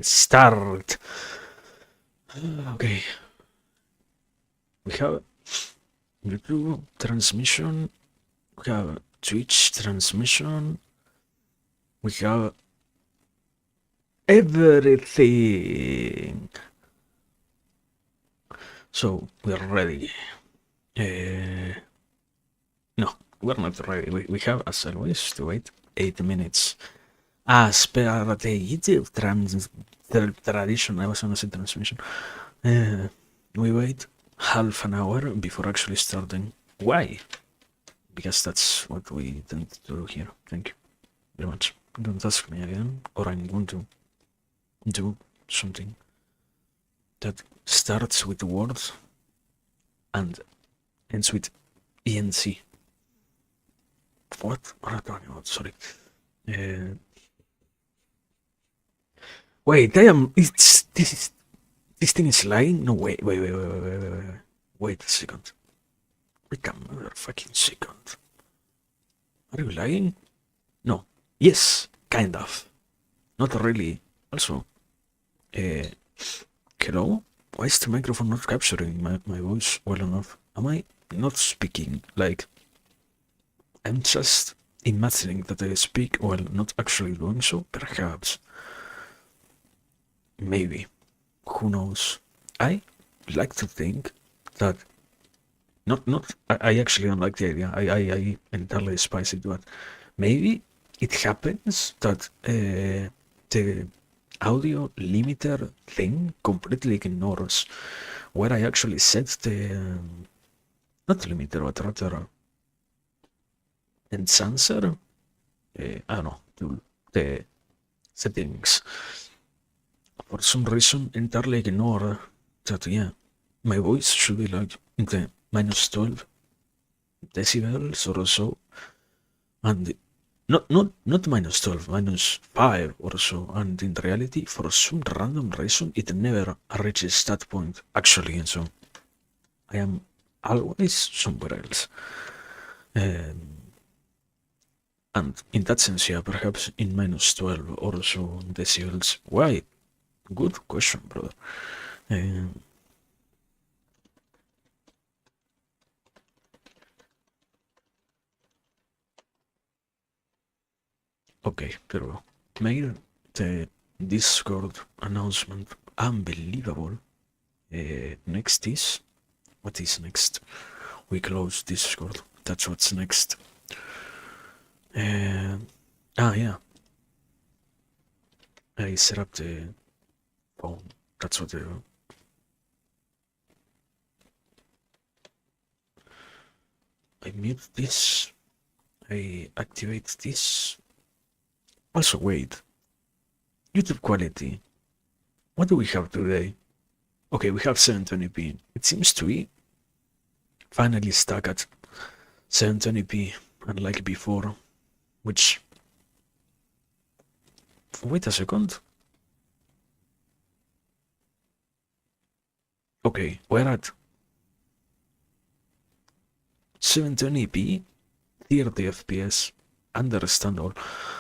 start. Okay. We have YouTube transmission. We have Twitch transmission. We have everything. So we're ready. No, we're not ready. We have, as always, to wait 8 minutes. As per the YouTube tradition, I was gonna say transmission. We wait half an hour before actually starting. Why? Because that's what we tend to do here. Thank you very much. Don't ask me again, or I'm going to do something that starts with the words and ends with ENC. What am I talking about? Sorry. Wait, this thing is lying? No, wait a second. Wait a motherfucking second. Are you lying? No. Yes, kind of. Not really. Also, hello? Why is the microphone not capturing my voice well enough? Am I not speaking? Like, I'm just imagining that I speak while not actually doing so? Perhaps. Maybe. Who knows? I like to think that I actually don't like the idea. I entirely despise it, but maybe it happens that the audio limiter thing completely ignores where I actually set the not limiter, but rather enhancer. I don't know, the settings. For some reason, entirely ignore that. Yeah, my voice should be like in the minus 12 decibels or so, and not minus 12, minus 5 or so, and in reality, for some random reason, it never reaches that point actually, and so I am always somewhere else. And in that sense, yeah, perhaps in minus 12 or so decibels. Why? Good question, brother. Okay, pero made the Discord announcement unbelievable. Next is what is next? We close Discord. That's what's next. Yeah. I set up the phone. That's what I do. I mute this. I activate this. Also, wait. YouTube quality. What do we have today? Okay, we have 720p. It seems to be finally stuck at 720p, unlike before, which... Wait a second. Okay, we're at 720p, 30 FPS, understandable.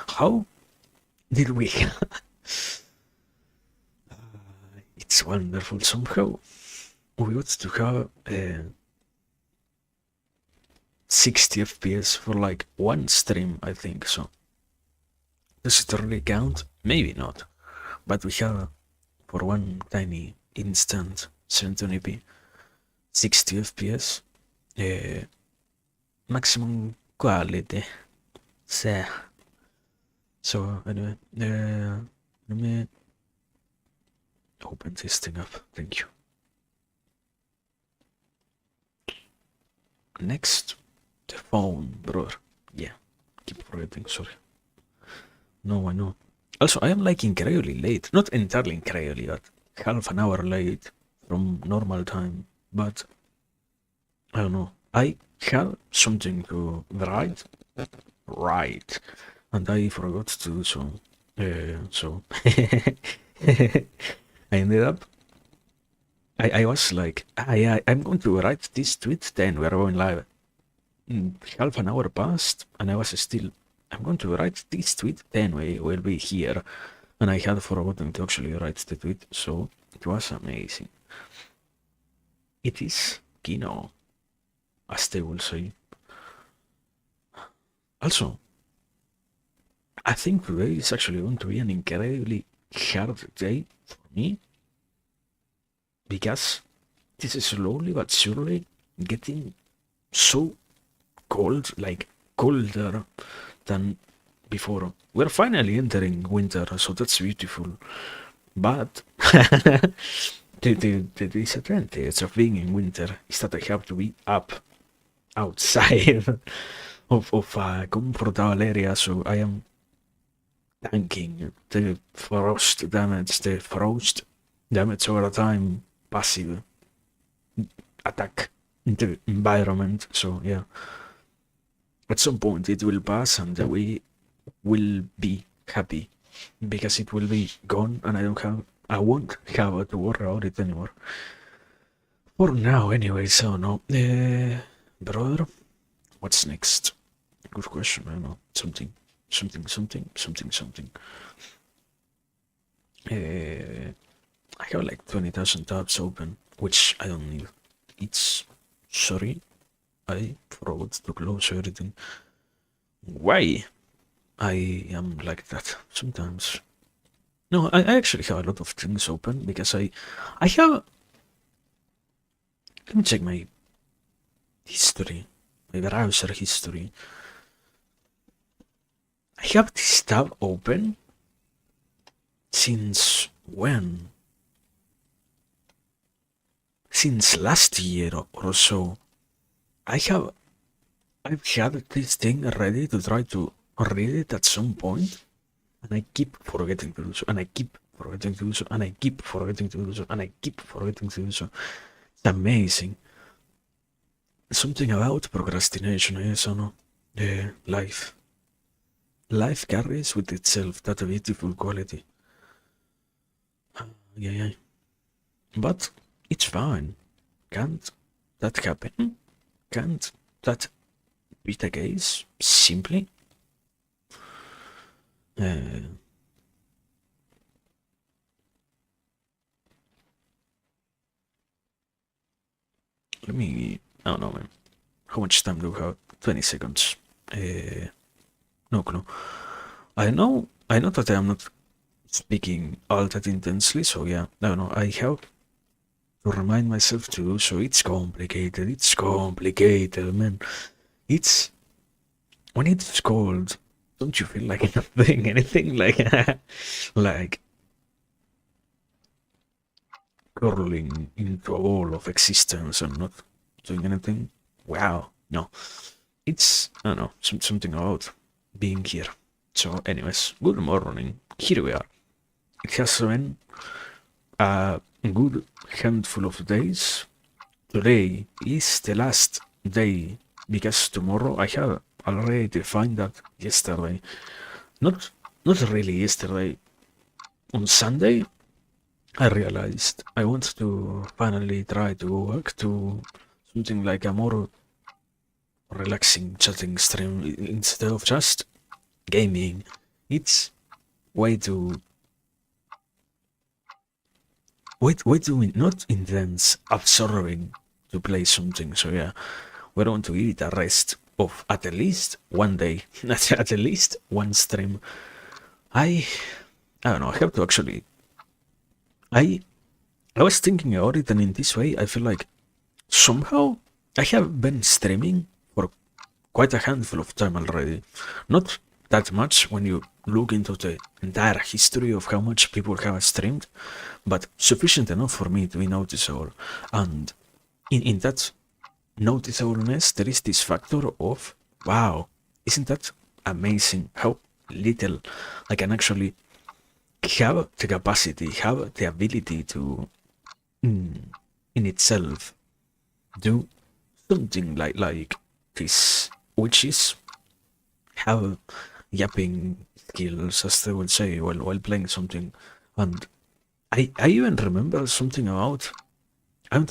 How did we... It's wonderful. Somehow we got to have 60 FPS for like one stream, I think so. Does it really count? Maybe not. But we have for one tiny instant 720p, 60 FPS, maximum quality. So anyway, let me open this thing up. Thank you. Next, the phone, brother. Yeah, keep forgetting, sorry. No, I know. Also, I am like incredibly late. Not entirely incredibly, but half an hour late from normal time. But I don't know. I had something to write. Right. And I forgot to do so. So I ended up. I was like, yeah, I'm going to write this tweet, then we're going live. Half an hour passed, and I was still. I'm going to write this tweet, then we will be here. and I had forgotten to actually write the tweet, so it was amazing. It is Kino, as they will say. Also, I think today is actually going to be an incredibly hard day for me because this is slowly but surely getting so cold, like colder than before. We're finally entering winter, so that's beautiful. But the disadvantage of being in winter is that I have to be up outside of a comfortable area, so I am tanking the frost damage over time, passive attack in the environment. So yeah, at some point it will pass and we will be happy because it will be gone and I won't have to worry about it anymore. For now, anyway. So no, brother, what's next? Good question. I don't know. Something. I have like 20,000 tabs open, which I don't need. It's sorry, I forgot to close everything. Why? I am like that sometimes. No, I actually have a lot of things open because I have. Let me check my history, my browser history. I have this tab open since when? Since last year or so. I've had this thing ready to try to read it at some point, and I keep forgetting to do so, and I keep forgetting to do so, and I keep forgetting to do so, and I keep forgetting to do so. It's amazing. Something about procrastination, yes or no? Life. Life carries with itself that beautiful quality. Yeah. But it's fine. Can't that happen? Can't that be the case? Simply? Let me. I don't know, man. How much time do we have? 20 seconds. No clue. I know that I am not speaking all that intensely, so yeah, I don't know. I have to remind myself to do so. It's complicated, man. It's when it's cold. Don't you feel like not doing anything? Like curling into a ball of existence and not doing anything? Wow, no. It's, I don't know, something about being here. So, anyways, good morning. Here we are. It has been a good handful of days. Today is the last day because tomorrow I have already defined that yesterday. Not really yesterday. On Sunday, I realized I want to finally try to go back to something like a more relaxing chatting stream instead of just gaming. It's way too not intense, absorbing to play something. So yeah, we're going to give it a rest of at least one day, at least one stream. I don't know. I have to actually. I was thinking about it, and in this way, I feel like somehow I have been streaming for quite a handful of time already. Not that much when you look into the entire history of how much people have streamed, but sufficient enough for me to be noticeable. And in that noticeableness, there is this factor of, wow, isn't that amazing how little I can actually have the capacity, have the ability to, in itself, do something like this, which is have yapping skills, as they would say, while playing something. And I even remember something about. I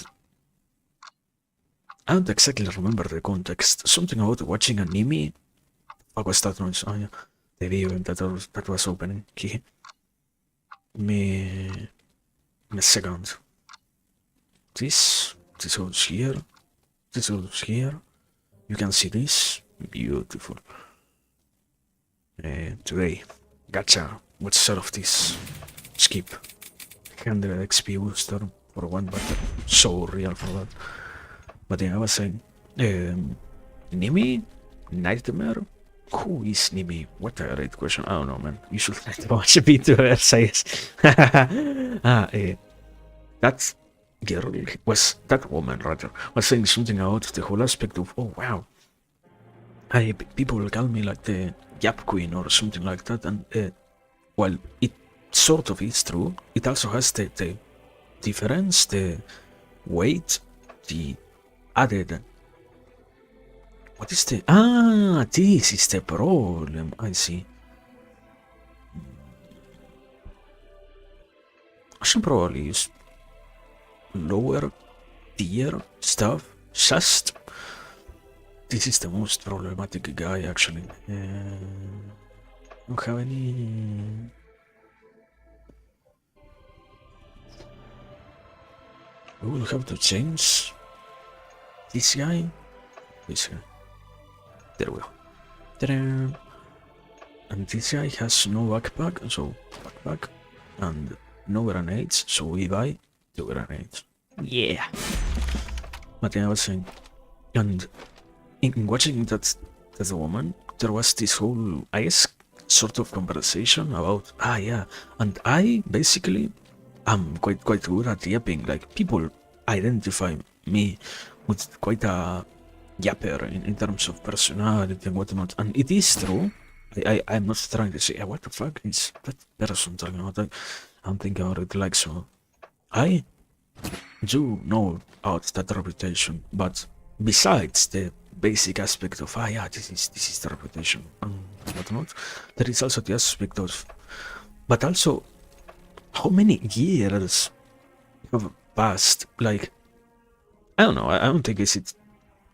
don't exactly remember the context. Something about watching anime. What was that noise? Oh yeah, the video that was opening. me a second. This goes here. This goes here. You can see this. Beautiful. Today, gotcha. What's sort of this? Skip. 100 XP booster for one battle. So real for that. But yeah, I was saying, Nimi? Nightmare? Who is Nimi? What a great question. I don't know, man. You should try to watch a Vtuber, says. That girl was, that woman rather, was saying something about the whole aspect of, oh wow, people will call me like the Yap Queen or something like that, and well, it sort of is true. It also has the difference, the weight, the added. What is the... Ah, this is the problem, I see. I should probably use lower tier stuff, just... This is the most problematic guy, actually. Don't have any... We will have to change this guy. This guy. There we go. Ta-da! And this guy has no backpack, so backpack, and no grenades, so we buy 2 grenades. Yeah! But yeah, I was saying, and in watching that woman, there was this whole sort of conversation about, yeah, and I basically am quite good at yapping. Like, people identify me with quite a yapper in terms of personality and whatnot, and it is true. I'm not trying to say, what the fuck is that person talking about? I'm thinking about it like so. I do know about that reputation, but besides the basic aspect of, yeah, this is the reputation and whatnot, there is also the aspect of, but also, how many years have passed? Like, I don't know, I don't think it's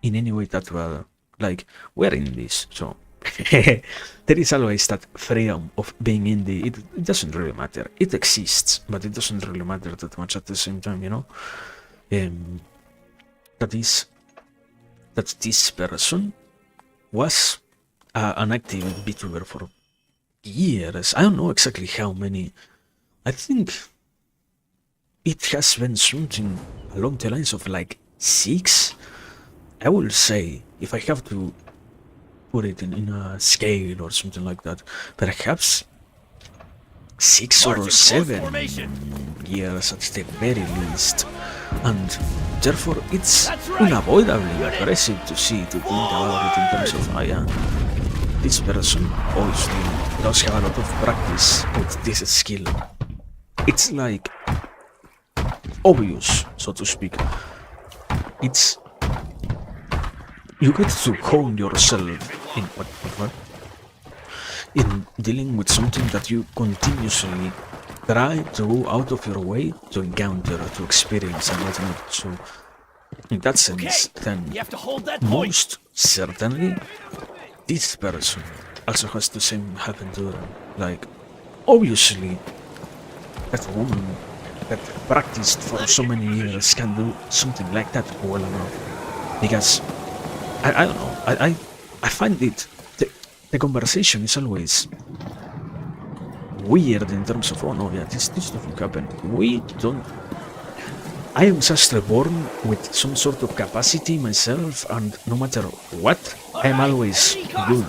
in any way that well, like, we're in this, so there is always that freedom of being indie. It doesn't really matter. It exists, but it doesn't really matter that much at the same time, you know? That this person was an active Vtuber for years. I don't know exactly how many. I think it has been something along the lines of like 6. I will say, if I have to put it in a scale or something like that, perhaps 6 or 7 years at the very least, and therefore it's unavoidably impressive to think about it in terms of, yeah, this person obviously does have a lot of practice with this skill. It's like obvious, so to speak. It's, you get to hone yourself in what? In dealing with something that you continuously try to go out of your way to encounter, to experience and whatnot. So, in that sense, then most certainly, this person also has the same happen to them. Like, obviously, that woman that practiced for so many years can do something like that well enough. Because I don't know. I find it, the conversation is always weird in terms of, oh no, yeah, this doesn't happen. We don't. I am just reborn with some sort of capacity myself, and no matter what, I'm always good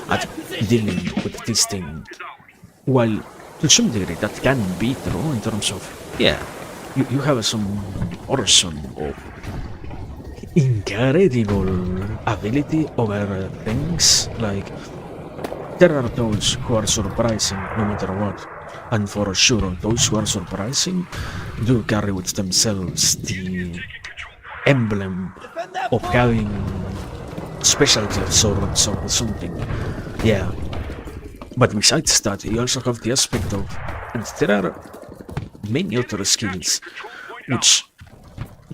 at dealing with this thing. While to some degree that can be true in terms of, yeah, you have some person of incredible ability over things. Like, there are those who are surprising no matter what, and for sure those who are surprising do carry with themselves the emblem of having specialty of sorts or something. Yeah, but besides that, you also have the aspect of, and there are many other skills which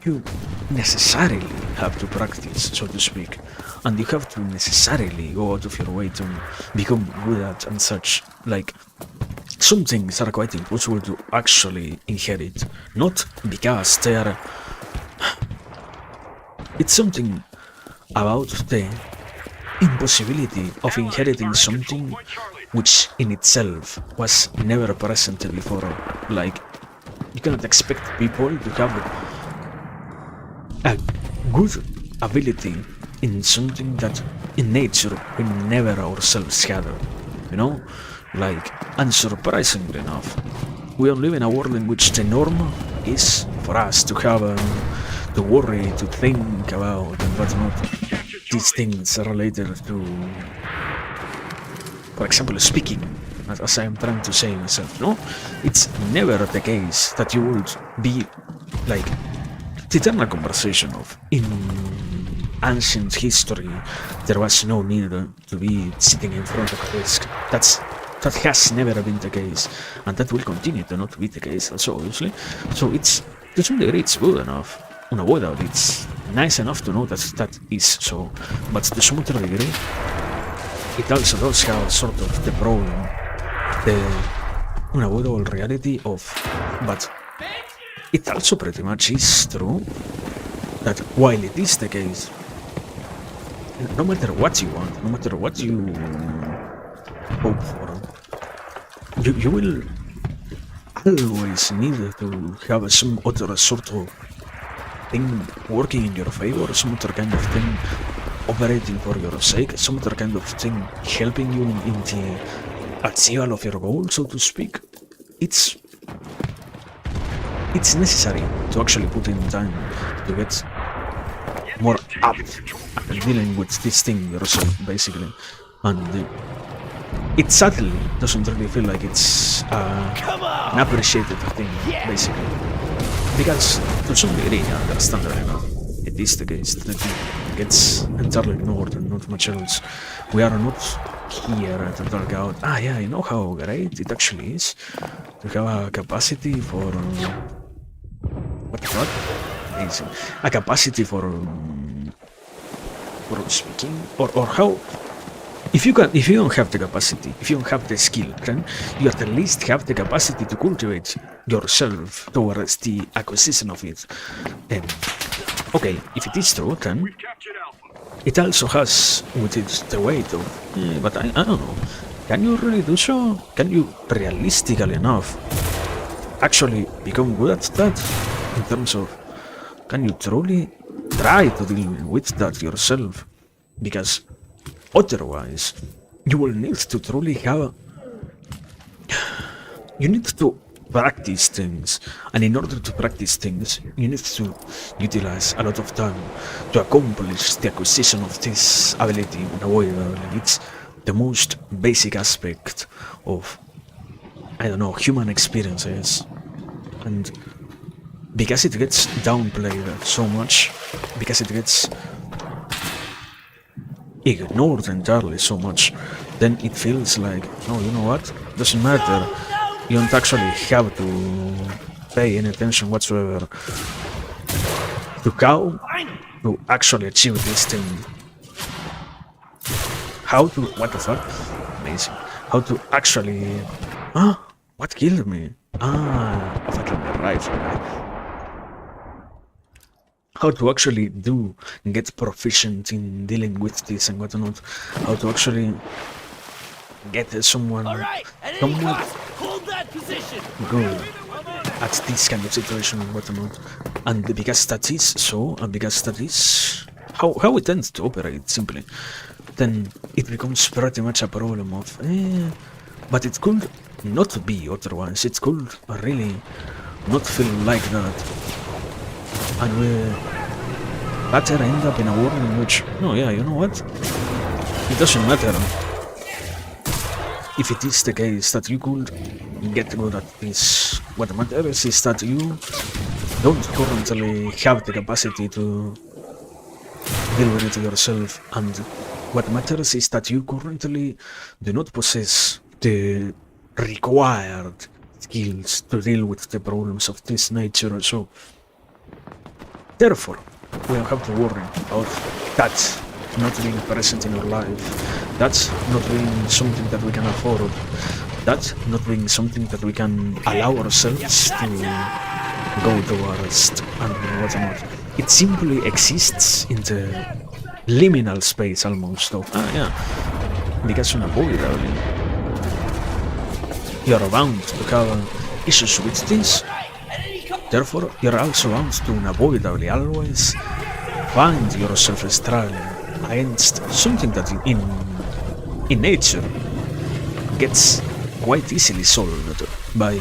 you necessarily have to practice, so to speak, and you have to necessarily go out of your way to become good at and such. Like, some things are quite impossible to actually inherit, not because they are. It's something about the impossibility of inheriting something which in itself was never present before. Like, you cannot expect people to have a good ability in something that in nature we never ourselves had, you know? Like, unsurprisingly enough, we live in a world in which the norm is for us to have to worry, to think about and whatnot. These things are related to, for example, speaking, as I am trying to say myself, no? It's never the case that you would be like the eternal conversation of in ancient history there was no need to be sitting in front of a desk. That has never been the case, and that will continue to not be the case also, obviously. So it's, to some degree, it's good enough. Unavoidable, it's nice enough to know that that is so, but to some other degree, it also does have sort of the problem, the unavoidable reality of, but it also pretty much is true that while it is the case, no matter what you want, no matter what you hope for, you will always need to have some other sort of thing working in your favor, some other kind of thing operating for your sake, some other kind of thing helping you in the achievement of your goal, so to speak. It's necessary to actually put in time to get more apt at dealing with this thing yourself, basically. And it sadly doesn't really feel like it's an appreciated thing, basically. Because to some degree, understandably enough, it is the case that it gets entirely ignored and not much else. We are not here to talk out, yeah, you know how great it actually is to have a capacity for what? Amazing. A capacity for speaking, or how. If you don't have the capacity, if you don't have the skill, then you at least have the capacity to cultivate yourself towards the acquisition of it. And okay, if it is true, then it also has with it the weight of, but I don't know, can you really do so? Can you realistically enough actually become good at that? In terms of, can you truly try to deal with that yourself? Because otherwise, you will need to truly have. You need to practice things, and in order to practice things, you need to utilize a lot of time to accomplish the acquisition of this ability in a way that it's the most basic aspect of, I don't know, human experiences. And because it gets downplayed so much, because it gets ignored entirely so much, then it feels like, no, you know what, doesn't matter, you don't actually have to pay any attention whatsoever to how to actually achieve this thing. How to, what the fuck, amazing, how to actually, what killed me, fucking right. How to actually get proficient in dealing with this and whatnot, how to actually get someone somewhat good at this kind of situation and whatnot. And because that is so, and because that is how it tends to operate, simply, then it becomes pretty much a problem of, but it could not be otherwise, it could really not feel like that. And we better end up in a world in which, no, yeah, you know what? It doesn't matter if it is the case that you could get good at this. What matters is that you don't currently have the capacity to deal with it yourself, and what matters is that you currently do not possess the required skills to deal with the problems of this nature. So therefore, we don't have to worry about that not being present in our life. That's not being something that we can afford. that not being something that we can allow ourselves to go towards and whatnot. It simply exists in the liminal space almost of, because unavoidably you're bound to have issues with this. Therefore, you're also bound to unavoidably always find yourself struggling against something that in nature gets quite easily solved by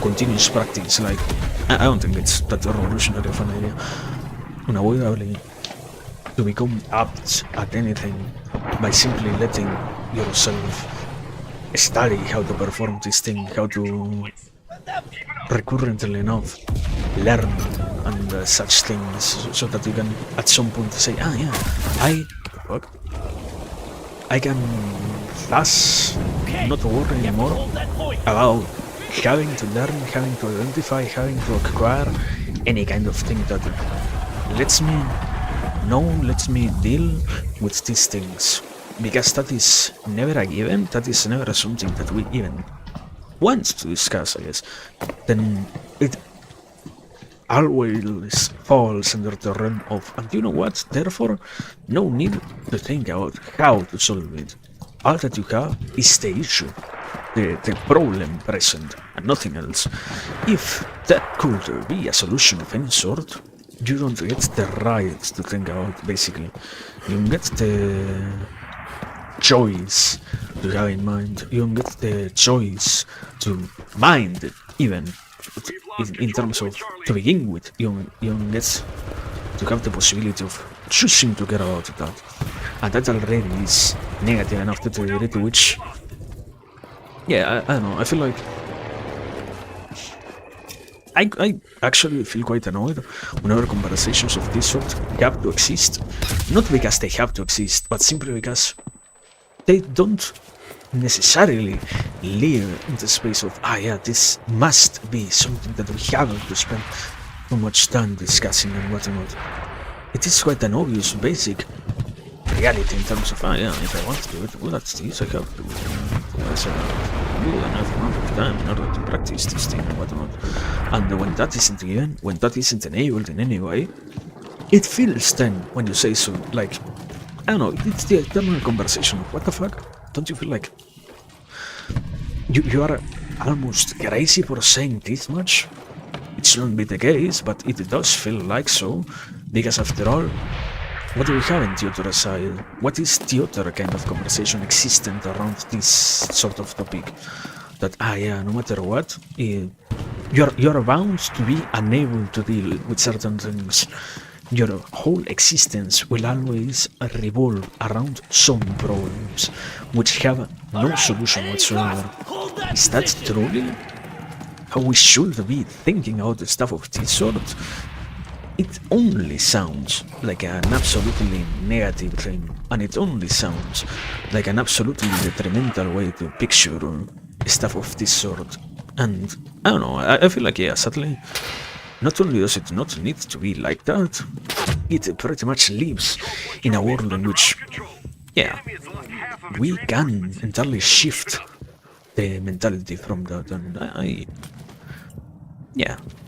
continuous practice. Like, I don't think it's that revolutionary of an idea. Unavoidably to become apt at anything by simply letting yourself study how to perform this thing, how to recurrently enough learn and such things, so that you can at some point say, I can thus not worry anymore about having to learn, having to identify, having to acquire any kind of thing that lets me deal with these things. Because that is never a given, that is never something that we even want to discuss, I guess. Then it always falls under the realm of, and you know what, therefore, no need to think about how to solve it. All that you have is the issue, the problem present, and nothing else. If that could be a solution of any sort, you don't get the right to think about, basically. You don't get the choice to have in mind. You don't get the choice to mind, even in terms of to begin with. You don't get to have the possibility of choosing to care about that. And that already is negative enough to the degree to which, I don't know, I feel like I actually feel quite annoyed whenever conversations of this sort have to exist. Not because they have to exist, but simply because they don't necessarily live in the space of, this must be something that we have to spend too much time discussing and whatnot. It is quite an obvious, basic reality in terms of, if I want to do it, well, that's this, I have to do it. That's a good enough amount of time in order to practice this thing and whatnot. And when that isn't given, when that isn't enabled in any way, it feels then, when you say so, like, I don't know, it's the eternal conversation of what the fuck? Don't you feel like you are almost crazy for saying this much? It shouldn't be the case, but it does feel like so, because after all, what do we have in the other side? What is the other kind of conversation existent around this sort of topic? That, no matter what, you're bound to be unable to deal with certain things. Your whole existence will always revolve around some problems, which have no solution whatsoever. Is that truly how we should be thinking about the stuff of this sort? It only sounds like an absolutely negative thing, and it only sounds like an absolutely detrimental way to picture stuff of this sort. And I don't know, I feel like, sadly, not only does it not need to be like that, it pretty much lives in a world in which, we can entirely shift the mentality from that, and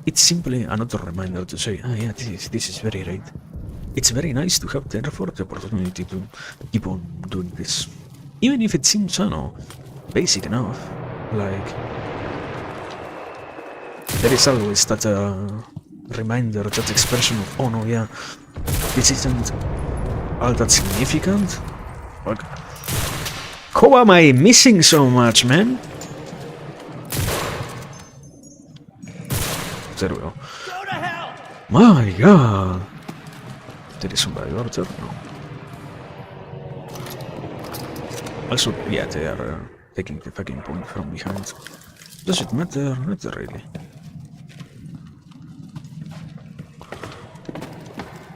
it's simply another reminder to say, this is very right. It's very nice to have, therefore, the opportunity to keep on doing this. Even if it seems, I don't know, basic enough. Like, there is always that reminder, that expression of, oh no, this isn't all that significant. Fuck. How am I missing so much, man? There we go. My god! There is somebody over there? No. Also, they are taking the fucking point from behind. Does it matter? Not really.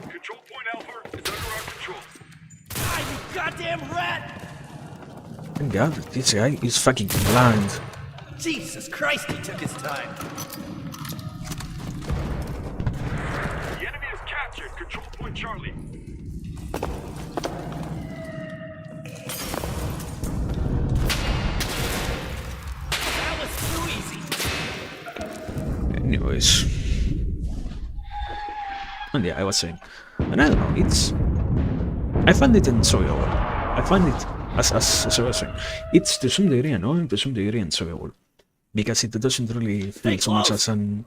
Control point Alpha is under our control. You goddamn rat! Thank god, this guy is fucking blind. Jesus Christ, he took his time. The enemy is captured. Control point Charlie. Anyways. And yeah, I was saying, and I don't know, I find it enjoyable. I find it, as I was saying, it's to some degree annoying, to some degree enjoyable. Because it doesn't really feel so much as an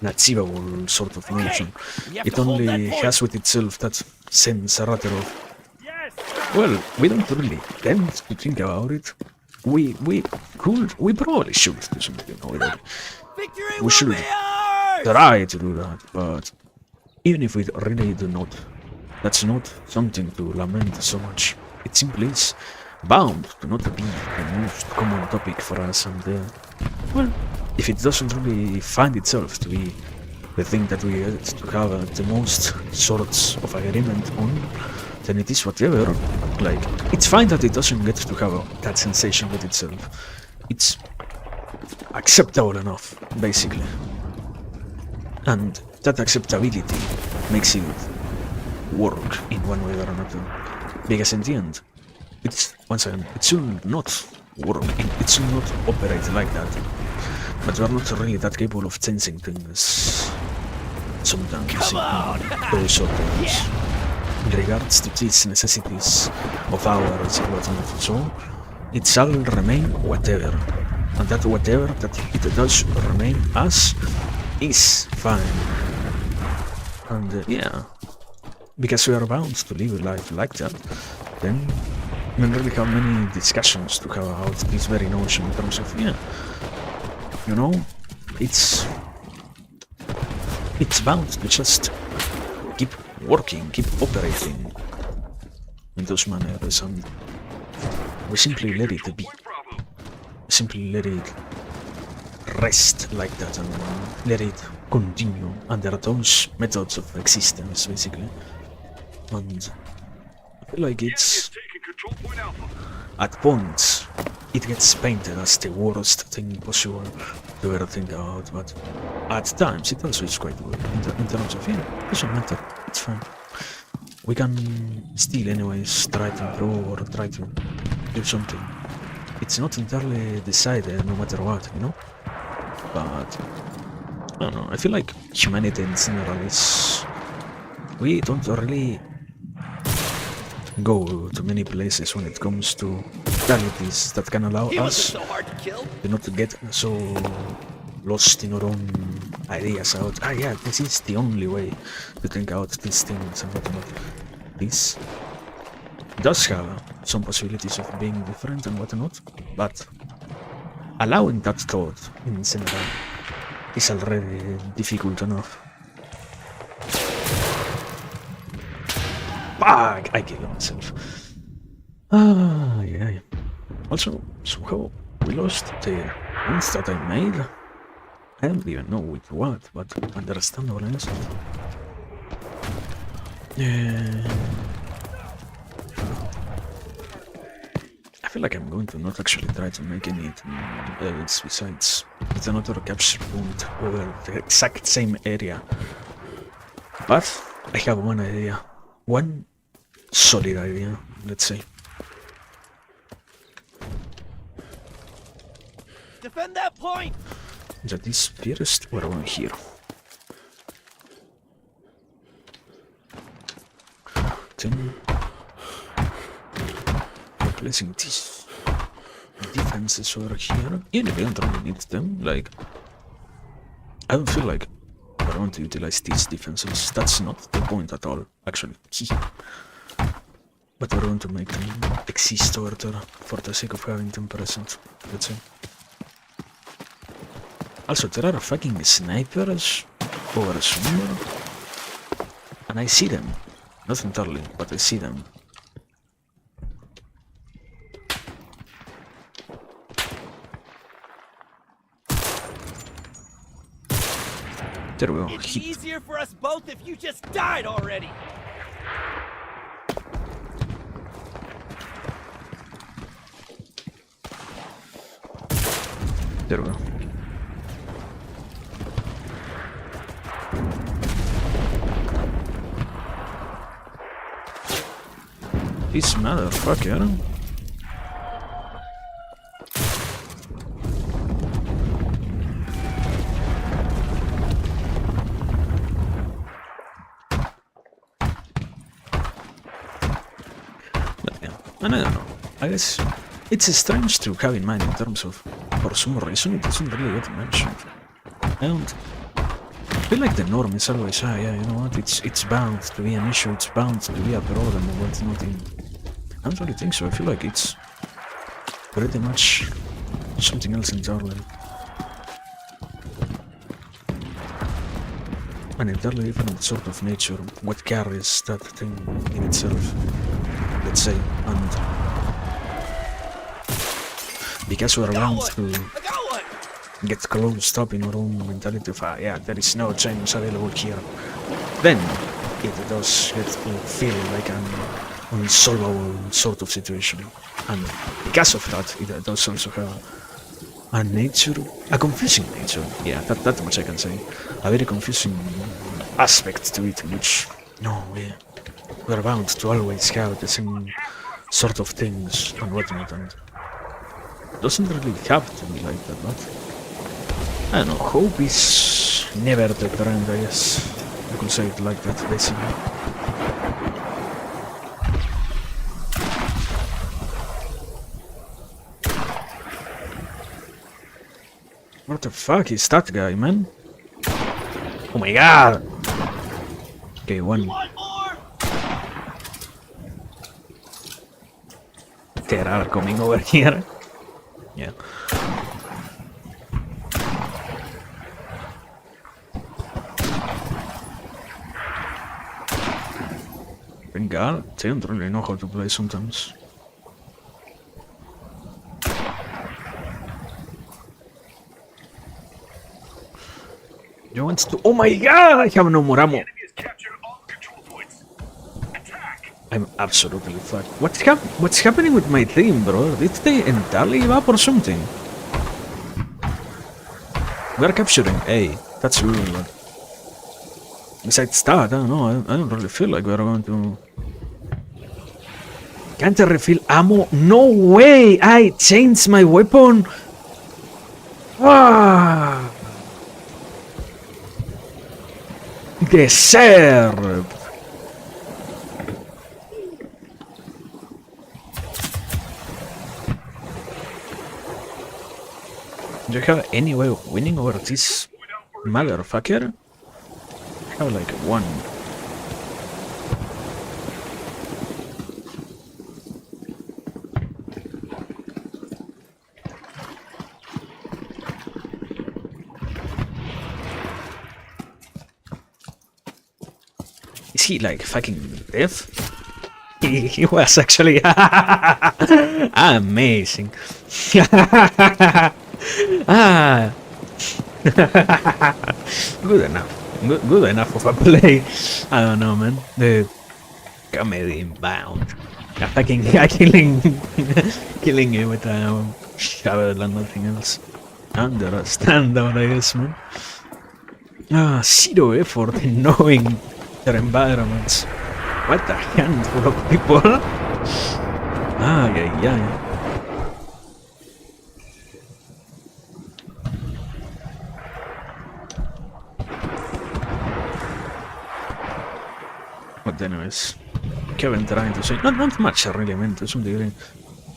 achievable sort of motion. It only has with itself that sense rather of, well, we don't really tend to think about it. We probably should do something with it. We should try to do that, but even if we really do not, that's not something to lament so much. It simply is bound to not be the most common topic for us, and well, if it doesn't really find itself to be the thing that we get to have the most sorts of agreement on, then it is whatever. Like, it's fine that it doesn't get to have that sensation with itself. It's acceptable enough, basically. And that acceptability makes it work in one way or another. Because in the end, it's, once again, it should not work, it should not operate like that. But we are not really that capable of changing things sometimes in those sort of things. In regards to these necessities of ours and whatnot, so it shall remain whatever. And that whatever that it does remain as is fine. And yeah, because we are bound to live a life like that, then we don't really have many discussions to have about this very notion in terms of, yeah, you know, it's bound to just keep working, keep operating in those manners, and we simply let it be. Simply let it rest like that and let it continue under those methods of existence, basically. And I feel like it's, at points, it gets painted as the worst thing possible to ever think about, but at times it also is quite good in terms of, yeah, it doesn't matter, it's fine. We can still anyways try to improve or try to do something. It's not entirely decided no matter what, you know? But I don't know, I feel like humanity in general is, we don't really go to many places when it comes to realities that can allow us to not get so lost in our own ideas about, yeah, this is the only way to think out these things and whatnot. This does have some possibilities of being different and whatnot, but allowing that thought in general is already difficult enough. Fuck! I killed myself. Yeah. Also, somehow we lost the ones that I made. I don't even know with what, but understandable enough. Yeah. I feel like I'm going to not actually try to make anything else besides with another capture point over the exact same area. But I have one idea. One solid idea, let's say. Defend that point! That is first we're going here. Then replacing these defenses over here. Even if we don't really need them, like, I don't feel like I want to utilize these defenses. That's not the point at all, actually. But we're going to make them exist over there for the sake of having them present, let's say. Also, there are fucking snipers over somewhere, and I see them. Not entirely, but I see them. There we go. It's easier for us both if you just died already. There we go. This motherfucker. And I don't know. I guess it's strange to have in mind in terms of, for some reason, it doesn't really get mentioned. I don't feel like the norm is always, yeah, you know what, it's bound to be an issue, it's bound to be a problem, and what's not in. I don't really think so. I feel like it's pretty much something else entirely. An entirely different sort of nature, what carries that thing in itself, let's say, and because we're bound to get closed up in our own mentality of, yeah, there is no change available here, then it does get to feel like an unsolvable sort of situation. And because of that, it does also have a nature, a confusing nature. Yeah, that much I can say. A very confusing aspect to it, which, no, we're bound to always have the same sort of things and whatnot, and it doesn't really have to be like that, but I don't know, hope is never the trend, I guess. I could say it like that, basically. What the fuck is that guy, man? Oh my god! Okay, one. There are coming over here. Yeah. Thank god, they don't really know how to play sometimes. You want to? Oh my god, I have no more ammo. Enemy has captured all control points. Attack! I'm absolutely fucked. What's happening with my team, bro? Did they entirely give up or something? We're capturing A. That's really good. Besides that, I don't know. I don't really feel like we're going to. Can't I refill ammo? No way! I changed my weapon! Ah! Deserved! Do you have any way of winning over this motherfucker? I have like one. Is he like fucking deaf? He was actually amazing. Ah, good enough. Good enough of a play. I don't know, man. The comedy inbound. Fucking killing you with a shovel and nothing else. Understand what I guess, man. Zero effort in knowing their environments. What a handful of people. Yeah. But anyways, Kevin trying to say, not much I really meant to some degree.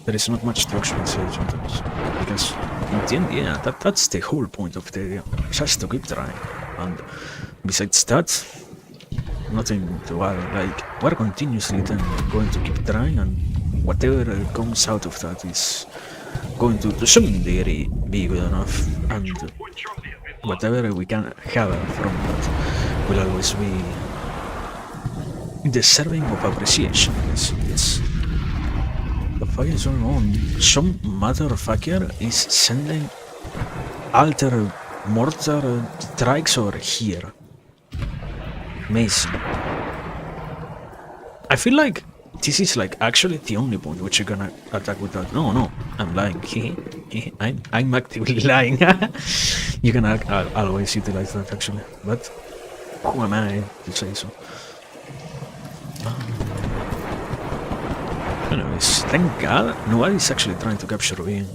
There is not much to actually say sometimes. Because in the end, yeah, that's the whole point of the idea. Just to keep trying. And besides that, nothing to add. Like, we're continuously then going to keep trying, and whatever comes out of that is going to some degree be good enough. And whatever we can have from that will always be deserving of appreciation. It's the fuck is going on? Some motherfucker is sending alter mortar strikes over here. Amazing. I feel like this is like actually the only point which you're gonna attack with that. No, I'm lying. I'm actively lying. You can always utilize that actually, but who am I to say so? Anyways, thank God nobody's actually trying to capture me.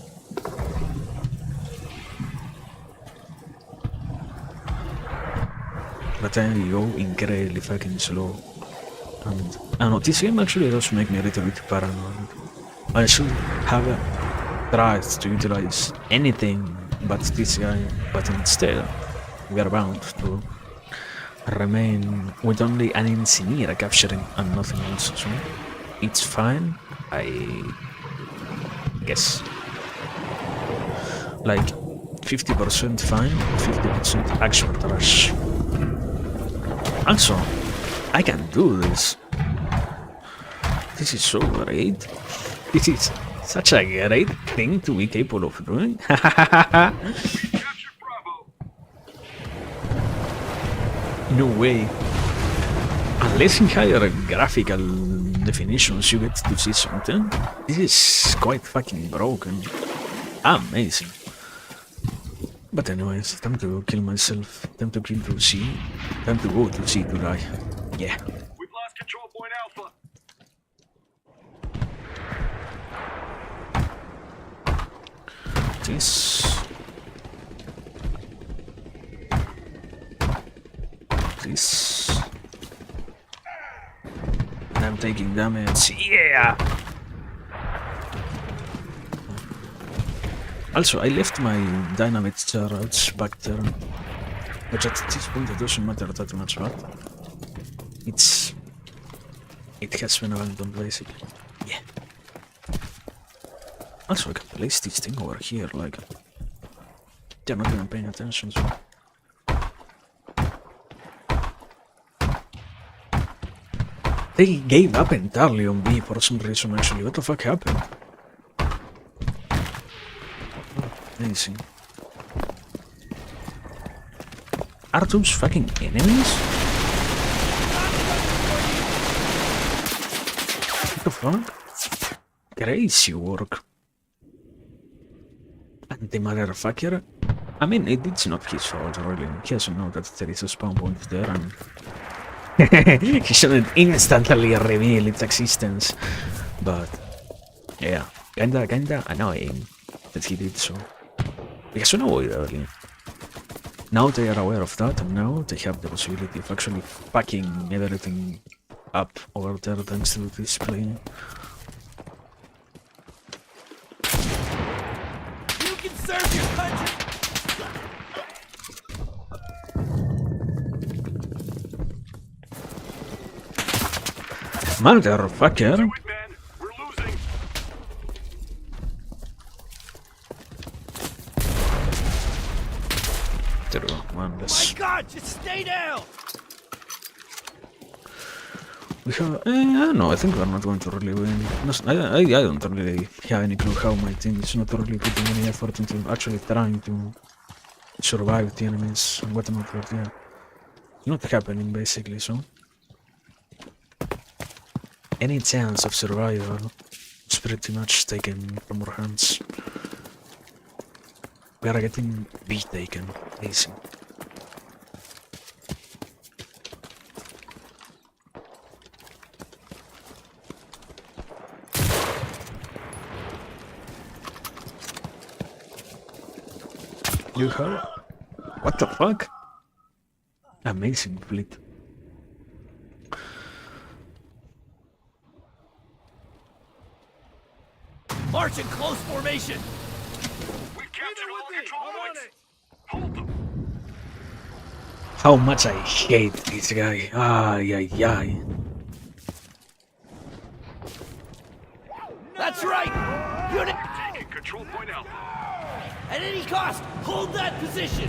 But I go incredibly fucking slow. And I don't know, this game actually does make me a little bit paranoid. I should have tried to utilize anything but this guy, but instead we are bound to remain with only an Engineer capturing and nothing else, so it's fine, I guess. Like 50% fine, 50% actual trash. Also, I can do this. This is so great. This is such a great thing to be capable of doing. Capture Bravo. No way. Unless in higher graphical definitions you get to see something. This is quite fucking broken. Amazing. But anyways, time to kill myself. Time to kill to C. Time to go to C to die. Yeah. We've lost control point Alpha. This. And I'm taking damage. Yeah! Also, I left my dynamite charge back there. But at this point it doesn't matter that much, but it has been abandoned basically. Yeah. Also, I can place this thing over here, like they're not even paying attention, so they gave up entirely on B for some reason actually. What the fuck happened? Amazing. Are those fucking enemies? What the fuck? Crazy work. And the motherfucker. I mean, it's not his fault really. He doesn't know that there is a spawn point there and he shouldn't instantly reveal its existence. But yeah, kinda annoying that he did so. Because early. Now they are aware of that, and now they have the possibility of actually fucking everything up over there thanks to this plane. You can serve your country. Motherfucker! Do it, man. We're losing. My God, just stay down. We have, no, I think we're not going to really win. I don't really have any clue how my team is not really putting any effort into actually trying to survive the enemies and whatnot, but yeah. It's not happening basically, so. Any chance of survival is pretty much taken from our hands. We are getting B taken, easy. You heard? What the fuck? Amazing fleet. March in close formation. We've captured all control points. Hold them. How much I hate this guy. Ay, ay, ay. That's right. Unit. Taking control point Alpha. At any cost, hold that position.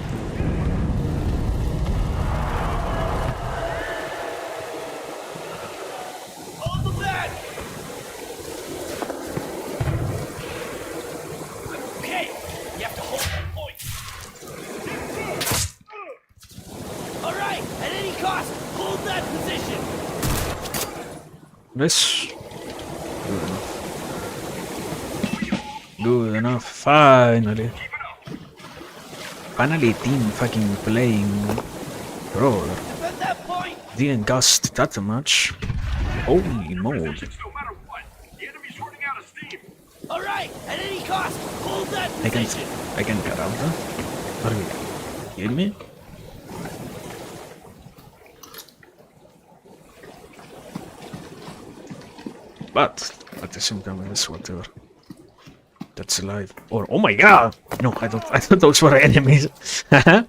Hold them back. Okay, you have to hold that point. All right, at any cost, hold that position. This. Good enough. Finally. Finally, team fucking playing. Bro, Defend that point. didn't cost that much. Holy moly. Positions no matter what. The enemy's running out of steam. All right, at any cost, hold that position. I can cut out that. Are you kidding me? But at the same time, it's whatever. That's alive. Or oh my god! No, I don't. I thought those were enemies. But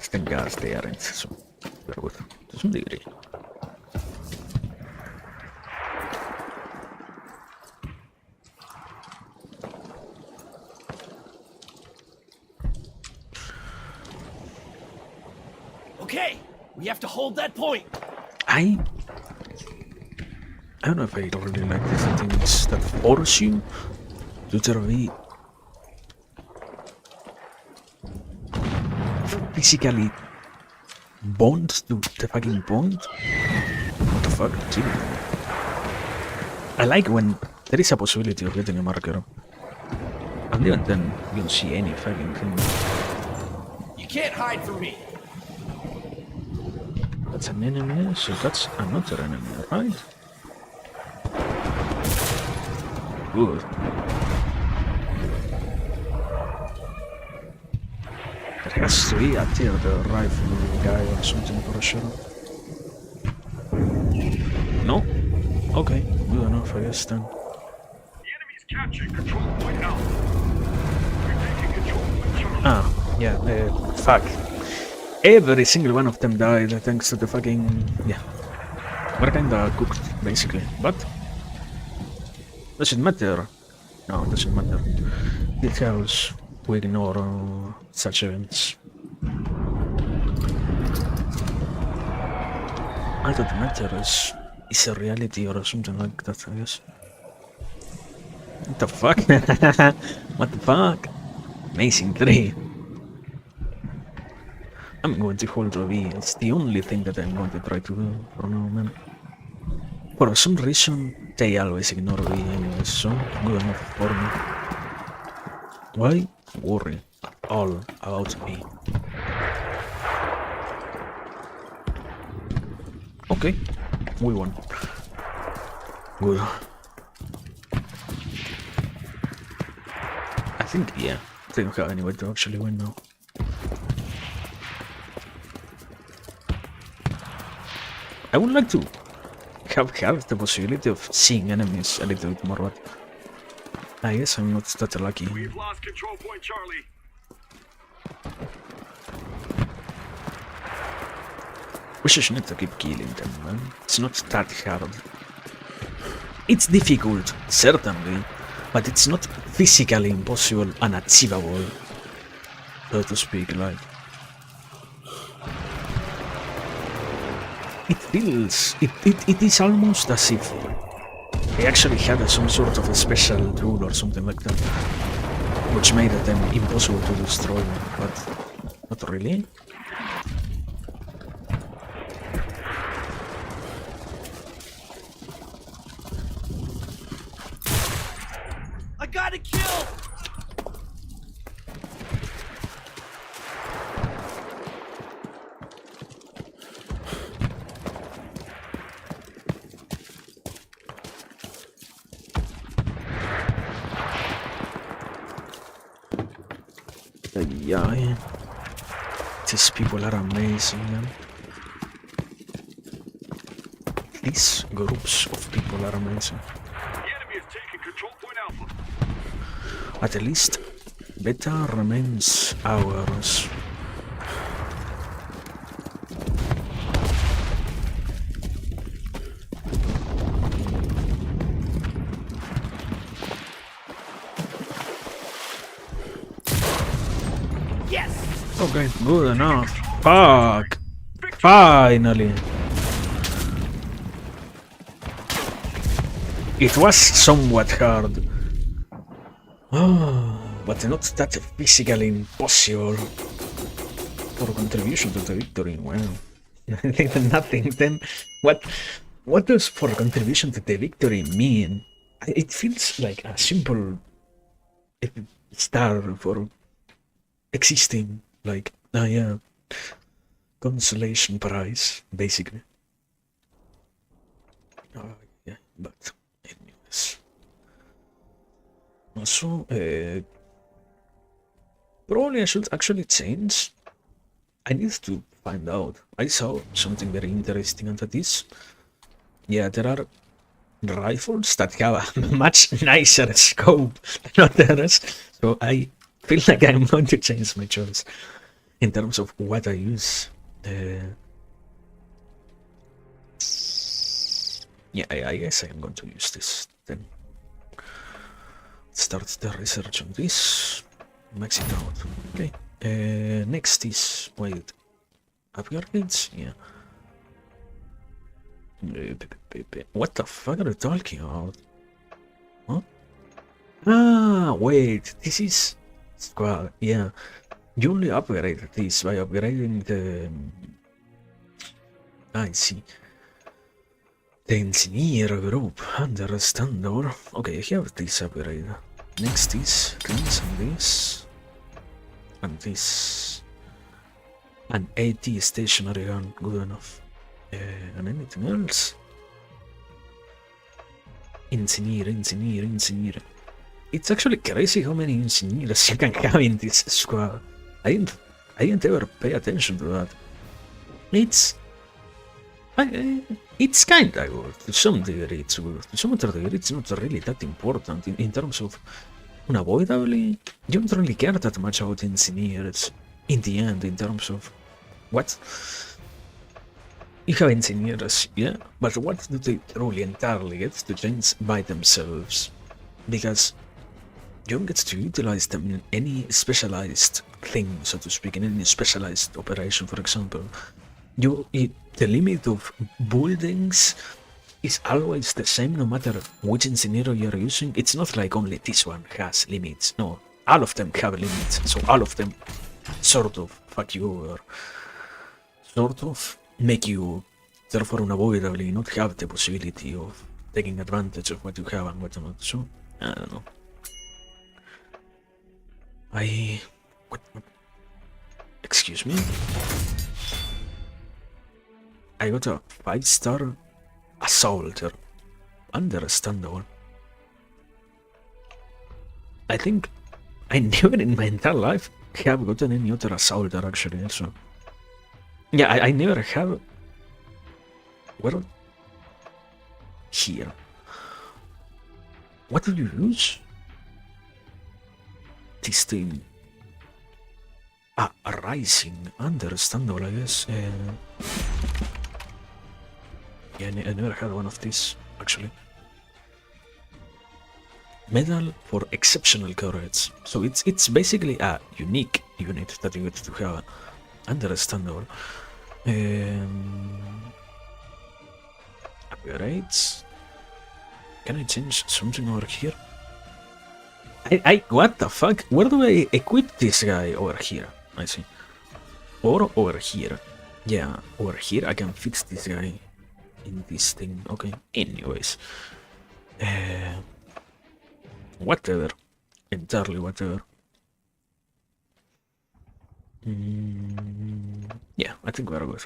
thank God they aren't. So they're good to some degree. Okay, we have to hold that point. I don't know if I really like the things that force you to be physically bond to the fucking point. What the fuck? Seriously. I like when there is a possibility of getting a marker. And even then, you don't see any fucking thing. You can't hide from me. That's an enemy, so that's another enemy, right? Good. There has to be a tier the rifle guy or something for sure. No? Okay, good enough I guess then. The enemy's captured control point Alpha. We're taking control point Charlie. Ah, yeah, fuck. Every single one of them died thanks to the fucking... yeah. We're kinda cooked, basically, but... does it matter? No, it doesn't matter. It helps to ignore such events. All that matters is a reality or something like that, I guess. What the fuck? What the fuck? Amazing 3. I'm going to hold a V. It's the only thing that I'm going to try to do for now, man. For some reason, they always ignore V anyway, so good enough for me. Why worry at all about me? Okay, we won. Good. I think, yeah, they don't have any way to actually win now. I would like to have had the possibility of seeing enemies a little bit more, but I guess I'm not that lucky. We've lost control point Charlie. We just need to keep killing them, man. It's not that hard. It's difficult, certainly, but it's not physically impossible and achievable, so to speak, like. It feels, it is almost as if they actually had some sort of a special rule or something like that, which made them impossible to destroy, but not really. I got a kill. Yeah, these people are amazing, man. These groups of people are amazing. The enemy is taking control point Alpha. At least, beta remains ours. Yes. Okay, good enough. Fuck! Finally! It was somewhat hard. But not that physically impossible. For contribution to the victory, wow. Nothing then. What does for contribution to the victory mean? It feels like a simple star for existing, like, yeah, consolation prize, basically. Yeah, but anyways. Also, probably I should actually change. I need to find out. I saw something very interesting, and that is Yeah, there are rifles that have a much nicer scope than others, so I feel like I'm going to change my choice in terms of what I use. Yeah, I guess I'm going to use this then. Start the research on this. Max it out. Okay. Next is wait. Upgrades? Yeah. What the fuck are you talking about? Huh? Ah, wait. This is squad. Yeah. You only upgrade this by upgrading the. I see. The engineer group. Understandable. Okay, I have this upgrade. Next is this and this. And this. An AT stationary gun. Good enough. And anything else? Engineer. It's actually crazy how many engineers you can have in this squad. I didn't ever pay attention to that. It's kinda good. To some degree it's good. To some other degree it's not really that important in terms of unavoidably. You don't really care that much about engineers in the end in terms of what? You have engineers, yeah, but what do they truly entirely get to change by themselves? Because you don't get to utilize them in any specialized thing, so to speak, in any specialized operation, for example. The limit of buildings is always the same no matter which engineer you're using. It's not like only this one has limits. No, all of them have limits, so all of them sort of fuck you or sort of make you therefore unavoidably not have the possibility of taking advantage of what you have and what not. So, I don't know. What? Excuse me? I got a 5-star assaulter. Understandable. I think I never in my entire life have gotten any other assaulter actually, so. Yeah, I never have. Well, here. What do you use? This thing. Ah, a rising. Understandable, I guess. Yeah, I never had one of these, actually. Medal for exceptional courage. So it's basically a unique unit that you get to have. Understandable. Upgrades. Can I change something over here? What the fuck? Where do I equip this guy? Over here, I see. Or over here. Yeah, over here I can fix this guy in this thing. Okay, anyways. Whatever. Entirely whatever. Yeah, I think we're good.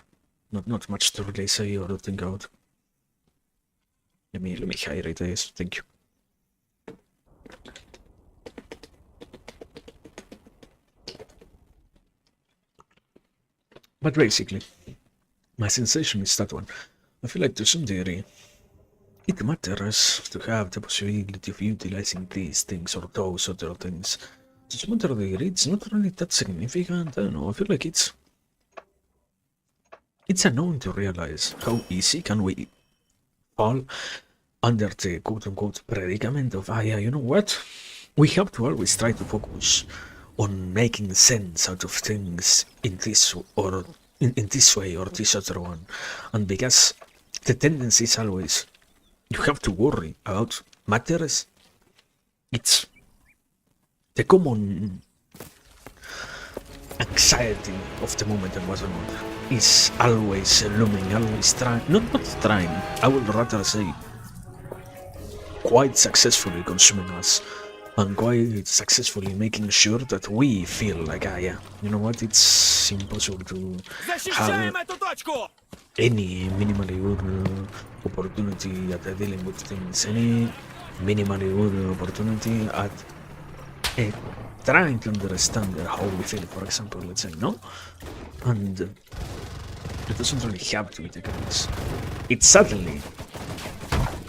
Not much to really say or to think about. Let me highlight this. Thank you. But basically, my sensation is that one. I feel like to some degree, it matters to have the possibility of utilizing these things or those other things. To some other degree, it's not really that significant. I don't know. I feel like it's unknown to realize how easy can we fall under the quote-unquote predicament of, yeah, you know what? We have to always try to focus on making sense out of things in this or in this way or this other one. And because the tendency is always you have to worry about matters, it's the common anxiety of the moment and whatnot is always looming, always trying, not trying, I would rather say quite successfully consuming us and quite successfully making sure that we feel like, yeah, you know what, it's impossible to have any minimally good opportunity at dealing with things, any minimally good opportunity at trying to understand how we feel, for example, let's say, no? And it doesn't really have to be the case. It suddenly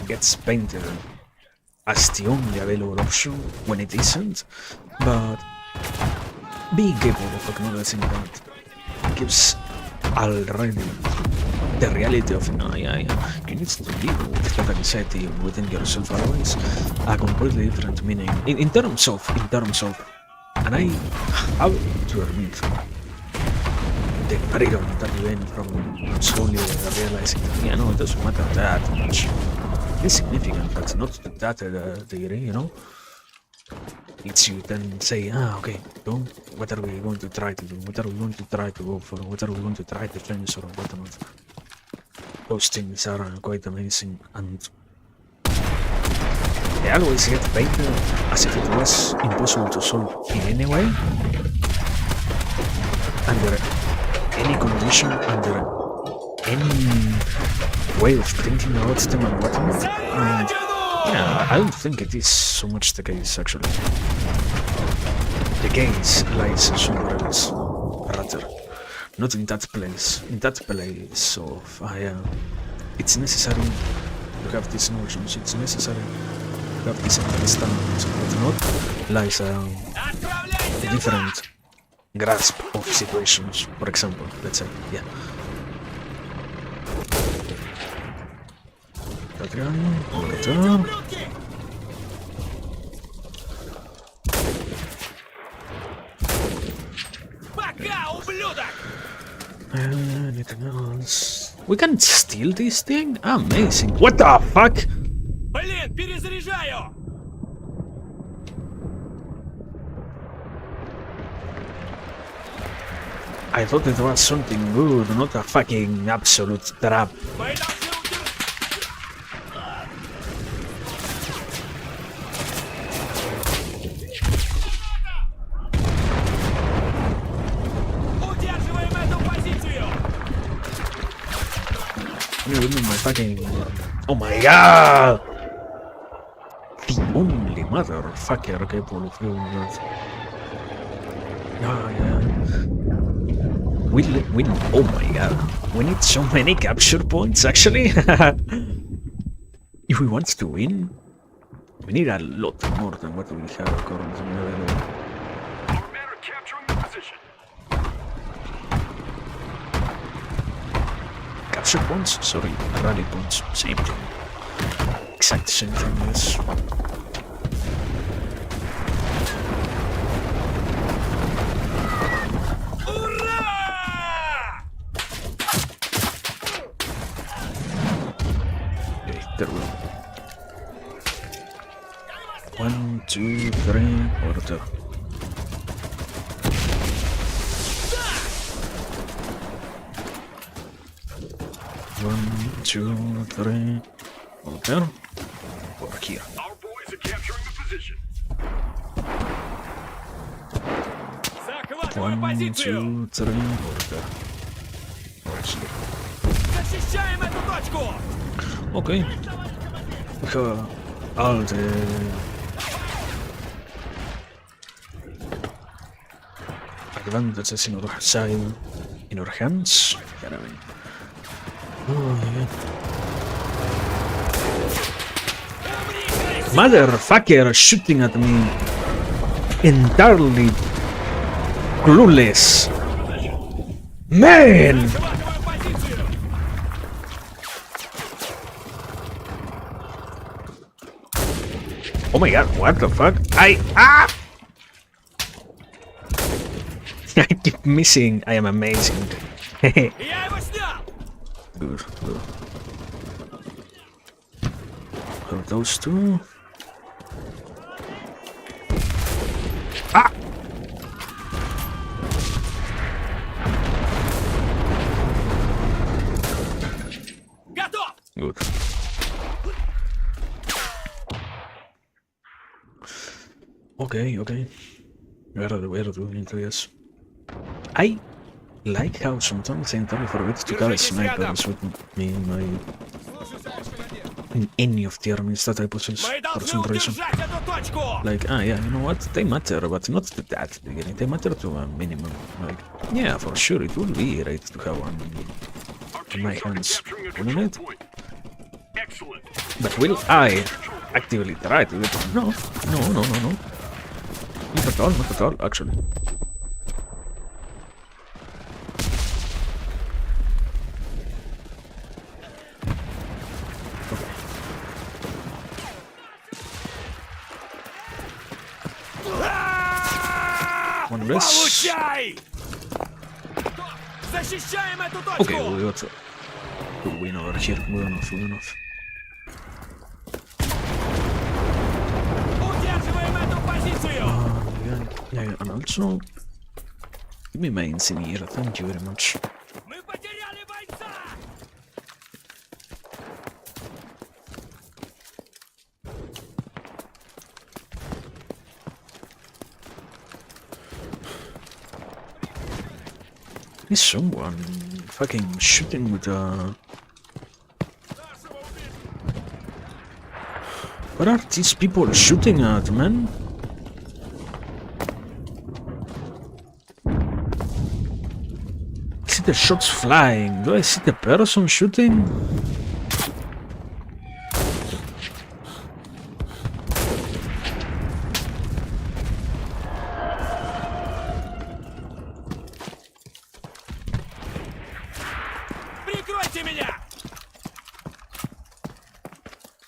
gets painted as the only available option when it isn't, but being capable of acknowledging that gives already the reality of AI. You need to deal with that anxiety within yourself, otherwise a completely different meaning in terms of, and I have to admit the freedom that you gain from slowly realizing that, yeah, no, it doesn't matter that much. It's significant, but not to that degree, you know? It's you then say, okay, so what are we going to try to do? What are we going to try to go for? What are we going to try to fence or whatnot? Those things are quite amazing, and they always get painted as if it was impossible to solve in any way, under any condition, under any way of thinking about them and whatnot. And yeah, I don't think it is so much the case, actually. The case lies somewhere else, rather. Not in that place. In that place of, it's necessary to have these notions, it's necessary to have these understandings, but not lies a different grasp of situations, for example, let's say, yeah. That guy, anything else? We can steal this thing? Amazing. What the fuck? Блин, перезаряжаю! I thought it was something good, not a fucking absolute trap. My fucking... Oh my god! The only motherfucker capable of doing that. Yeah. We oh my god. We need so many capture points, actually. If we want to win, we need a lot more than what we have currently available. Our men are capturing the position. Capture points? Sorry, rally points. Same thing. Exact same thing, yes. Okay, there we go. 1, 2, 3, order. One, two, three, order. Over here. Our boys are capturing the position. Захватываем 1, позицию! 2, 3, order. Over here. Защищаем эту точку! Okay. We have all the advantages in our side, in our hands. Oh my god. Motherfucker shooting at me entirely clueless. Man! Захватываем позицию! Oh my god, what the fuck? I keep missing. I am amazing. Я его снял! Good. So those two. Ah! Готов! Good. Okay. We are doing it, yes. I like how sometimes I entirely forget to carry snipers with me in any of the armies that I possess Мы for должны some reason. удержать эту точку! Like, yeah, you know what? They matter, but not to that degree. They matter to a minimum. Like, yeah, for sure, it would be great to have one Our in my team started hands, capturing a wouldn't control it? point. Excellent. But will I actively try to do it? No, no, no, no, no. Not at all, actually. One less. Получай! Защищаем эту точку! Okay, we got to win over here. Good enough, good enough. Удерживаем эту позицию! Yeah, and also give me my insignia, thank you very much. Мы потеряли бойца! Is someone fucking shooting with a... What are these people shooting at, man? I see the shots flying. Do I see the person shooting? Прикройте меня!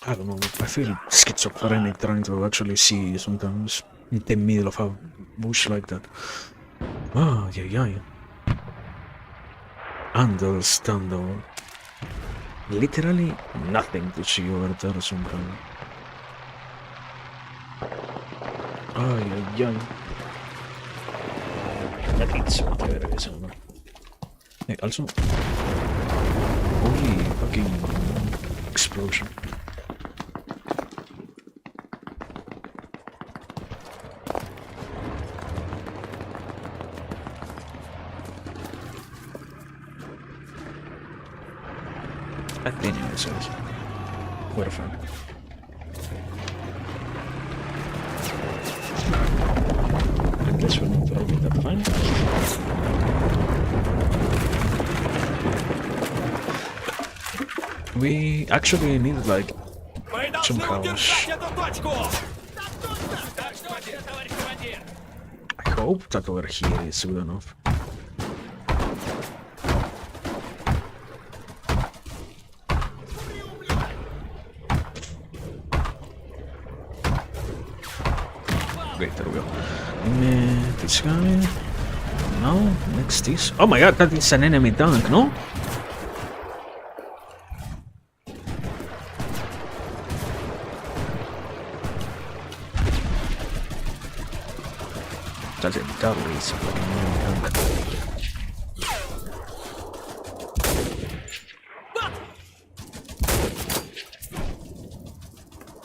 I don't know, I feel schizophrenic trying to actually see sometimes in the middle of a bush like that. Oh, yeah. Understandable. Literally nothing to see over there sometimes. Oh, yeah. That it's whatever it is, I don't know. Hey, also... Holy fucking explosion. I think it says. What a fun. And this will not probably that fine. We actually need like Мы some должны удержать cows. эту точку! Так точно, товарищ командир! I hope that over here is good enough. Great, there we go. This guy. No, next is. Oh my god, that is an enemy tank, no? That's it, that is a fucking enemy tank.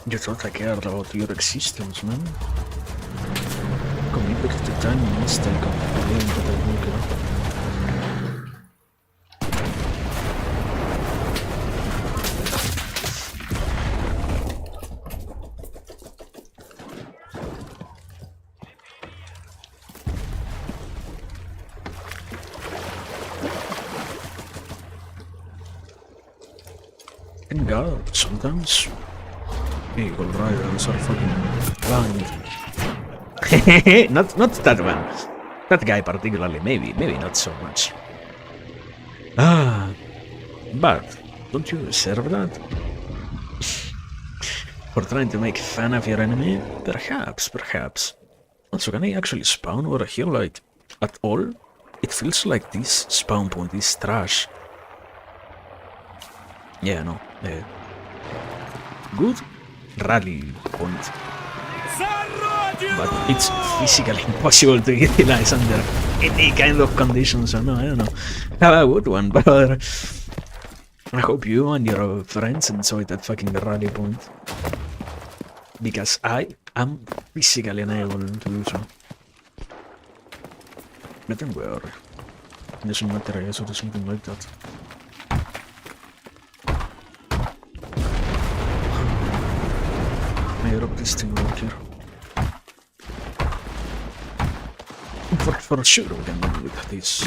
You thought I cared about your existence, man. Committed to tiny mistake of the game that I woke up. Thank God, sometimes Eagle Riders are fucking blind. not that one. That guy particularly, maybe not so much. But don't you deserve that? For trying to make fun of your enemy? Perhaps. Also, can I actually spawn over here, like, at all? It feels like this spawn point is trash. Yeah, no. Good rally point. But it's physically impossible to utilize under any kind of conditions, so no, I don't know. Have a good one, brother. I hope you and your friends enjoy that fucking rally point. Because I am physically unable to do so. But don't worry. It doesn't matter, I guess, or something like that. I hope this thing work here. For sure we can do with this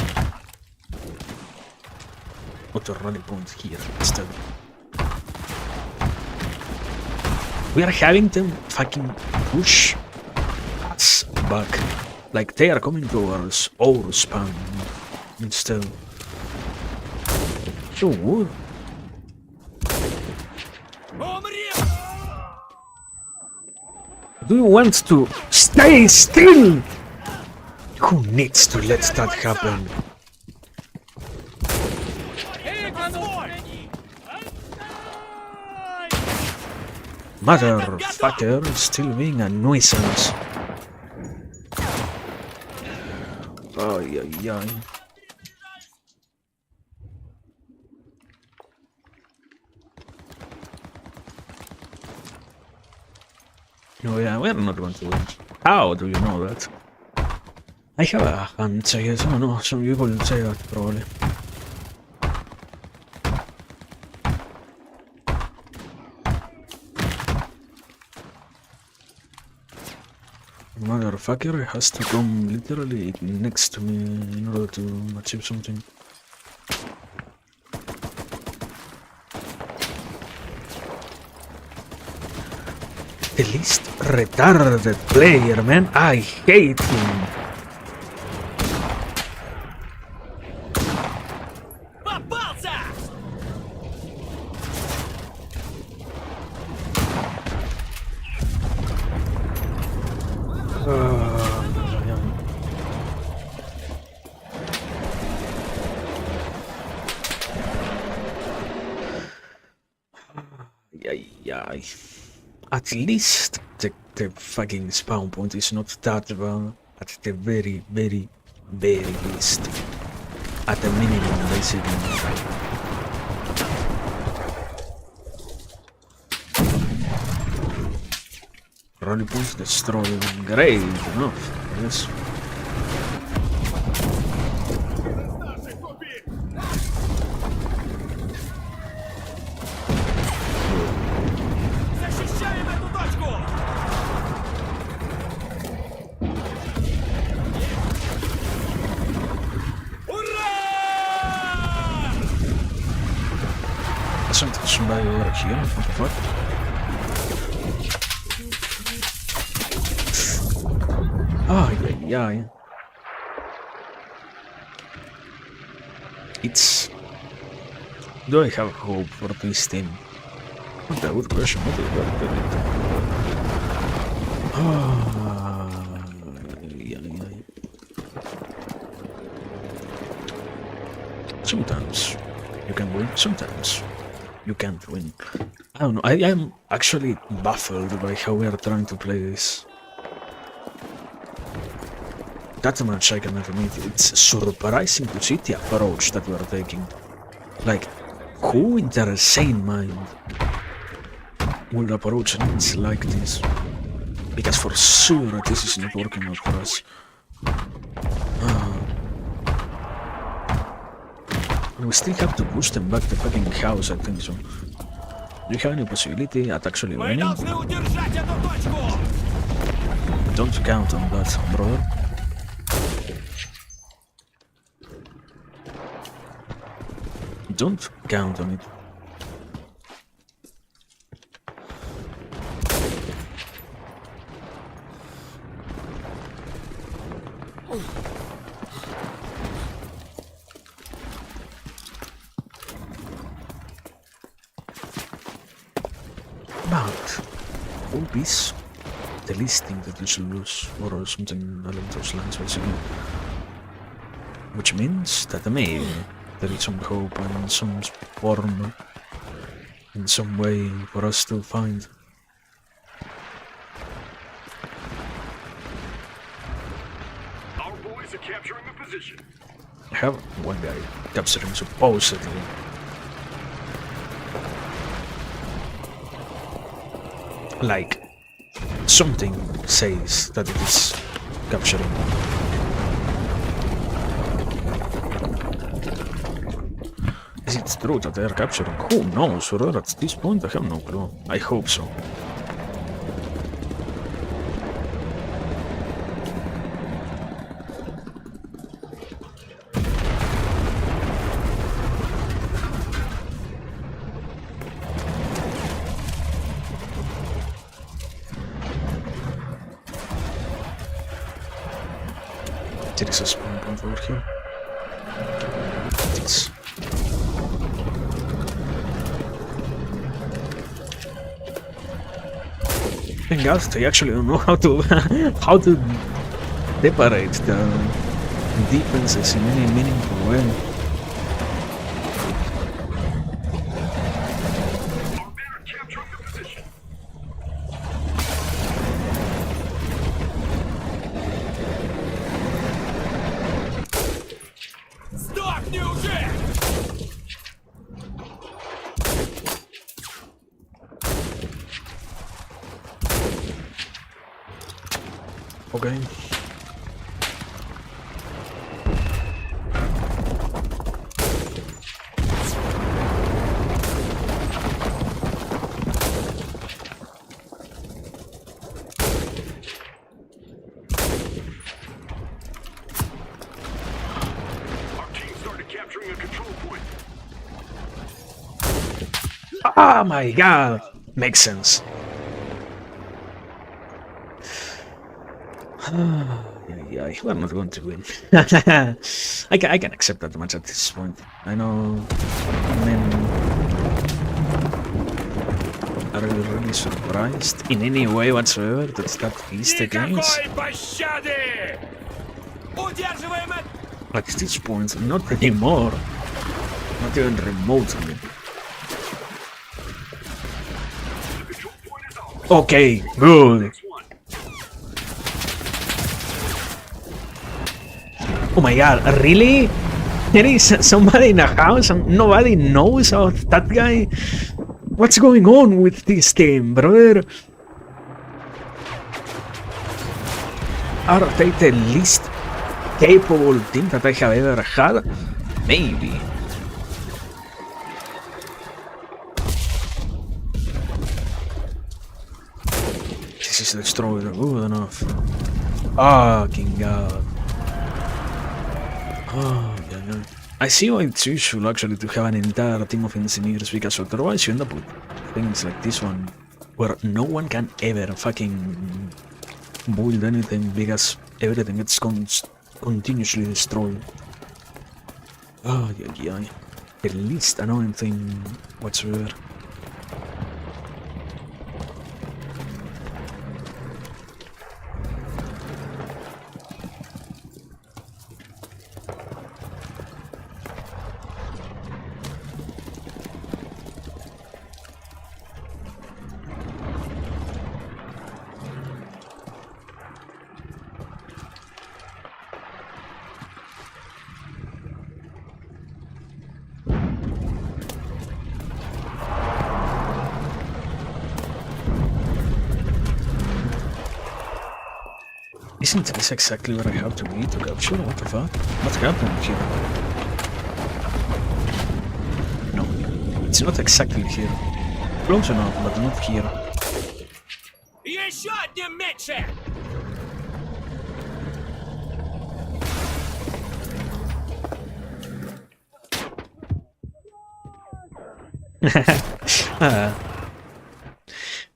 auto rally point here instead. We are having them fucking push us back. Like they are coming towards our spawn instead. So what? Do you want to stay still? Who needs to let that happen? Motherfucker, still being a nuisance. Ay, ay, ay. No, yeah, we're not going to win. How do you know that? I have a hunch, I guess. Oh no, some people say that probably. Motherfucker has to come literally next to me in order to achieve something. The least retarded player, man. I hate him. At least the fucking spawn point is not that bad. At the very, very, very least. At the minimum, basically. Rally points destroyed. Great enough, yes. Somebody over here, what the fuck? Oh, yeah. It's... Do I have hope for this team? What a good question, what is that? Sometimes you can win, sometimes you can't win. I don't know, I am actually baffled by how we are trying to play this. That much I can admit. It's surprising to see the approach that we are taking. Like, who in their sane mind will approach things like this? Because for sure this is not working out for us. And we still have to push them back to fucking house, I think so. Do you have any possibility at actually winning? Don't count on that, brother. Don't count on it. But hope is the least thing that you should lose, or something along those lines, basically. Which means that maybe there is some hope and some form, in some way for us to find. Our boys are capturing the position. I have one guy capturing supposedly. Like, something says that it is capturing. Is it true that they are capturing? Who knows? Or at this point I have no clue. I hope so. There is a spawn point over here. It's... Thank God they actually don't know how to how to separate the defenses in any meaningful way. Capturing the position. Stop, new Jack! Okay. Our team started capturing a control point. Oh my God! Makes sense. Yeah, we're not going to win. I can accept that much at this point. I know men are really surprised in any way whatsoever that that is the case. Никакой пощады! Удерживаем это! At this point, not anymore. Not even remotely. The control point is ours. Okay, good. Next one. Oh my God, really? There is somebody in a house and nobody knows about that guy? What's going on with this team, brother? Are they the least capable team that I have ever had? Maybe. This is destroyed. Good enough. Fucking God. Oh, yeah. I see why it's useful actually to have an entire team of engineers, because otherwise you end up with things like this one where no one can ever fucking build anything because everything gets continuously destroyed. Oh, yeah. The least annoying thing whatsoever. Isn't this exactly where I have to be to capture? What the fuck? What's happening here? No, it's not exactly here. Close enough, but not here. Еще одним меньше!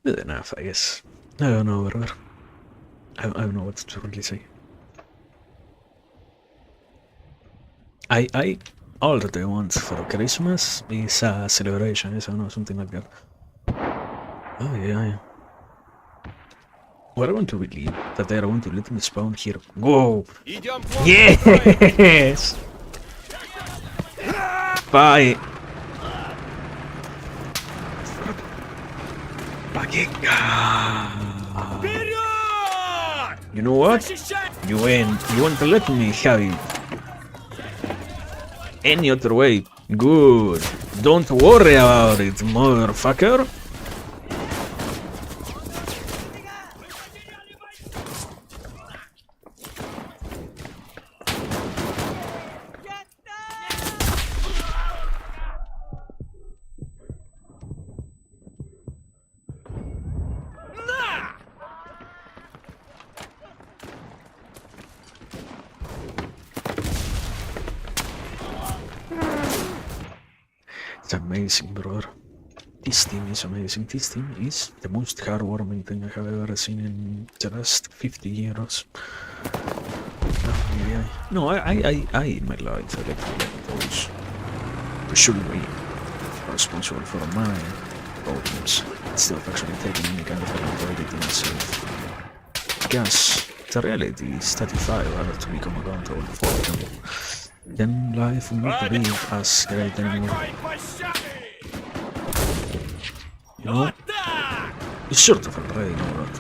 Good enough, I guess. I don't know, brother. I don't know what to really say. I all that I want for Christmas is a celebration, yes, I know, something like that. Oh yeah. What I want to believe that they are going to let me spawn here. Go! Идем Yes! Bye! Вперед! You know what? Защищать! You want to let me have it any other way. Good. Don't worry about it, motherfucker. На! It's amazing, brother. This team is amazing. This team is the most heartwarming thing I have ever seen in the last 50 years. Yeah. No, I in my life I like to get those. Should be responsible for my problems instead of actually taking any kind of accountability myself. Because the reality is that if I were to become accountable for them, then life would not be as great anymore. You know? It's sort of already know that.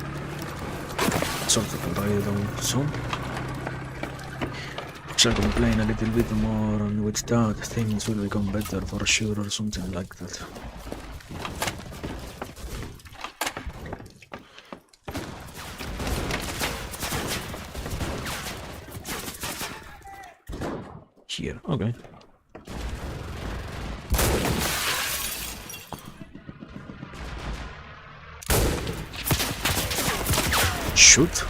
Sort of already though, so shall complain a little bit more, and with that things will become better for sure, or something like that. Here, okay. Shoot.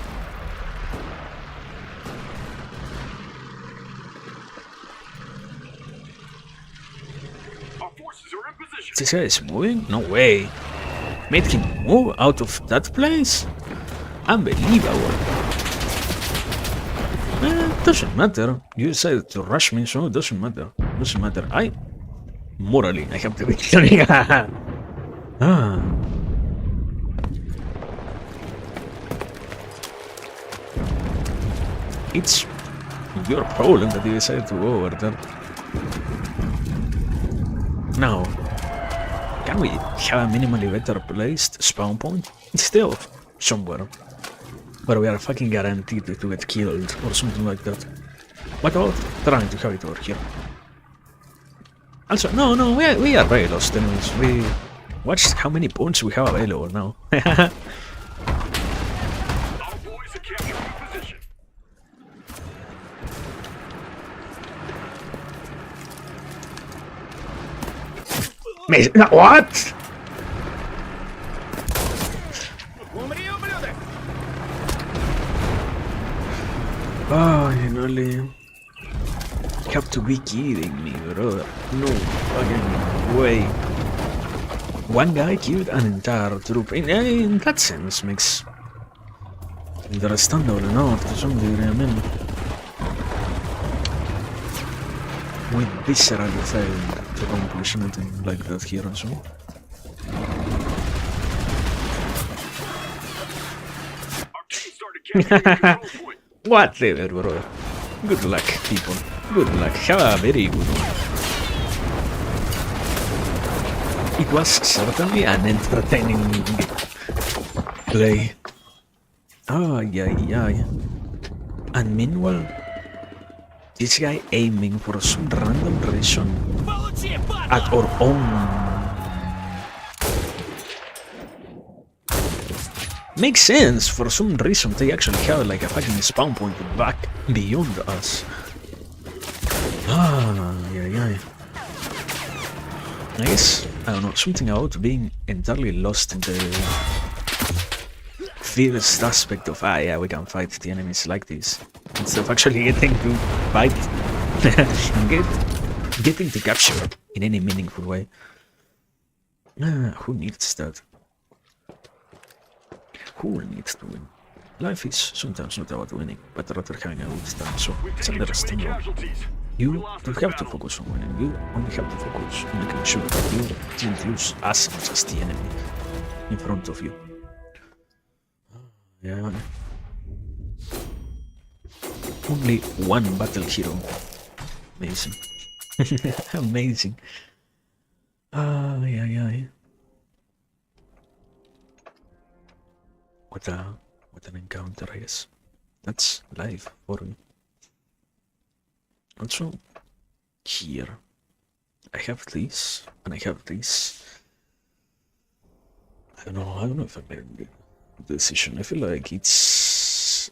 Our forces are in position. This guy is moving? No way. Made him move out of that place? Unbelievable. Doesn't matter. You decided to rush me, so it doesn't matter. Doesn't matter. Morally, I have the victory. Ah. It's your problem that you decided to go over there. Now, can we have a minimally better placed spawn point? Instead of somewhere where we are fucking guaranteed to get killed or something like that. What about trying to have it over here? Also, no, we are very lost anyways. We watched how many points we have available now. Our boys are capturing position. What? Oh, you really have to be kidding me, brother. No fucking way. One guy killed an entire troop. In that sense, makes understandable enough to some degree. I mean, we viscerally failed to accomplish anything like that here and so. Our team started capturing the control point. Whatever, brother. Good luck, people. Good luck. Have a very good one. It was certainly an entertaining play. Ay. And meanwhile, this guy aiming for some random reason at our own. Makes sense, for some reason they actually have like a fucking spawn point back beyond us. I guess, I don't know, something about being entirely lost in the first aspect of, yeah, we can fight the enemies like this. Instead of actually getting to fight and getting to capture in any meaningful way. Who needs that? Who needs to win? Life is sometimes not about winning, but rather having a good time, so We've it's taken too many understandable. casualties. You don't have to focus on winning, you only have to focus on making sure that you didn't lose as much as the enemy in front of you. Yeah. Only one battle hero. Amazing. Amazing. Yeah. What an encounter, I guess. That's life for me. Also, here, I have this, and I have this. I don't know if I made a good decision. I feel like it's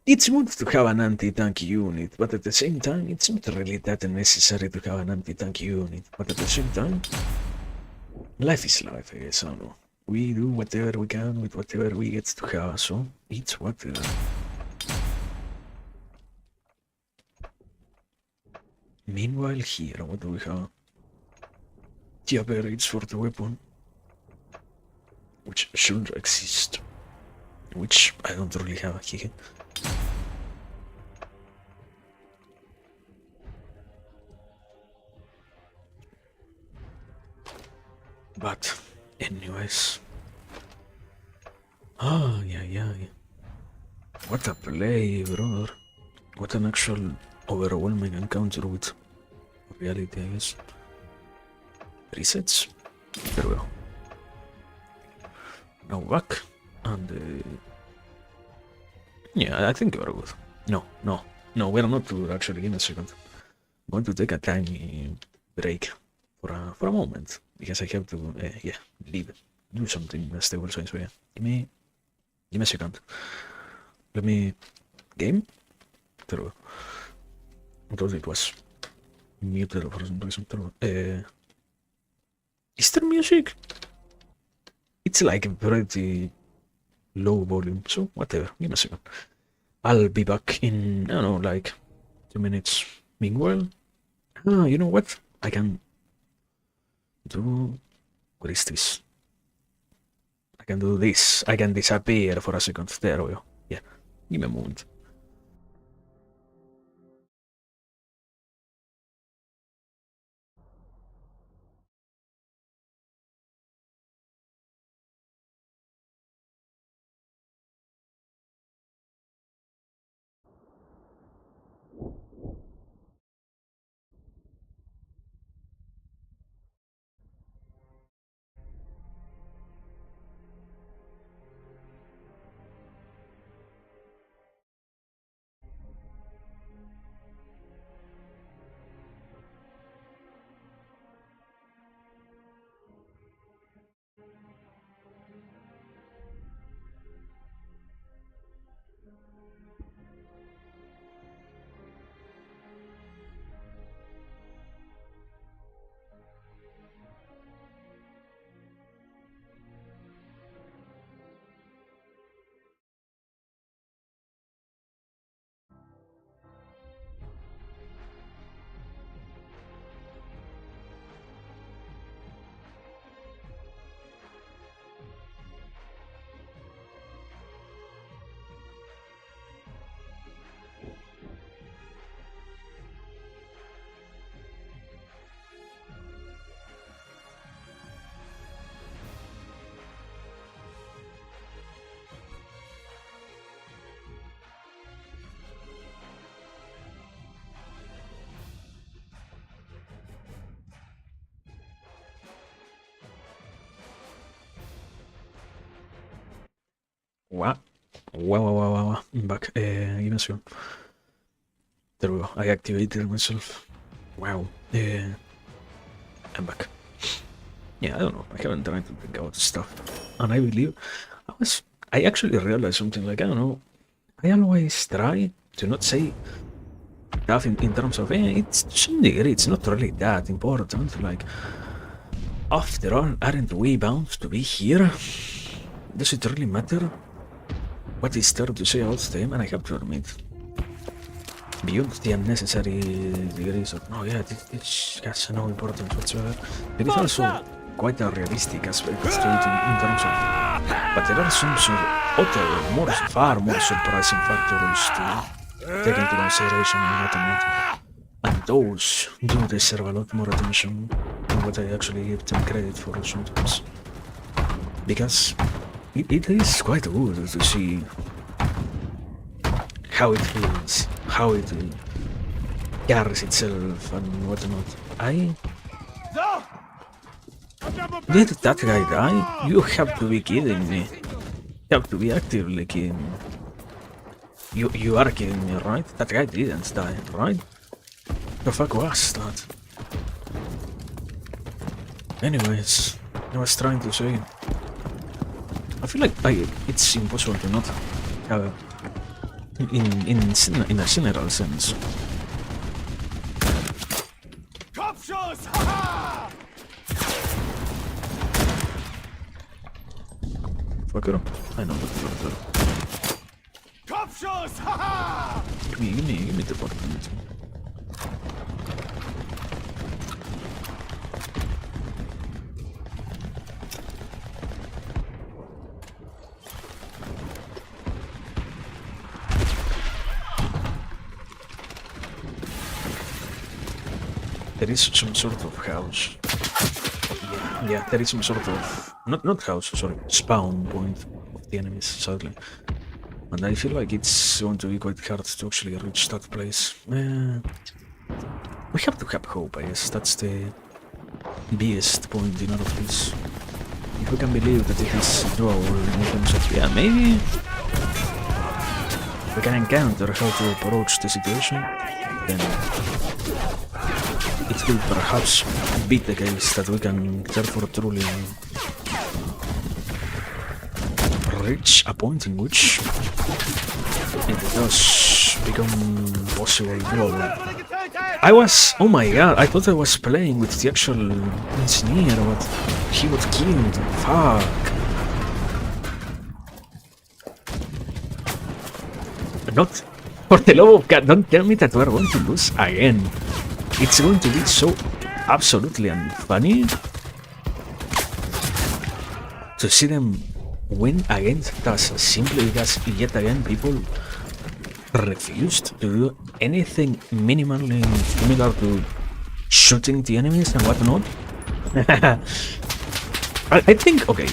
good to have an anti-tank unit, but at the same time, it's not really that necessary to have an anti-tank unit. But at the same time, life is life, I guess, I don't know. We do whatever we can with whatever we get to have, so it's whatever. Meanwhile here, what do we have? The upgrades for the weapon, which should exist, which I don't really have here. But, anyways. Ah, yeah. What a play, brother. What an actual overwhelming encounter with reality, I guess. Resets. There we go. Now back. And, yeah, I think we're good. No, we're not good, actually. Give me a second. I'm going to take a tiny break for a moment. Because I have to, yeah, leave. Do something stable science. So, yeah. Give me a second. Let me... Game? There we go. I thought it was muted for some reason. Is there music? It's like pretty low volume, so whatever. Give me a second. I'll be back in, I don't know, like 2 minutes. Meanwhile, you know what? I can do... What is this? I can do this. I can disappear for a second. There we go. Yeah, give me a moment. Wow. I'm back. Give me a second. There we go. I activated myself. Wow. I'm back. Yeah, I don't know. I haven't tried to think about stuff. And I believe I actually realized something like, I don't know. I always try to not say stuff in terms of, it's to some degree, it's not really that important. Like, after all, aren't we bound to be here? Does it really matter what is there to say all the time? And I have to admit, beyond the unnecessary degrees of, no, yeah, this has no importance whatsoever, there is also quite a realistic aspect to it in terms of, but there are some sort of far more surprising factors to take into consideration in automate, and those do deserve a lot more attention than what I actually give them credit for sometimes, because it is quite good to see how it feels, how it carries itself and whatnot. Did that guy die? You have to be kidding me. You have to be actively kidding me. You are kidding me, right? That guy didn't die, right? The fuck was that? Anyways, I was trying to say, I feel like it's impossible to not have in a general sense. Fucker, I know what you're doing. Give me the opportunity. There is some sort of house. Yeah, Yeah, there is some sort of not house, sorry, spawn point of the enemies, sadly. And I feel like it's going to be quite hard to actually reach that place. We have to have hope, I guess. That's the biggest point in all of this. If we can believe that it is doable in terms of, yeah, maybe we can encounter how to approach the situation, then it will perhaps be the case that we can therefore truly reach a point in which it does become possible doable. Oh my god, I thought I was playing with the actual engineer, but he got killed. Fuck. Not, for the love of God, don't tell me that we're going to lose again. It's going to be so absolutely unfunny to see them win against us simply because yet again people refused to do anything minimally similar to shooting the enemies and whatnot. I think, okay,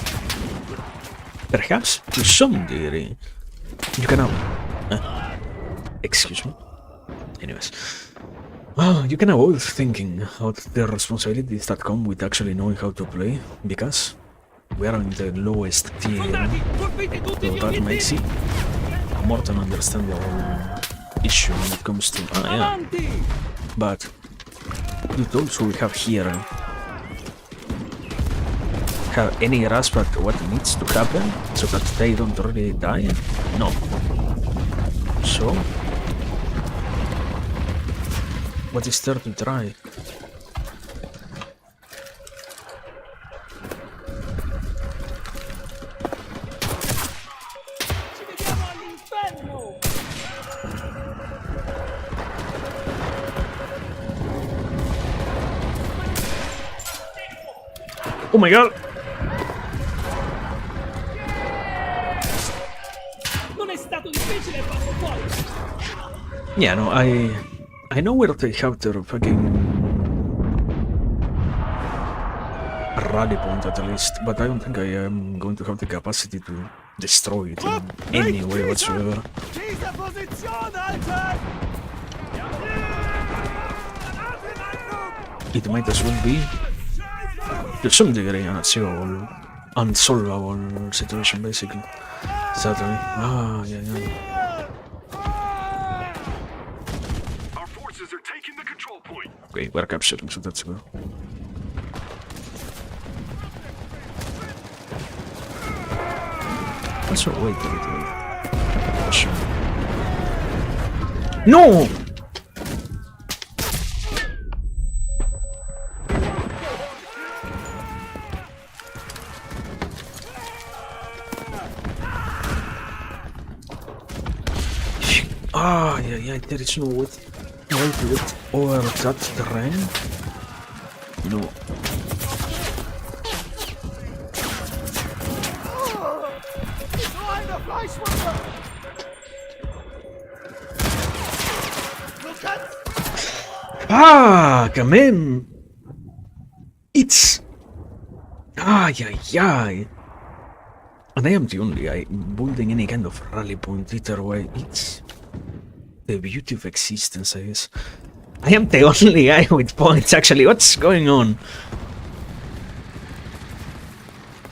perhaps to some degree you can excuse me. Anyways, you can avoid thinking about the responsibilities that come with actually knowing how to play, because we are in the lowest tier, so that makes it a more than understandable issue when it comes to yeah. But it also we have here have any grasp at what needs to happen so that they don't really die? No. So what is there to try? Oh my god! Non è stato difficile farlo fuori. Yeah, no, I know where they have their fucking rally point at least, but I don't think I am going to have the capacity to destroy it in any way whatsoever. Diese Position, Alter! It might as well be to some degree an unsolvable situation basically. Sadly. Yeah. Our forces are taking the control point. Okay, we're capturing, so that's good. Also, wait. No! Yeah, there is no way to get over that terrain. No. Come in! It's... yeah. And I am the only guy building any kind of rally point either way. It's the beauty of existence, I guess. I am the only guy with points, actually. What's going on?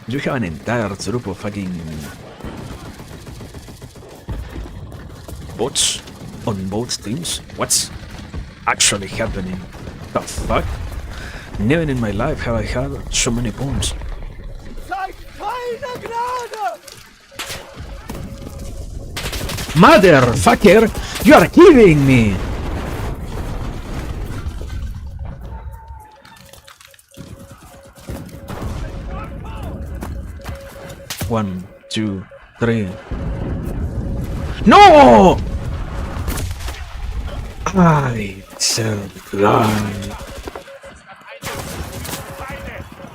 You have an entire troop of fucking bots on both teams? What's actually happening? The fuck? Never in my life have I had so many points. Motherfucker! You are kidding me! One, two, three. No! I said lie.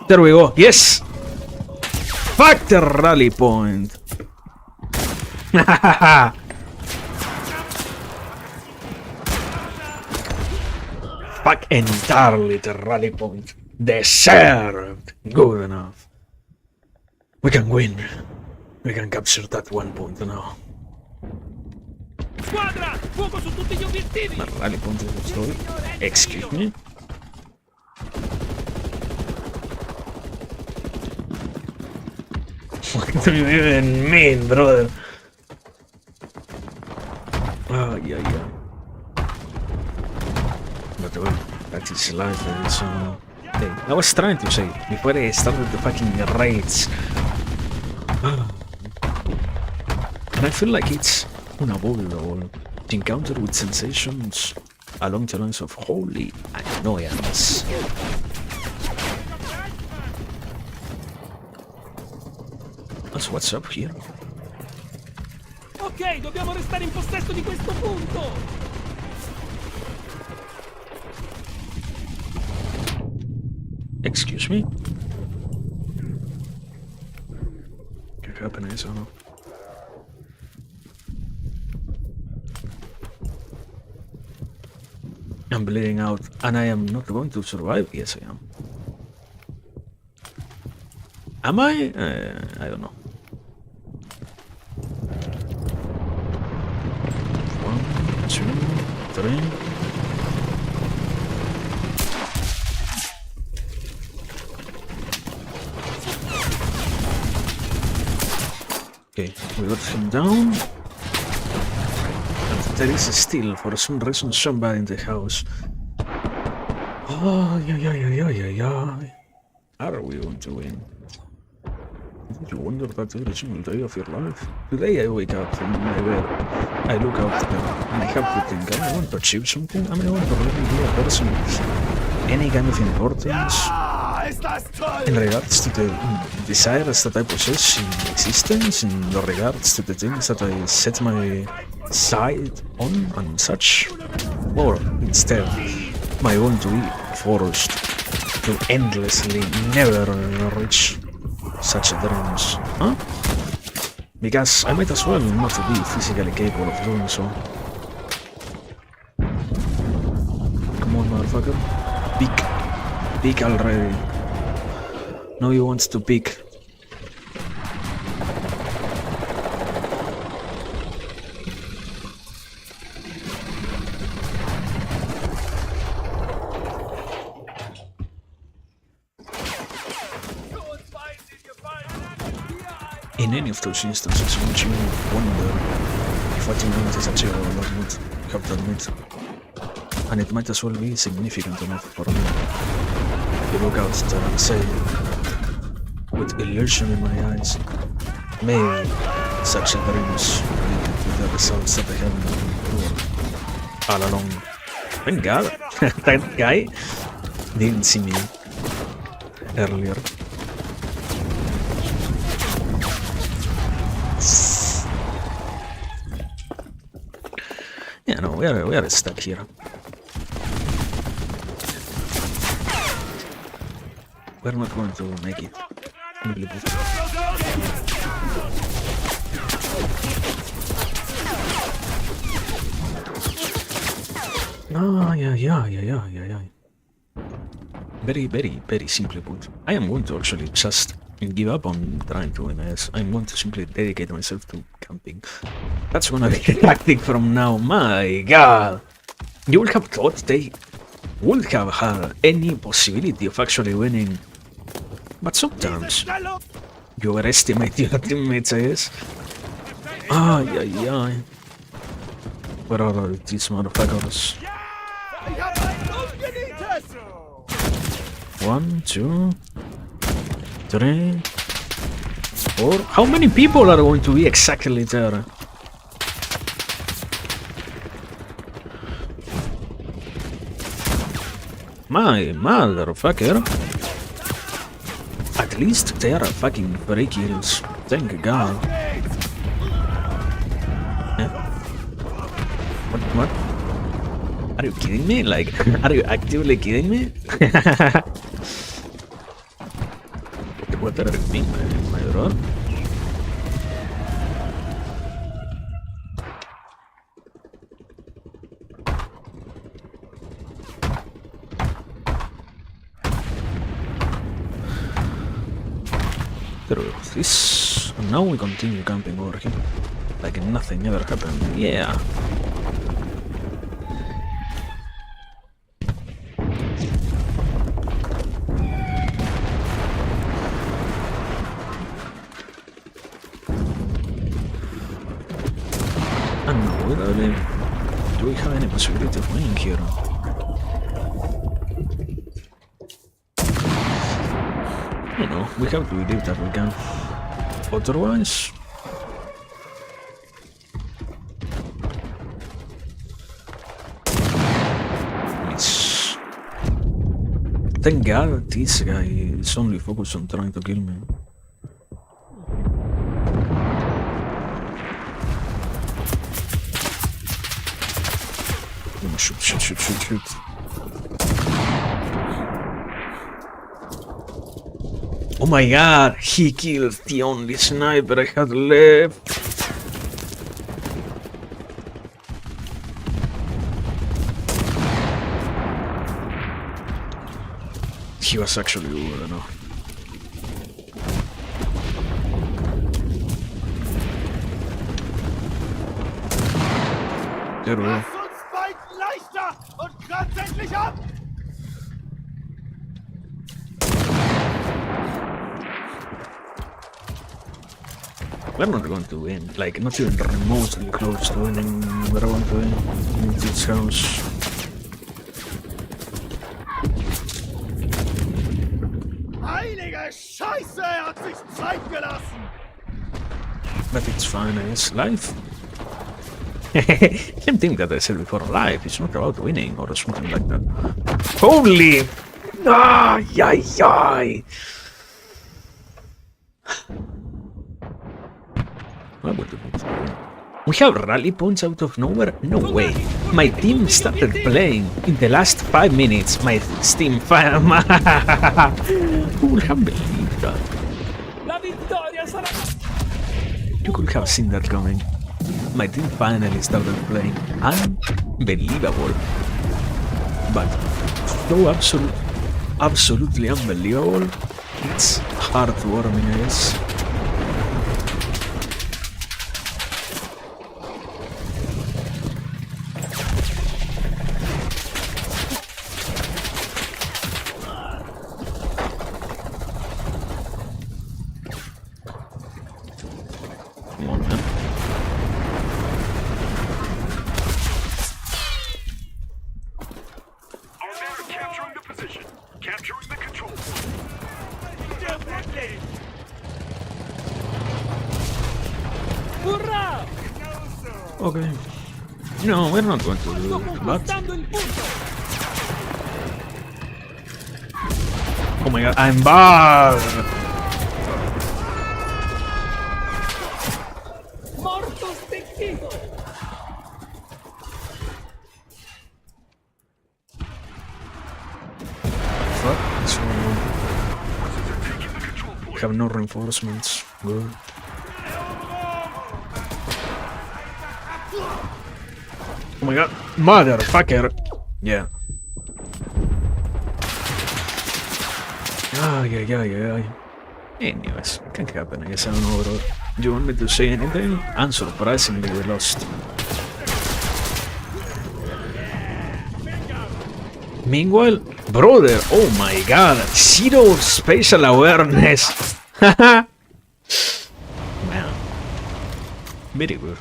There we go. Yes! Fuck the rally point. Fuck entirely the rally point. Deserved! Good enough. We can win. We can capture that 1 point now. Squadra! Fuoco su tutti gli obiettivi! Ma rally point is destroyed. Excuse me? What do you even mean, brother? Oh, yeah. But well, that is life, so... Hey, I was trying to say, before I started the fucking raids... And I feel like it's unavoidable to encounter with sensations along the lines of holy annoyance. That's what's up here. Ok, dobbiamo restare in possesso di questo punto! Excuse me? Che happening sono? I'm bleeding out, and I am not going to survive. Yes, I am. Am I? I don't know. 1, 2, 3. Okay, we got him down. And there is still, for some reason, somebody in the house. Oh, yeah. Are we going to win? Did you wonder that every single day of your life? Today I wake up from my bed, I look out there, and I have to think, am I going to achieve something? Am I going to really be a person with any kind of importance? In regards to the desires that I possess in existence, in regards to the things that I set my sight on and such, or instead, am I going to be forced to endlessly never reach such dreams? Huh? Because I might as well not be physically capable of doing so. Come on, motherfucker. Peek. Peek already. No, you want to peek. In any of those instances, won't you wonder if what you want is achievable or not? You have to admit. And it might as well be significant enough for me to look out there and say, with illusion in my eyes, maybe such dreams lead to the results that I have been looking for all along. Thank God, that guy didn't see me earlier. Yeah, no, we are stuck here. We're not going to make it. Ah, yeah. Very simply put. I am going to actually just give up on trying to MS. I'm going to simply dedicate myself to camping. That's gonna be the tactic from now. My God! You would have thought they would have had any possibility of actually winning. But sometimes you overestimate your teammates, I guess. Ah, yeah. Where are these motherfuckers? 1, 2, 3, 4. How many people are going to be exactly there? My motherfucker. At least they are fucking free kills. Thank God. Yeah. What? Are you kidding me? Like, are you actively kidding me? What are you doing, my bro? Pero this... Now we continue camping over here. Like nothing ever happened. Yeah. And now, really, do we have any possibility of winning here? You know, we have to believe that we can. Otherwise... It's... Thank God this guy is only focused on trying to kill me. Shoot. Oh my god, he killed the only sniper I had left. He was actually over, no? There we go. Lass uns beiden leichter und kratzt endlich ab! We're not going to win, like not even remotely close to winning. We're going to win in this house. Heilige Scheiße, er hat sich Zeit gelassen! But it's fine, it's life. Same thing that I said before, life is not about winning or something like that. Holy! Ay. We have rally points out of nowhere? No way. My team started playing in the last 5 minutes. My Steam fire. Who would have believed that? La vittoria sarà... You could have seen that coming. My team finally started playing. Unbelievable. But so absolutely unbelievable. It's heartwarming, I guess. Come on, man. Our men are capturing the position. Capturing the control. Hurrah! Okay. No, we're not going to do it, but... Conquistando il punto! Oh my god, I'm bad! Morto stecchito! Fuck, so... We have no reinforcements. Good. Oh my god, motherfucker! Yeah. Yeah. Anyways, can't happen, I guess. I don't know, bro. Do you want me to say anything? Unsurprisingly, we lost. Meanwhile, brother, oh my god, zero spatial awareness. Man, very good.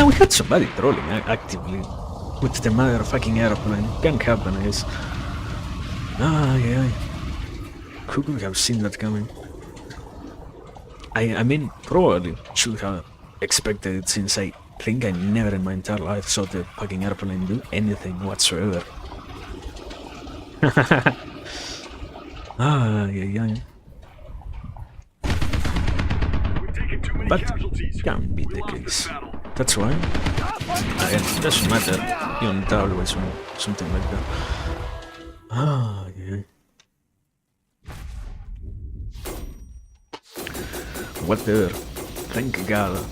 We had somebody trolling actively with the motherfucking airplane. Can't happen, I guess. Yeah. Who could have seen that coming? I mean, probably should have expected it, since I think I never in my entire life saw the fucking airplane do anything whatsoever. Yeah. We've taken too many But casualties. can't be We the lost this case. battle. That's why. It doesn't matter. You don't always win, something like that. Yeah. Whatever. Thank God.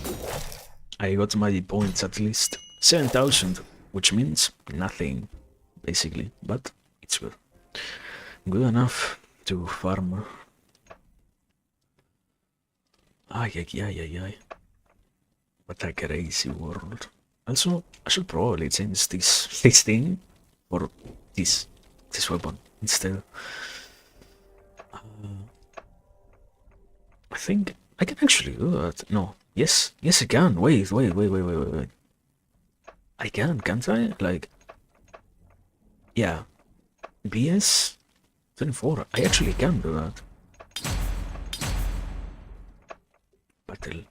I got my points at least. 7,000, which means nothing, basically. But it's good. Good enough to farmer. Ay, ay, ay, ay, ay. What a crazy world. Also, I should probably change this thing for this weapon instead. I think I can actually do that. No. Yes, I can. Wait. I can, can't I? Like, yeah. BS 24. I actually can do that. Battle.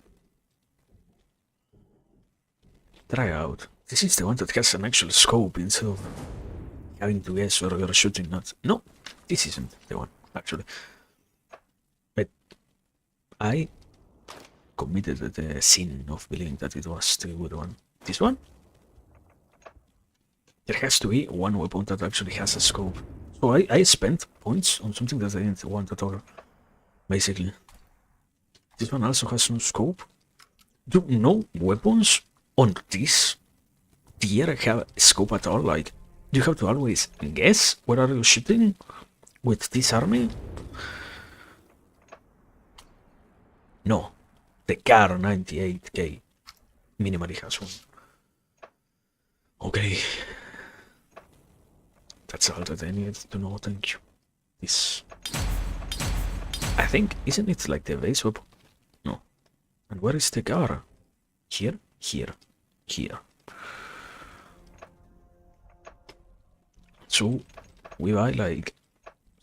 Try out. This is the one that has an actual scope instead of having to guess where you're shooting at. No, this isn't the one, actually. But I committed the sin of believing that it was the good one. This one? There has to be one weapon that actually has a scope. So I spent points on something that I didn't want at all, basically. This one also has no scope. Do no weapons on this tier have a scope at all? Like, you have to always guess where are you shooting with this army? No, the Car 98K minimally has one. Okay, that's all that I need to know. Thank you. This, I think, isn't it like the base weapon? No. And where is the Car? Here, here, here. So we buy like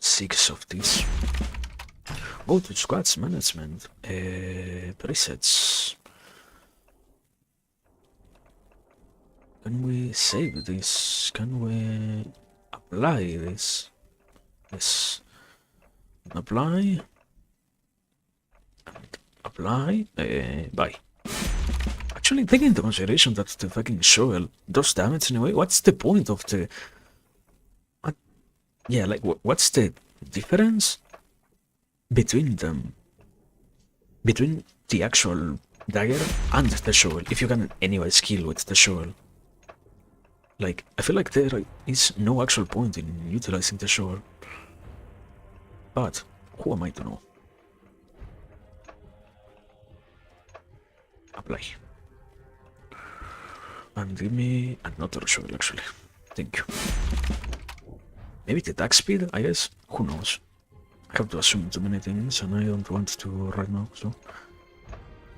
6 of these. Go to squads management, presets. Can we save this? Can we apply this? Yes. Apply. And apply. Buy. Actually, taking into consideration that the fucking shovel does damage anyway, what's the point of the... Yeah, like, what's the difference between them? Between the actual dagger and the shovel, if you can anyways kill with the shovel. Like, I feel like there is no actual point in utilizing the shovel. But, who am I to know? Apply. And give me another shovel, actually. Thank you. Maybe the attack speed, I guess? Who knows? I have to assume too many things and I don't want to right now, so...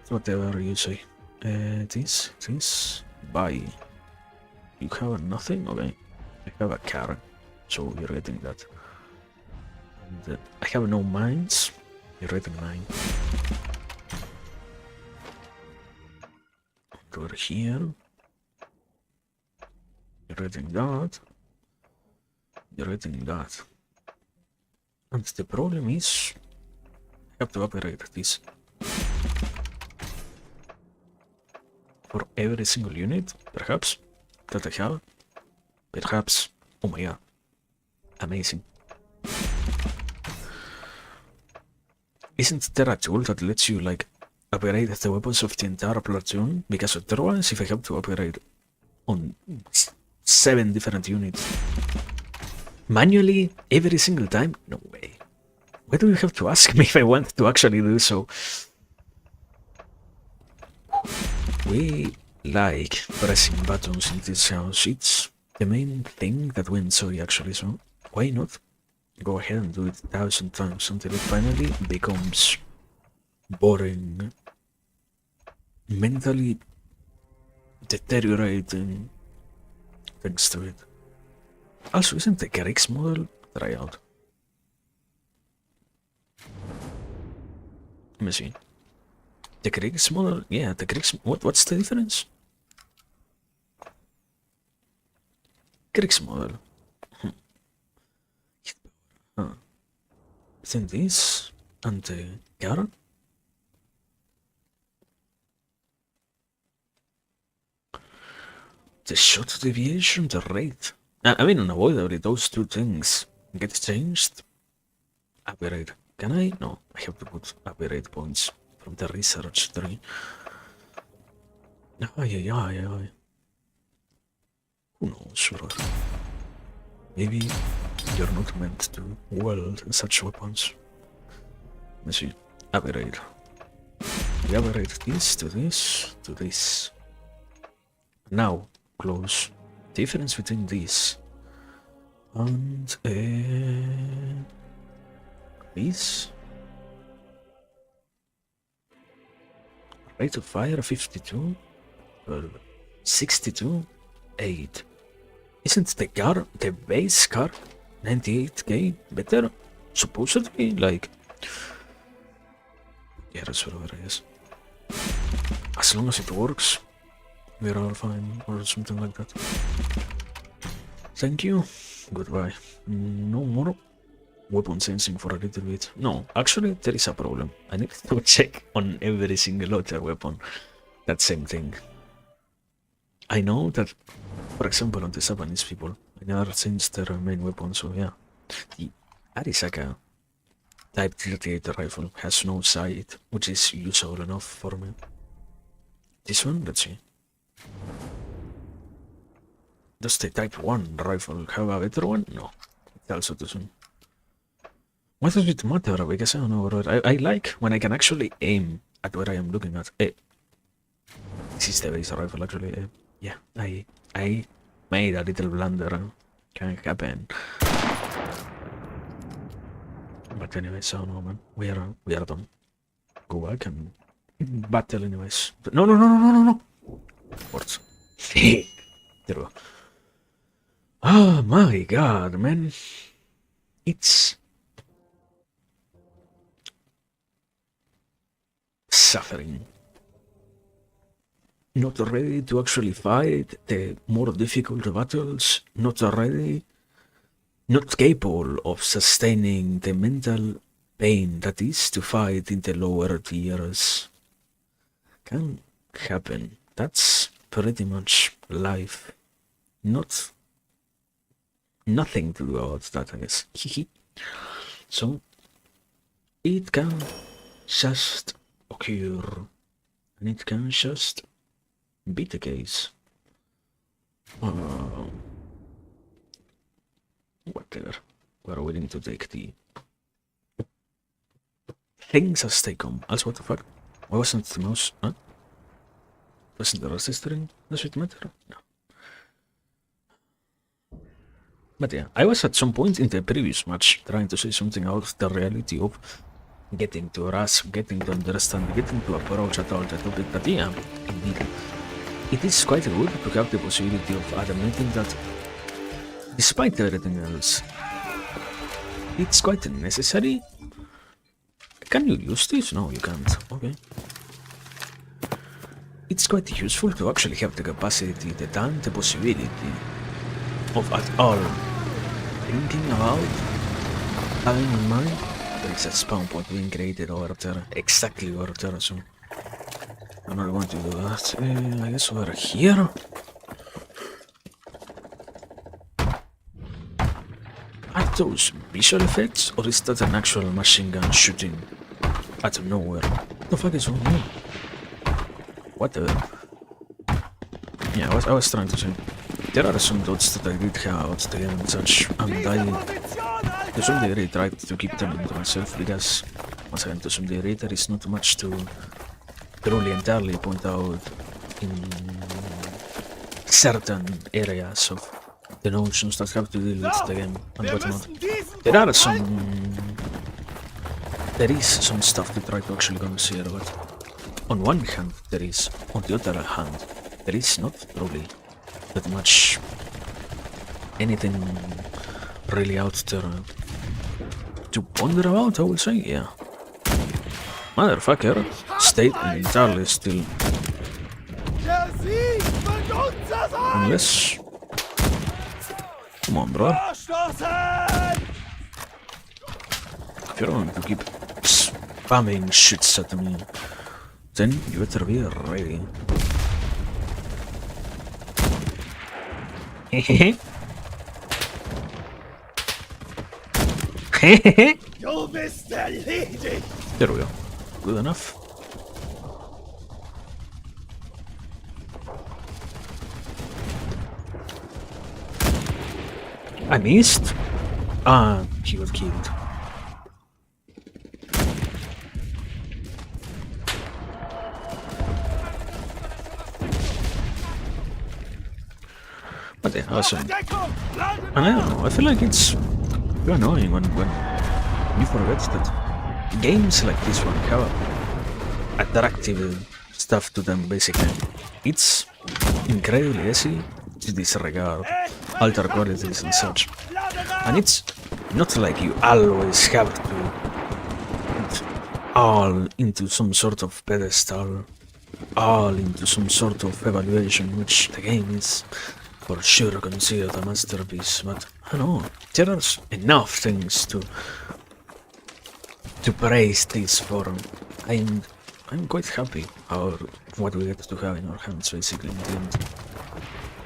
Whatever you say. This... Buy. You have nothing? Okay. I have a car, so you're getting that. And I have no mines. You're getting mine. Over here. You're getting that. You're getting that. And the problem is, I have to upgrade this. For every single unit, perhaps, that I have. Perhaps. Oh my god. Amazing. Isn't there a tool that lets you, like, upgrade the weapons of the entire platoon? Because otherwise, if I have to upgrade on 7 different units manually every single time, no way. Why do you have to ask me if I want to actually do so? We like pressing buttons in this house. It's the main thing that we enjoy, actually, so why not go ahead and do it 1,000 times until it finally becomes boring, mentally deteriorating thanks to it. Also, isn't the Garrix model? Try out. Let me see. The Garrix model? Yeah, the Garrix... What's the difference? Garrix model. Huh. Isn't this and the Gar? The shot deviation, the rate. I mean, unavoidably, those two things get changed. Upgrade. Can I? No, I have to put upgrade points from the research tree. Ay. Who knows, bro? Maybe You're not meant to wield such weapons. Let's see. Upgrade. We upgrade this to this to this. Now, close. Difference between these and this. Rate of fire 52, 62, 8. Isn't the base car 98k better? Supposedly, like. Yeah, that's whatever it is. As long as it works, we're all fine, or something like that. Thank you. Goodbye. No more weapon sensing for a little bit. No, actually, there is a problem. I need to check on every single other weapon. That same thing. I know that, for example, on the Japanese people, I never changed their main weapon, so yeah. The Arisaka Type 38 rifle has no sight, which is useful enough for me. This one, let's see. Does the Type 1 rifle have a better one? No, it also doesn't. Why does it matter? Because I don't know what I like when I can actually aim at what I am looking at. This is the base rifle actually. Yeah, I made a little blunder. Can happen. But anyways, I don't know, man. We are done. Go back and battle anyways. But no. Words. There we go. Oh my god, man. It's suffering. Not ready to actually fight the more difficult battles. Not ready. Not capable of sustaining the mental pain that is to fight in the lower tiers. Can happen. That's pretty much life. Nothing to do about that, I guess. So, it can just occur. And it can just be the case. Whatever. We're willing to take the things as they come. Also, what the fuck? Why wasn't the mouse? Huh? Wasn't the resistor? Does it matter? No. But yeah, I was at some point in the previous match trying to say something about the reality of getting to grasp, getting to understand, getting to approach at all the topic. But yeah, indeed, it is quite good to have the possibility of admitting that despite everything else, it's quite necessary. Can you use this? No, you can't. Okay. It's quite useful to actually have the capacity, the time, the possibility of at all thinking about, having in mind, there is a spawn point being created over there, exactly over there, so I'm not going to do that. I guess over here. Are those visual effects, or is that an actual machine gun shooting out of nowhere? What the fuck is wrong here? Whatever. Yeah, I was trying to say, there are some dots that I did have out the game and such, and I to some degree tried to keep them to myself, because once again, to some degree there is not much to truly entirely point out in certain areas of the notions that have to deal with the game and whatnot. There is some stuff to try to actually consider, but on one hand there is, on the other hand, there is not truly that much anything really out there to ponder about, I will say, yeah. Motherfucker stayed entirely still. Unless... Come on, bro. If you're going to keep spamming shits at me, then you better be ready. Hehehe. Hehehe. There we go. Good enough. I missed. Ah, he got killed. But yeah, awesome. And I don't know, I feel like it's annoying when you forget that games like this one have attractive stuff to them, basically. It's incredibly easy to disregard alter qualities and such. And it's not like you always have to put all into some sort of pedestal, all into some sort of evaluation, which the game is for sure considered a masterpiece, but I don't know, there are enough things to praise this for, and I'm quite happy what we get to have in our hands, basically, in the end.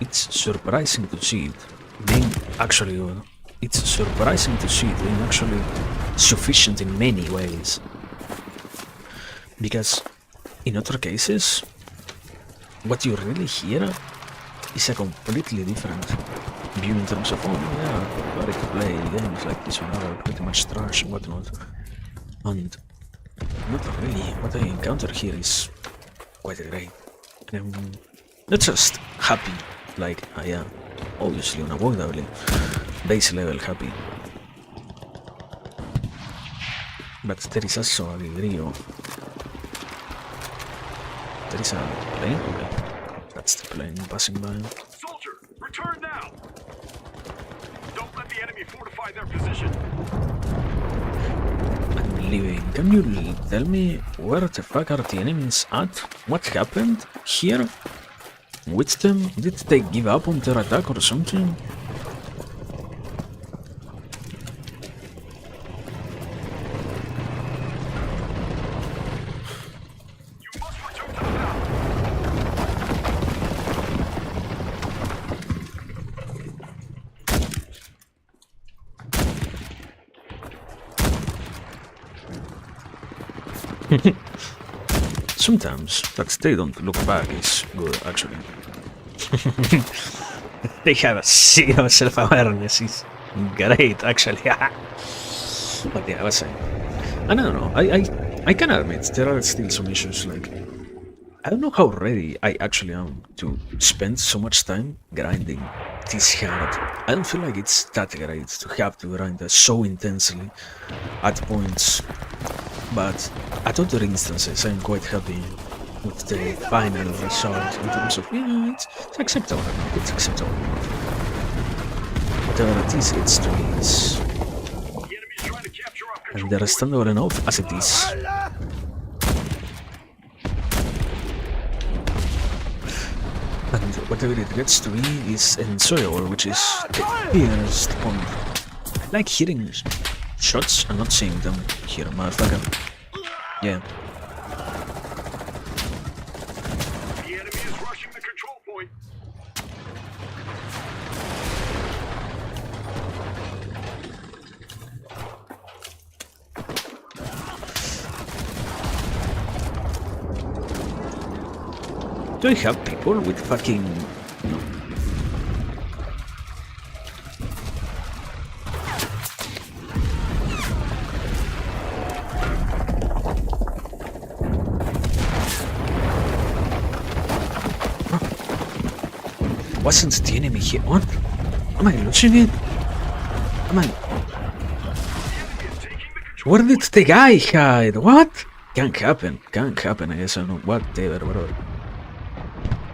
It's surprising to see it being actually good. It's surprising to see it being actually sufficient in many ways. Because in other cases, what you really hear is a completely different view in terms of, oh yeah, sorry to play games like this one are pretty much trash and whatnot. And not really, what I encounter here is quite great. And I'm not just happy, like I am, obviously unavoidably, base level happy. But there is also a degree of... There is a plane? Okay. That's the plane passing by. Soldier, return now! Don't let the enemy fortify their position. I'm leaving. Can you tell me where the fuck are the enemies at? What happened here with them? Did they give up on their attack or something? You must return to the battle. Sometimes that they don't look back is good, actually. They have a zero self-awareness, is great, actually. But yeah, I was saying, I don't know, I can admit there are still some issues, like, I don't know how ready I actually am to spend so much time grinding this hard. I don't feel like it's that great to have to grind so intensely at points, but at other instances I'm quite happy with the final result in terms of, yeah, it's acceptable, it's acceptable. Whatever it is, it's to me, it's... The enemy is trying to capture our control. and understandable enough as it is. And whatever it gets to be is enjoyable, which is the first point. I like hearing shots and not seeing them here, motherfucker. Yeah. The enemy is rushing the control point. Do I have people with fucking... No. Wasn't the enemy here? What? Am I losing it? Am I... Where did the guy hide? What? Can't happen, I guess I know. Whatever, bro.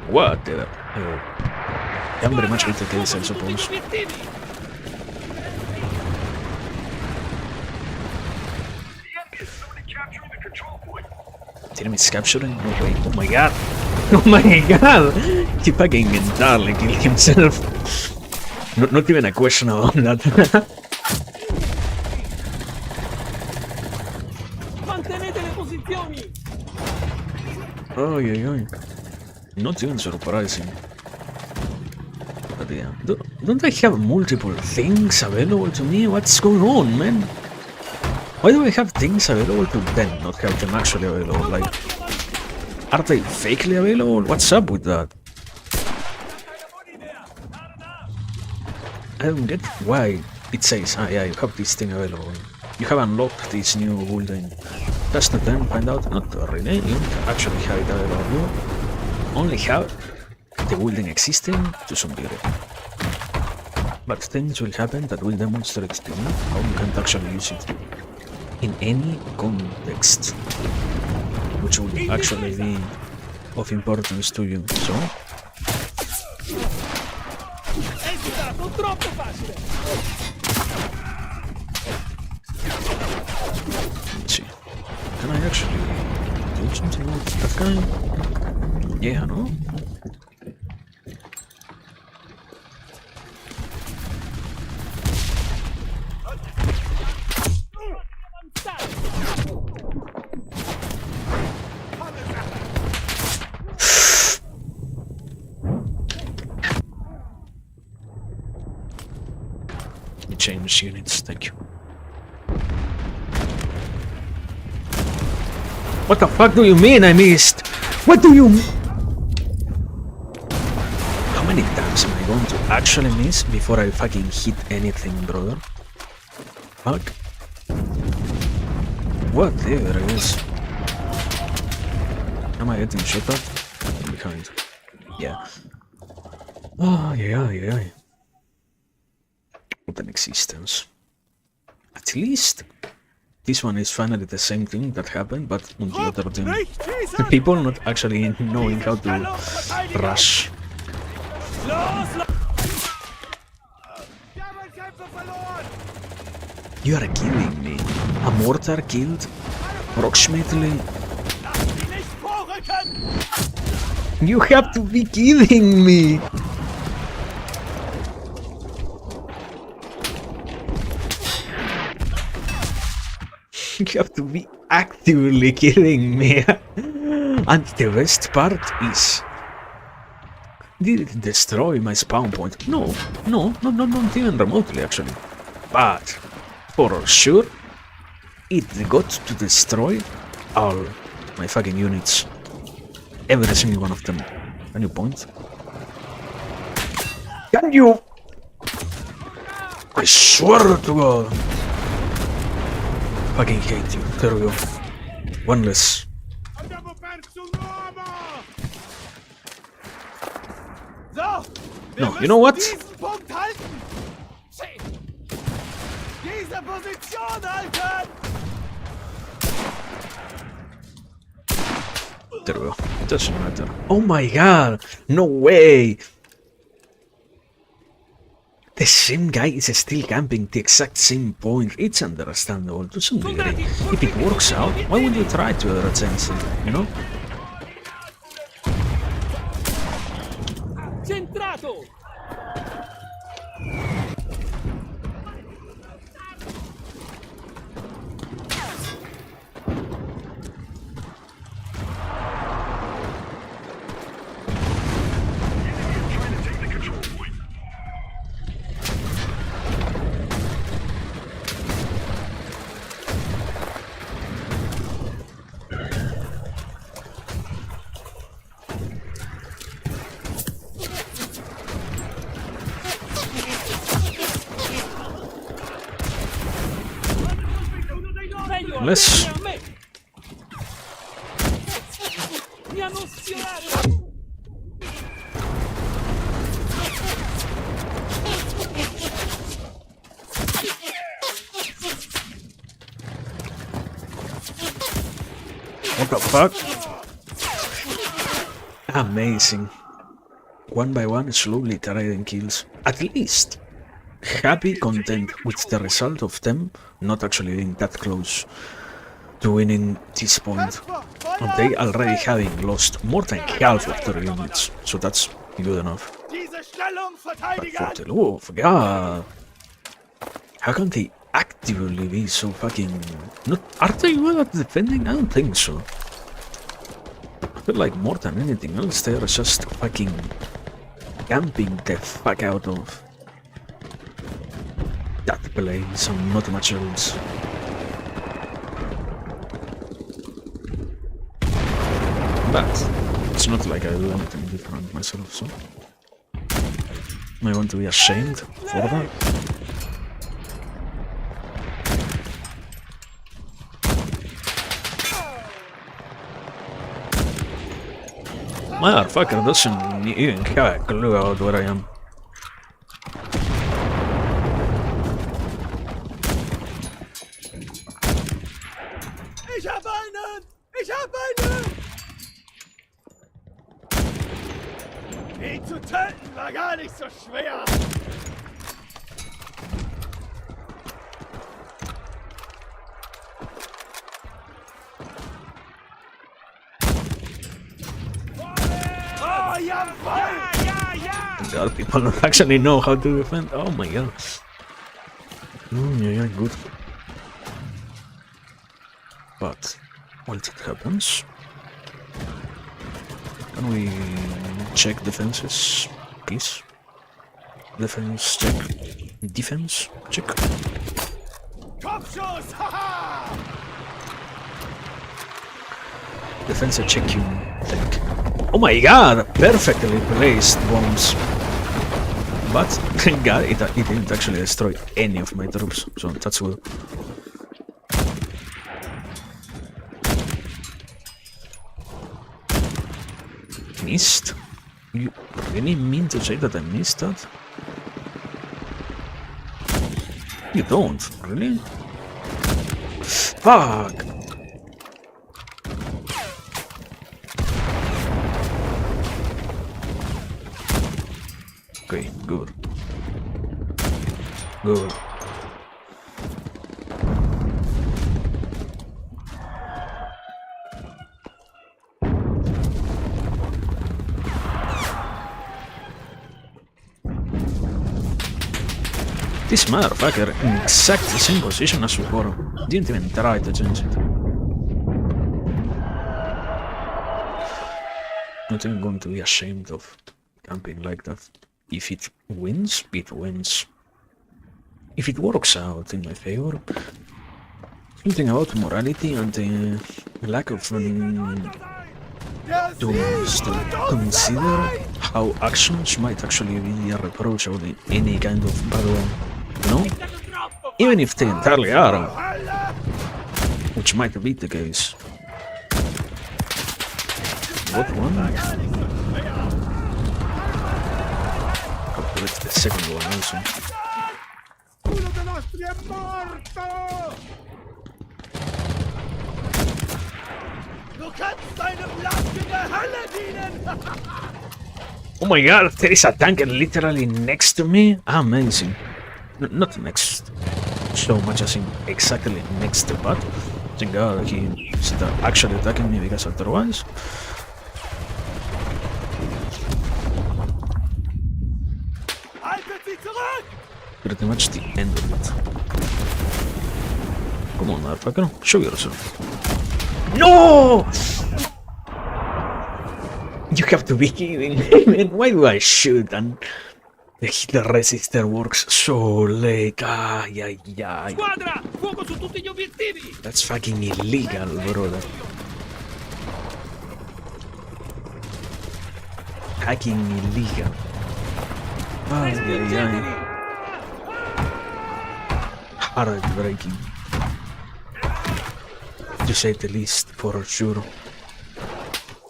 Whatever. I'm very much with the case, I suppose. The enemy is slowly capturing the control point. The enemy is capturing? No way. Oh my god. Oh my god. He fucking entirely killed himself. Not even a question about that. Mantenete le posizioni! Oh, yeah. Not even surprising. But yeah, don't I have multiple things available to me? What's going on, man? Why do I have things available to then not have them actually available? Like, are they fakely available? What's up with that? I don't get why it says, yeah, you have this thing available. You have unlocked this new building. Just to then find out, not really, you don't actually have it available. You only have the building existing to some degree. But things will happen that will demonstrate to you how you can actually use it in any context, which will actually be of importance to you. So, È stato troppo facile! let's see. Can I actually do something with that guy? Yeah, no? Change units, thank you. What the fuck do you mean I missed? What do you... How many times am I going to actually miss before I fucking hit anything, brother? Fuck. Whatever it is. Am I getting shot at? From behind. Yeah. Oh, yeah. What an existence. At least this one is finally the same thing that happened, but on the other team. The people not actually knowing how to rush. You are kidding me. A mortar killed approximately. You have to be kidding me. You have to be actively kidding me. And the best part is, did it destroy my spawn point? No, not even remotely actually. But for sure, it got to destroy all my fucking units. Every single one of them. Can you point? Can you? I swear to God. Fucking hate you. There we go. One less. No, you know what? There we go. It doesn't matter. Oh my god! No way! The same guy is still camping the exact same point. It's understandable to some degree. If it works out, why would you try to change it, you know? Centrato! Let's... What the fuck? Amazing. One by one, slowly trading kills. At least happy, content with the result of them not actually being that close to winning this point. And they already having lost more than half of their units, so that's good enough. But for the love of God, how can they actively be so fucking... Not, are they good at defending? I don't think so. I feel like more than anything else, they are just fucking camping the fuck out of that place and not much else. But it's not like I do anything different myself, so I want to be ashamed for that. Motherfucker doesn't even have a clue about where I am. Ich hab einen! Ich hab einen! Ihn zu töten war gar nicht so schwer! Oh, jawohl! God, people don't actually know how to defend. Oh my god. Yeah, good. But once it happens, can we check defenses, please? Defense check. Defense check. Kopfschuss! Haha! Defense checking tank. Oh my god! Perfectly placed bombs. But thank god it didn't actually destroy any of my troops, so that's good. Missed? You really mean to say that I missed that? You don't, really? Fuck! Okay, good. Good. This motherfucker in exact the same position as before. Didn't even try to change it. Not even going to be ashamed of camping like that. If it wins, it wins. If it works out in my favor, something about morality and the lack of to consider how actions might actually be irreproachable in any kind of battle, you know? Even if they entirely are, which might be the case. What one? Calculate the second one also. Du kannst deinem Land in der Hölle dienen! Oh my god, there is a tank literally next to me? Amazing. Not next so much as in exactly next to, but thank god he is actually attacking me, because otherwise... Haltet sie zurück! Pretty much the end of it. Come on, motherfucker, show yourself. No! You have to be kidding me, man. Why do I shoot and the resistor works so late? Ay, ay, ay. Squadra! Fuoco su tutti gli obiettivi! That's fucking illegal, brother. Hacking illegal. Ay, ay, ay. Heartbreaking. To say the least, for sure.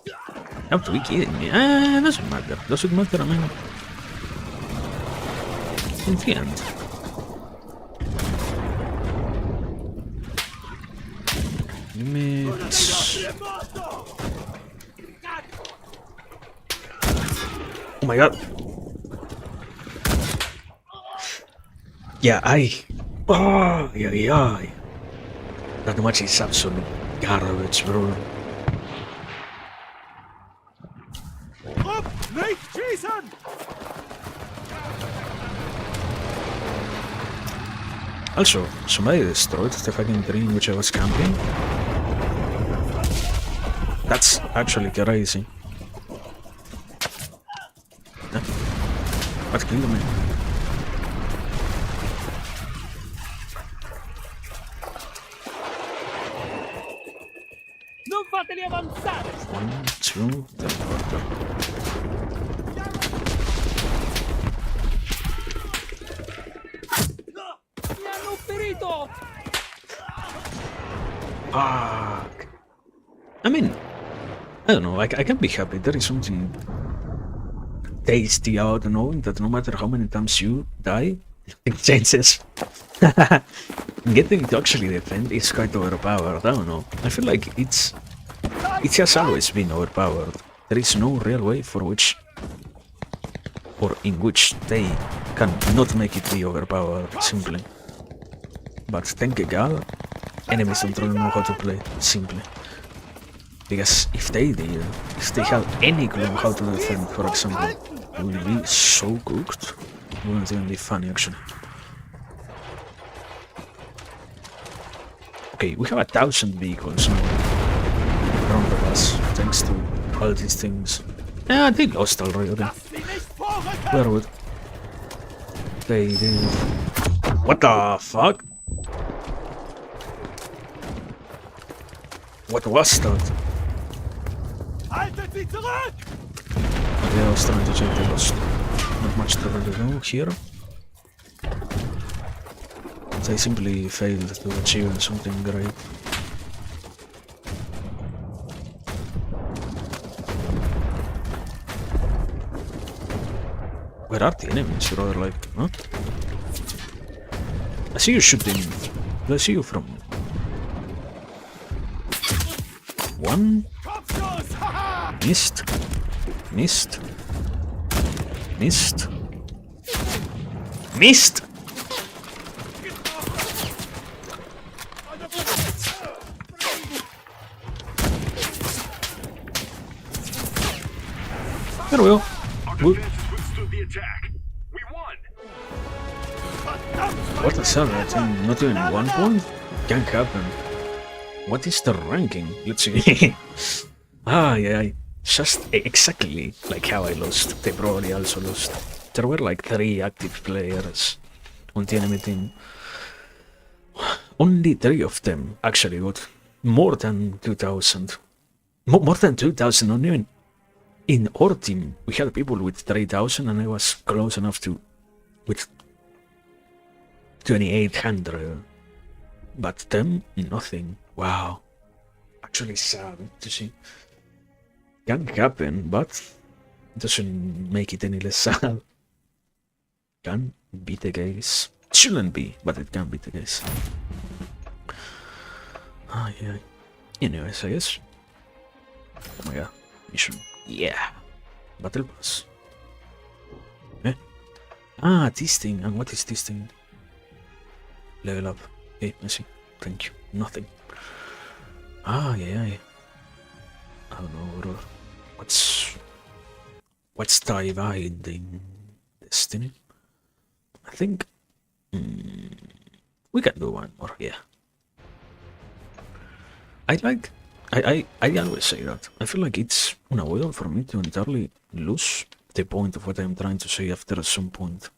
You have to be kidding me. Doesn't matter. Doesn't matter, I mean. In the end. Limits. Oh my god. Yeah, oh, yeah. That much is absolute garbage, bro. Up! Nicht schießen! Also, somebody destroyed the fucking tree in which I was camping. That's actually crazy. Huh? What killed me? Non fateli avanzare! 1, 2, teleporter. Mi hanno ferito! Fuck. I mean, I don't know, I can be happy. There is something tasty about knowing that no matter how many times you die, it changes. Getting to actually defend is quite overpowered. I don't know. I feel like it has always been overpowered. There is no real way for which, or in which they can not make it be overpowered, simply. But thank God, enemies don't really know how to play, simply. Because if they did, if they have any clue how to defend, for example, they will be so cooked. It wouldn't even be funny, actually. Okay, we have 1,000 vehicles now around of us, thanks to all these things. Yeah, they lost already. Where would they did? What the fuck? What was that? Okay, I was trying to check the lost. Not much to really know here. They simply failed to achieve something great. Where are the enemies? Rather like, huh? I see you shooting. I see you from one. Missed. Missed. Missed. Missed! There we go. Good. What is that? Not even 1 point? Can't happen. What is the ranking? Let's see. Yeah. Just exactly like how I lost. They probably also lost. There were like 3 active players on the enemy team. Only 3 of them actually got more than 2,000. More than 2,000, not even. In our team, we had people with 3,000 and I was close enough to with 2,800. But them, nothing. Wow. Actually sad to see. Can happen, but it doesn't make it any less sad. Can be the case. Shouldn't be, but it can be the case. Yeah. Anyways, I guess. Oh my god. Mission. Yeah. Battle pass. Eh? This thing. And what is this thing? Level up. Okay, I see. Thank you. Nothing. Yeah. I don't know, bro. What's dividing destiny? I think we can do one more, yeah. I always say that. I feel like it's unavoidable for me to entirely lose the point of what I'm trying to say after some point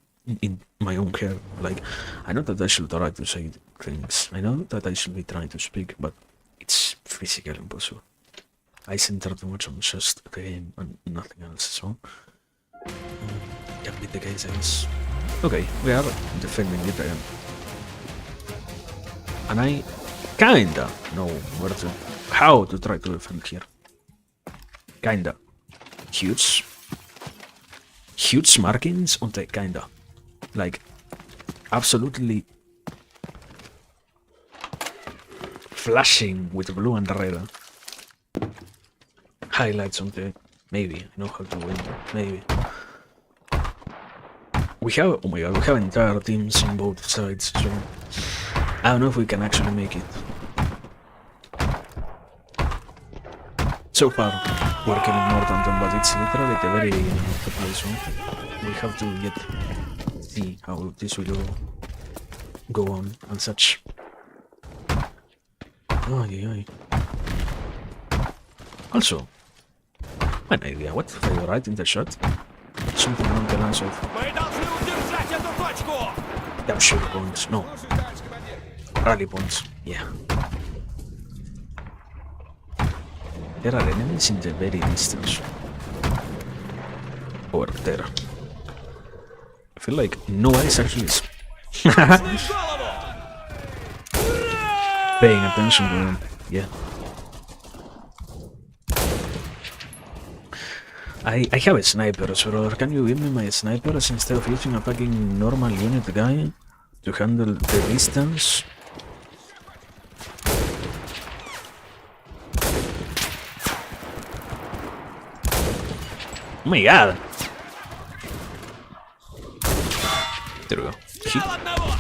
in my own head. Like, I know that I should try to say things. I know that I should be trying to speak, but it's physically impossible. I center too much on just the game and nothing else, so can be the case, I guess. Okay, we are defending it again. And I kinda know how to try to defend here. Kinda. Huge markings on the kinda. Like, absolutely flashing with blue and red. Highlights on the... Maybe, I know how to win, maybe. We have... Oh my god, we have entire teams in both sides, so... I don't know if we can actually make it. So far, we're killing more than them, but it's literally at the very beginning of the play, so... We have to see how this will go on and such. Yeah. Also, an idea. What if I write in the chat something along the lines of capture points? No. Rally points. Yeah. There are enemies in the very distance. Over there. I feel like nobody's actually paying attention to them. Yeah. I have a sniper, so can you give me my snipers instead of using a fucking normal unit guy to handle the distance? Oh my god! There we go. Взял одного!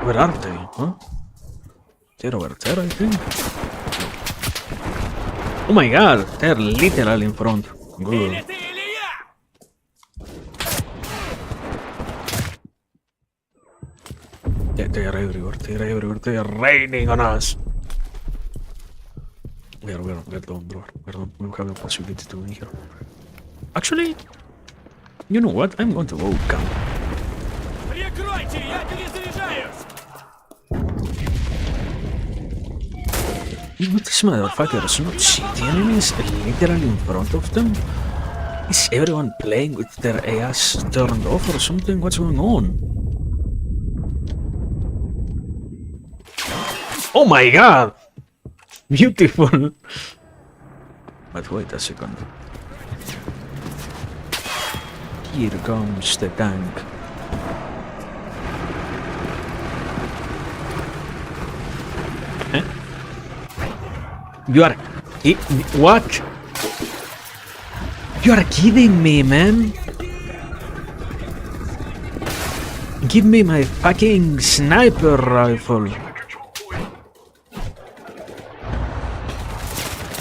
Where are they, huh? They're over there, I think. Oh my god, they're literally in front. Good. Или ты, или я! They are everywhere, they are raining on us. We're done, bro. We're done. We don't have the possibility to win here. Actually, you know what? I'm going to go camp. Прикройте, я перезаряжаюсь! But these motherfuckers not see the enemies literally in front of them? Is everyone playing with their ass turned off or something? What's going on? Oh my god! Beautiful! But wait a second. Here comes the tank. Huh? You are... What? You are kidding me, man? Give me my fucking sniper rifle.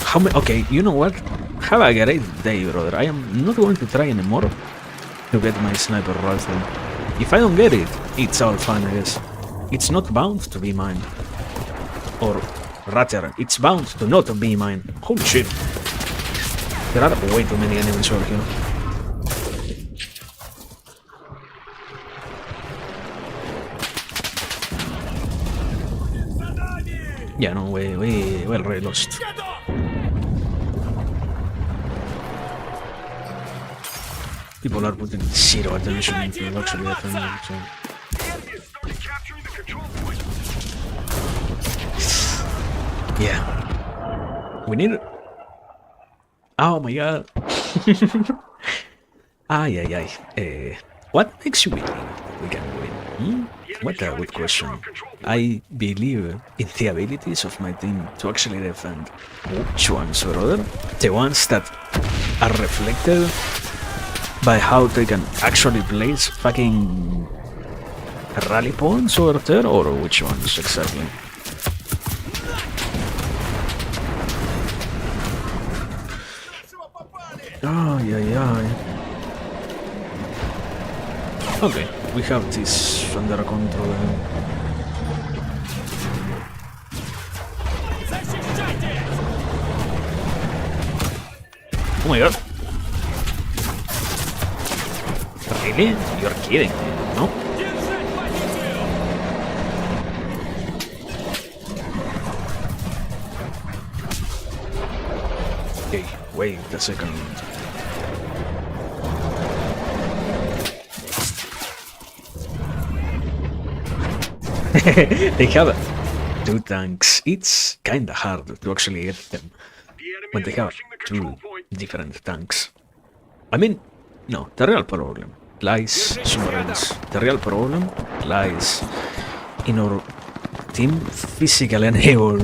How many? Okay, you know what? Have a great day, brother. I am not going to try anymore to get my sniper rifle. If I don't get it, it's all fine, I guess. It's not bound to be mine. Or rather, it's bound to not be mine. Holy shit. There are way too many enemies over here. Yeah, no, we already lost. People are putting zero attention into actually defending, so... The enemy has started capturing the control point. Yeah. We need it. Oh my god. Ay, ay, ay. What makes you believe that we can win? Hmm? What a good question. I believe in the abilities of my team to actually defend. Which ones, brother? The ones that are reflected by how they can actually place fucking rally points over there, or which ones exactly? Oh, yeah. Okay, we have this under control. Защищайте! Oh my god. Really? You're kidding me, no? Держать позицию! Okay, wait a second. They have two tanks. It's kinda hard to actually get them The enemy when they is have pushing the control two point. different tanks. I mean, no, the real problem lies somewhere else. The real problem lies in our team physically unable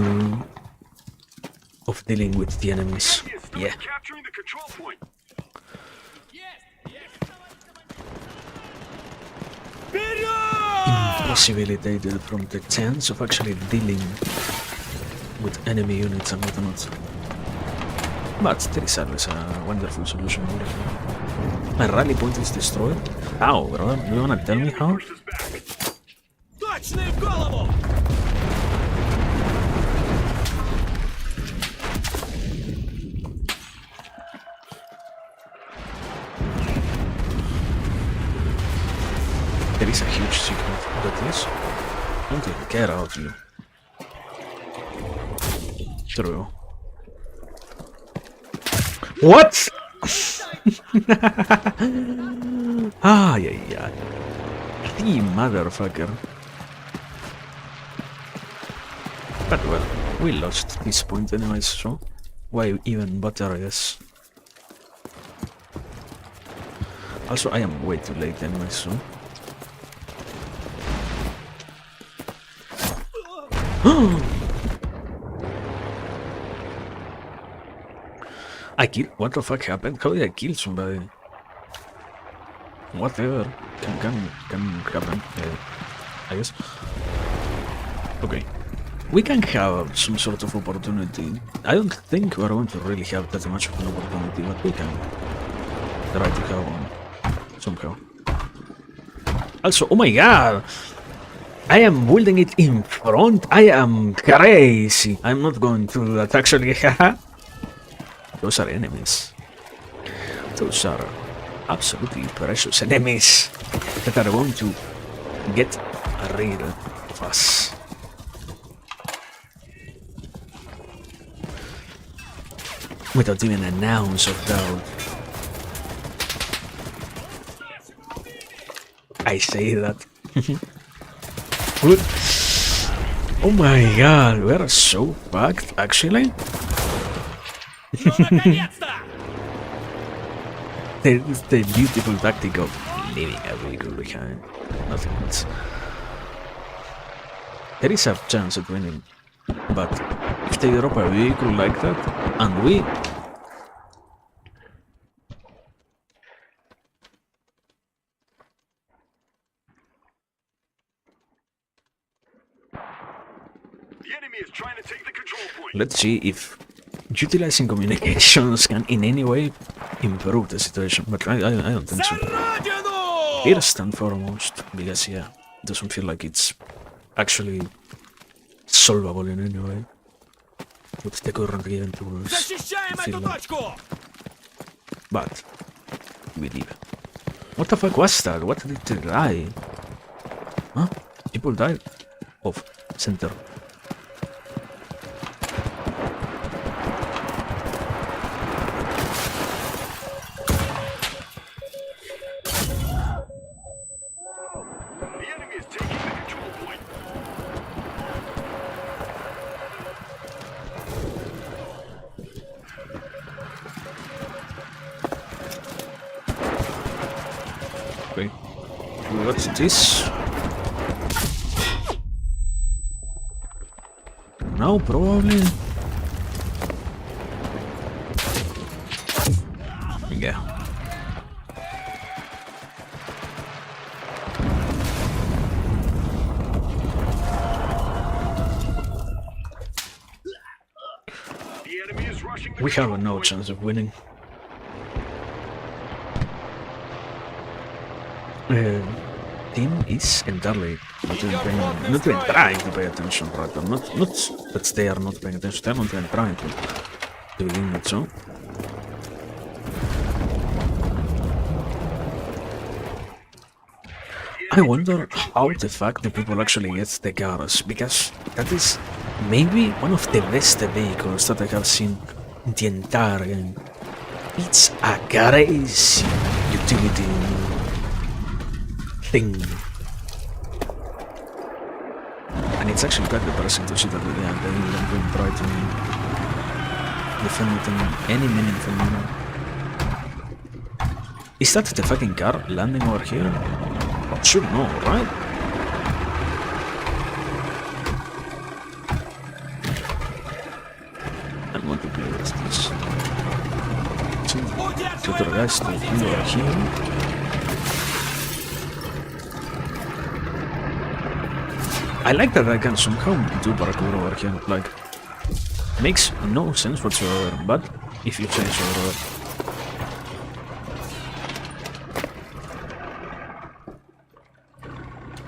of dealing with the enemies. The enemy has started Yeah. capturing the control point. Вперед! Impossibilitated from the chance of actually dealing with enemy units and whatnot. But there is always a wonderful solution. My rally point is destroyed. How, brother? Do you wanna tell me how? Pushed us back. Точно в голову! There is a huge secret that is. I don't even care about you. True. What? Ay, ay, ay. The motherfucker. But well, we lost this point anyways, so why even bother, I guess. Also, I am way too late anyways, so... I killed... What the fuck happened? How did I kill somebody? Whatever can happen, I guess. Okay. We can have some sort of opportunity. I don't think we're going to really have that much of an opportunity, but we can try to have one somehow. Also, oh my god! I am building it in front. I am crazy. I'm not going to do that actually. Those are enemies. Those are absolutely precious enemies that are going to get rid of us. Without even an ounce of doubt. I say that. Good. Oh my god, we are so fucked, actually. the beautiful tactic of leaving a vehicle behind. Nothing else. There is a chance at winning, but if they drop a vehicle like that, and we... The enemy is trying to take the control point. Let's see if utilizing communications can in any way improve the situation, but I don't think so. First and foremost, because yeah, it doesn't feel like it's actually solvable in any way with the current given tools. But we leave. What the fuck was that? What did they die? Huh? People died? Off center. Okay. What's this? No, probably. Yeah. We have no chance of winning. Team is entirely not even trying to pay attention, rather. Not that they are not paying attention, they are not even trying to begin with, so. I wonder how the fuck the people actually get the cars, because that is maybe one of the best vehicles that I have seen in the entire game. It's a crazy utility thing. And it's actually quite depressing to see that they don't even try to defend it in any meaningful manner. Is that the fucking car landing over here? I should know, right? I'm going to play with this. Two other guys to heal over here. I like that I can somehow do parkour over here, like, makes no sense whatsoever, but if you change over.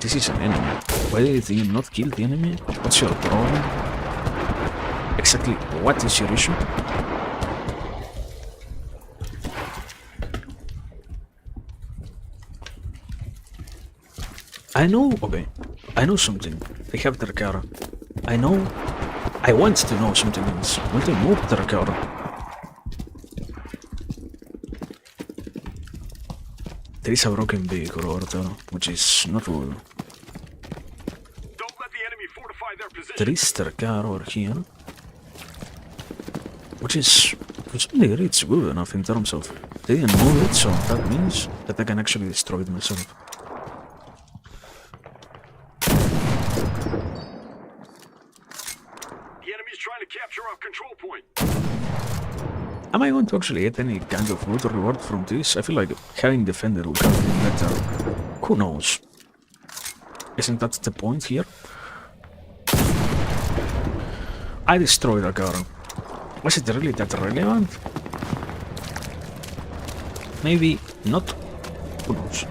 This is an enemy. Why did you not kill the enemy? What's your problem? Exactly what is your issue? I know, okay, I know something. They have their car. I want to know something else. Will they move their car? There is a broken vehicle over there, which is not good. Don't let the enemy fortify their position. Trister car over here. Which is presumably it's good enough in terms of they didn't move it, so that means that I can actually destroy it myself. The enemy's trying to capture our control point. Am I going to actually get any kind of loot or reward from this? I feel like having defended would have been better. Who knows? Isn't that the point here? I destroyed a car. Was it really that relevant? Maybe not. Who knows?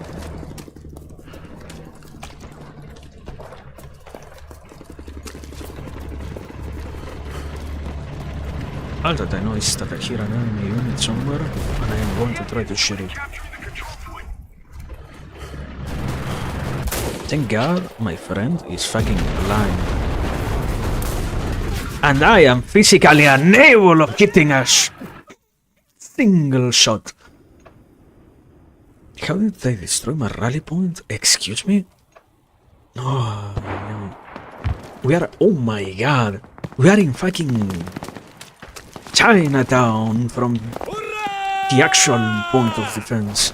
All that I know is that I hear an enemy unit somewhere, and I am going to try to shoot it. Capturing the control point. Thank God my friend is fucking blind. And I am physically unable of hitting a single shot. How did they destroy my rally point? Excuse me? Oh, no. We are... Oh my God. We are in fucking Chinatown from the actual point of defense.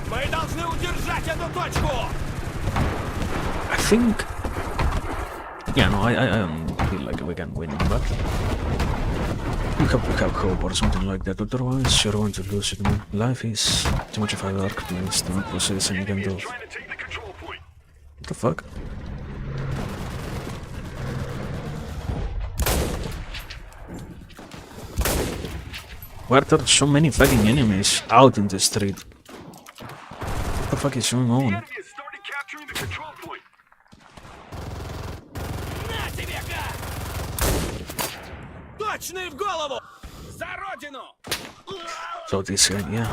Мы должны удержать эту точку! I think... Yeah, no, I don't feel like we can win, but... You have to have hope or something like that, otherwise you're going to lose it, man. Life is too much of a dark place to not possess any kind of... Trying to take the control point. What the fuck? Why are there so many fucking enemies out in the street? What the fuck is going The on? enemy has started capturing the control point. На тебе, гад! Точный в голову! За родину! So this guy, yeah.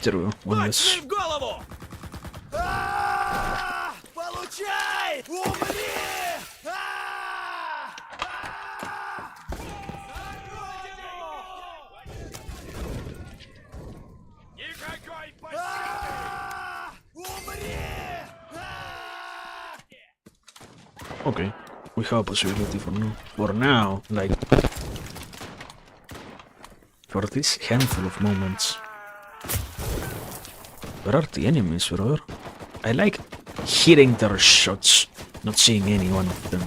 There we go, one less. Точный в голову! Получай! Умри! Никакой Умри! Okay, we have a possibility for now, like... For this handful of moments. Where are the enemies, brother? I like hitting their shots, not seeing any one of them.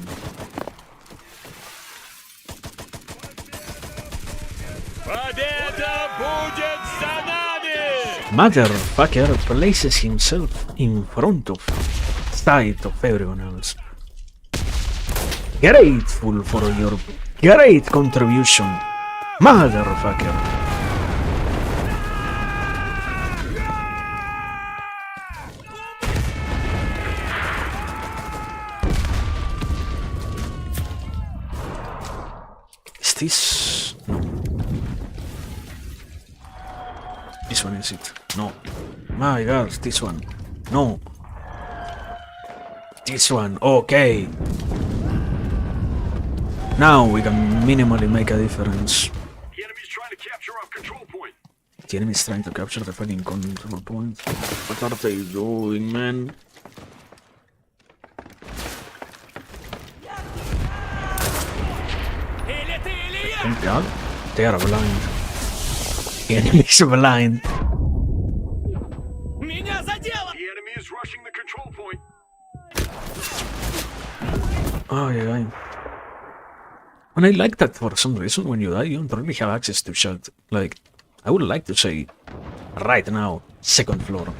Победа будет за нами! Motherfucker places himself in front of sight of everyone else. Grateful for your great contribution, motherfucker. Is this... No. This one is it? No. My God, this one. No. This one, okay. Now we can minimally make a difference. The enemy's trying to capture our control point. The enemy is trying to capture the fucking control point. What are they doing, man? Или ты, или я! Thank God. They are blind. The enemy is blind. Меня задело! The enemy is rushing the control point. Oh, yeah. And I like that for some reason when you die, you don't really have access to shot. Like, I would like to say, right now, second floor.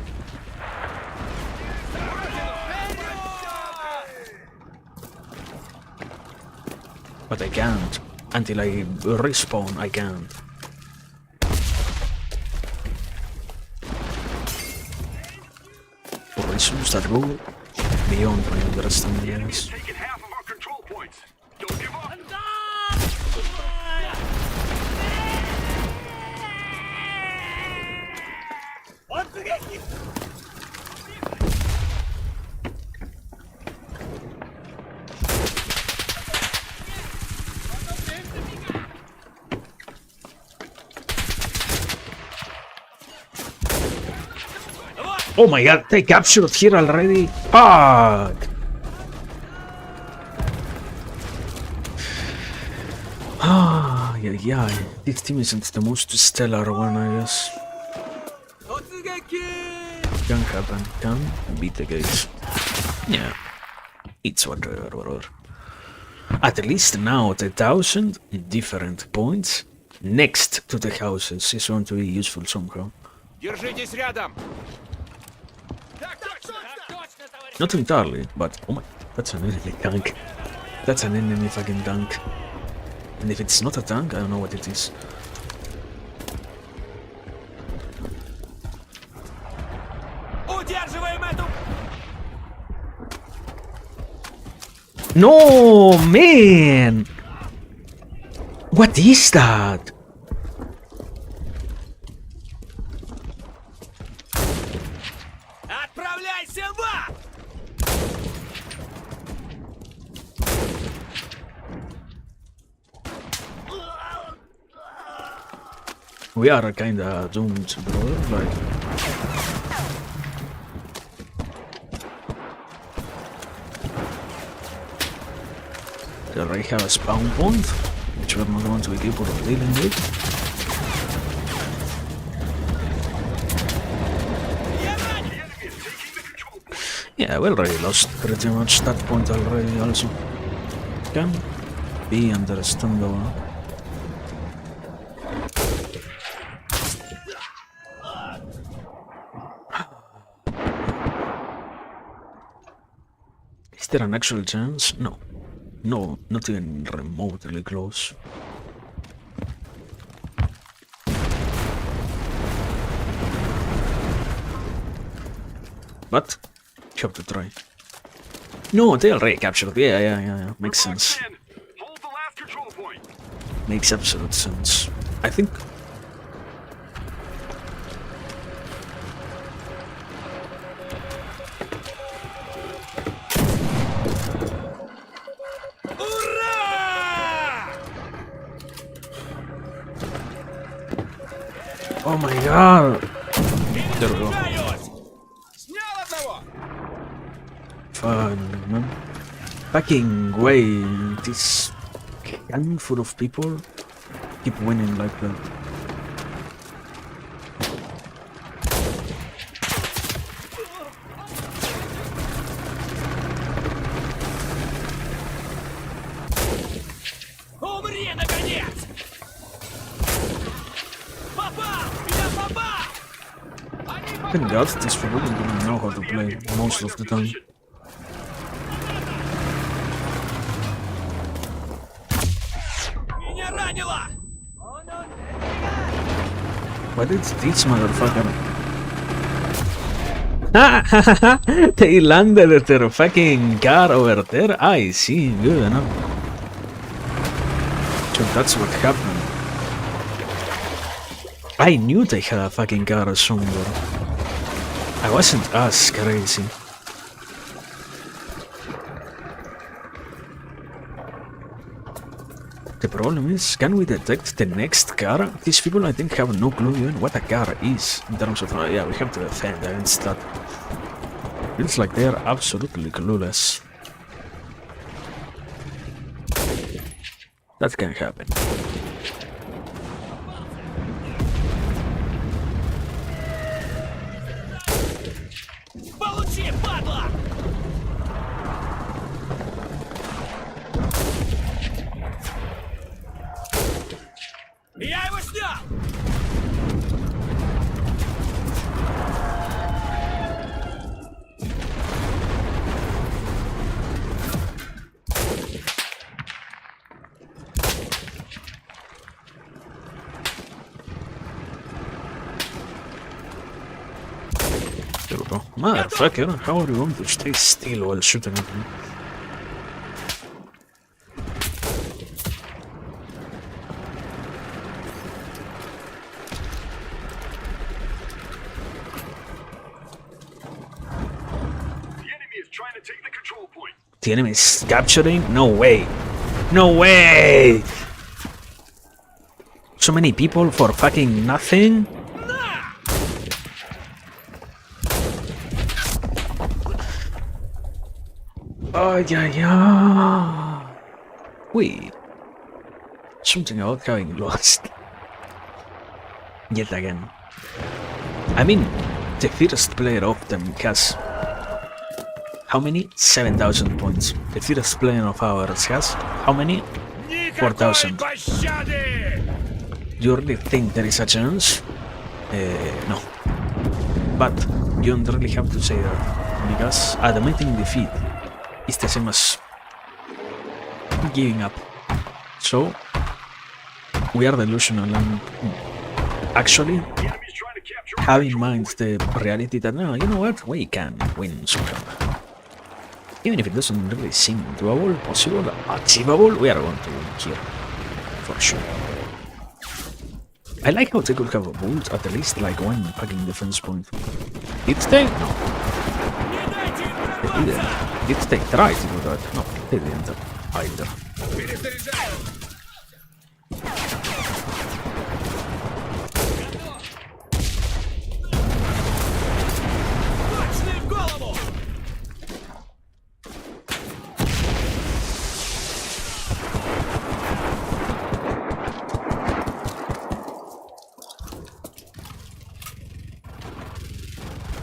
But I can't. Until I respawn, I can't. For reasons that go beyond my understanding. He's taken half of our control points. Don't give up. Oh my god, they captured here already? Fuck! Ah, yeah. This team isn't the most stellar one, I guess. Can happen. Can beat the gates. Yeah. It's whatever. At least now the 1,000 different points next to the houses is going to be useful somehow. Держитесь рядом! Так точно! Not entirely, but oh my, that's an enemy tank. That's an enemy fucking tank. And if it's not a tank, I don't know what it is. Удерживаем эту... No, man! What is that? Отправляйся в ад! We are kinda doomed, bro. Like, they already have a spawn point, which we're not going to be capable of dealing with. Yeah, we already lost pretty much that point already also. Can be understandable. Is there an actual chance? No. No, not even remotely close. But you have to try. No, they already captured. Yeah. Makes sense. Hold the last control point! Makes absolute sense. I think. Oh my god! There we go. Снял одного! Finally, man. Backing away, this handful of people keep winning like that. Умри, наконец! Попал! Меня попал! Thank God, these people don't know how to play most of the time. Меня ранило! Why did this motherfucker? They landed their fucking car over there. I see, good enough. So that's what happened. I knew they had a fucking car somewhere. I wasn't as crazy. The problem is, can we detect the next car? These people, I think, have no clue even what a car is. In terms of, yeah, we have to defend against that. Feels like they are absolutely clueless. That can happen. Получи, падла! Я его снял! There we go. Motherfucker, how are you going to stay still while shooting at me? The enemy is trying to take the control point! The enemy is capturing? No way. No way! So many people for fucking nothing? Oh, yeah. Wait. Something about having lost. Yet again. I mean, the first player of them has... How many? 7,000 points. The first player of ours has... How many? 4,000. Do you really think there is a chance? No. But you don't really have to say that, because admitting defeat is the same as giving up. So, we are delusional and actually have in mind the reality that, no, you know what, we can win somehow. Even if it doesn't really seem doable, possible, achievable, we are going to win here, for sure. I like how they could have a bolt at least like one fucking defense point. Did they? No. They didn't. Did they try to do that? No, they didn't either.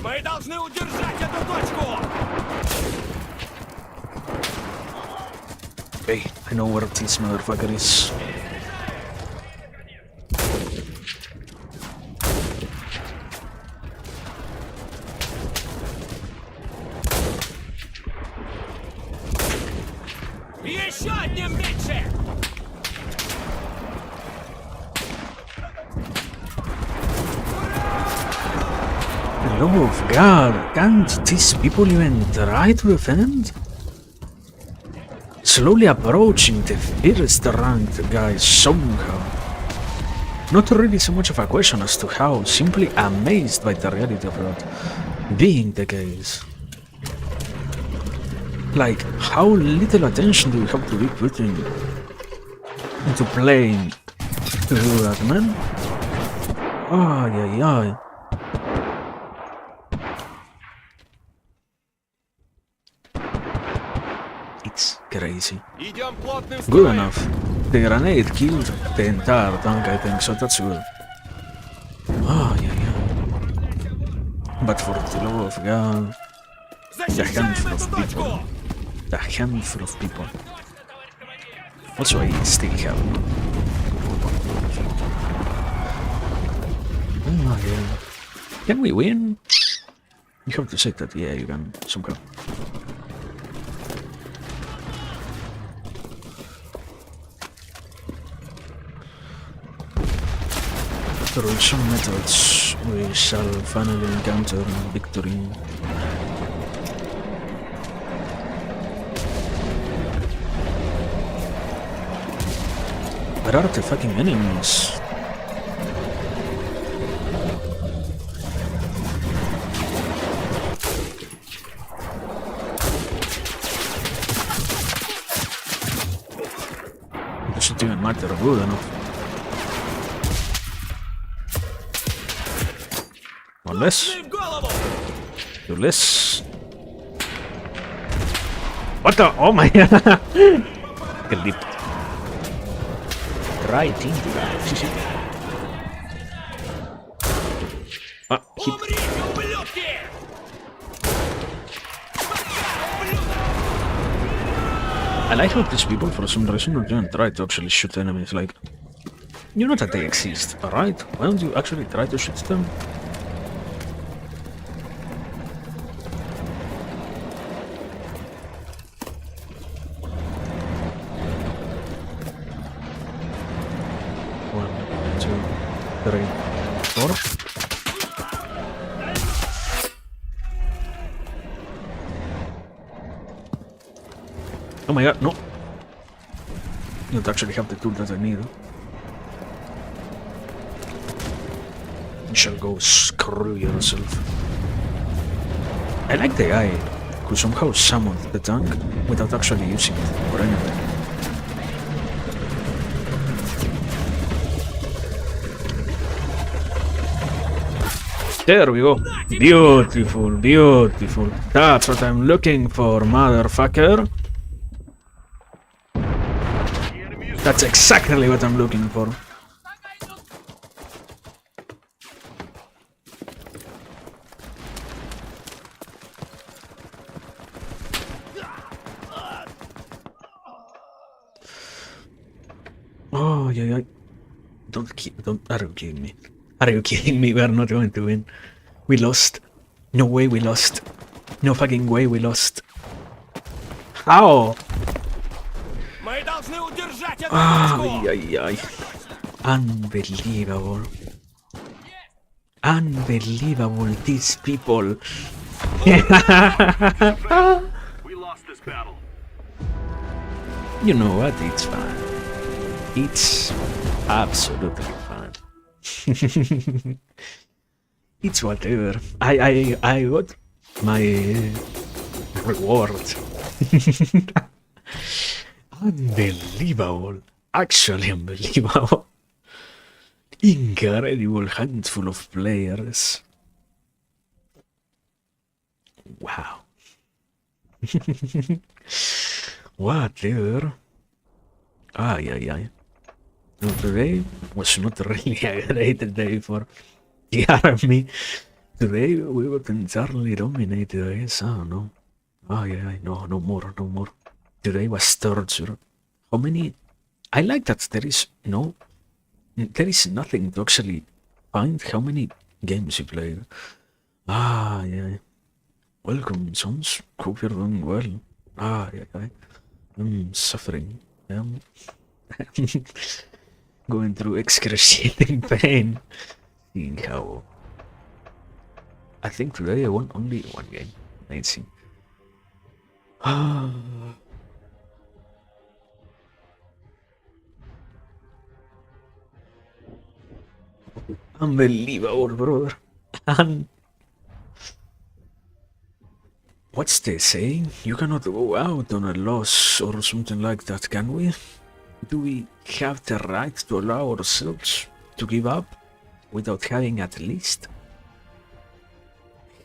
Мы должны удержать эту точку! Okay, I know where this motherfucker is. Еще одним меньше! Love of God, can't these people even try to defend? Slowly approaching the first ranked guys somehow. Not really so much of a question as to how, simply amazed by the reality of that being the case. Like, how little attention do we have to be putting into playing to do that, man? Ay. It's crazy. Good enough. The grenade killed the entire tank, I think, so that's good. Yeah. But for the love of God, the handful of people. The handful of people. Also, I still have. Oh, yeah. Can we win? You have to say that, yeah, you can somehow. Through some methods, we shall finally encounter victory. Where are the fucking enemies? It doesn't even matter good enough. Unless... Unless... What the... Oh my... El dip. Right into that. Sí. Ah, hit. I like how these people, for some reason, don't even try to actually shoot enemies. Like, you know that they exist, alright? Why don't you actually try to shoot them? Oh my god, no! You don't actually have the tool that I need. You shall go screw yourself. I like the guy who somehow summoned the tank without actually using it or anything. There we go. Beautiful, beautiful. That's what I'm looking for, motherfucker. The enemy is That's exactly what I'm looking for. Oh, yeah. Don't. Are you kidding me? Are you kidding me? We are not going to win. We lost. No way we lost. No fucking way we lost. How? Мы должны удержать эту Ay. Unbelievable. Unbelievable, these people. We lost this battle. You know what? It's fine. It's absolutely fine. It's whatever. I got my reward. Unbelievable. Actually unbelievable. Incredible handful of players. Wow. Whatever. Ay. No, today was not really a great day for the army. Today we got entirely dominated, I guess. Oh no. No more. Today was torture. How many? I like that there is nothing to actually find how many games you played. Yeah. Welcome, sons. Hope you're doing well. Yeah. I'm suffering. Going through excruciating pain. Seeing how. I think today I won only one game. Let's see. Unbelievable, brother. And what's they saying? You cannot go out on a loss or something like that, can we? Do we have the right to allow ourselves to give up without having at least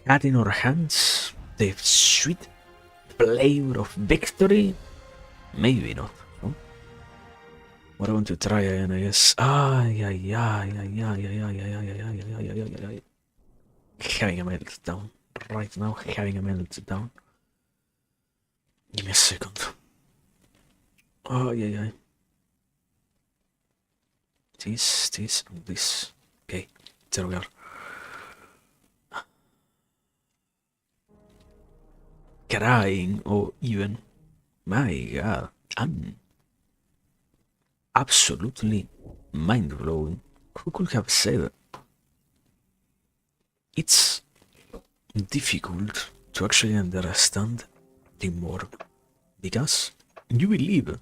had in our hands the sweet flavor of victory? Maybe not. No? What I want to try again, I guess. Having a meltdown. Right now, having a meltdown. Give me a second. Yeah. This, and this. Okay, there we are. Crying, or even, my god, I'm absolutely mind-blowing. Who could have said that? It's difficult to actually understand the more, because you believe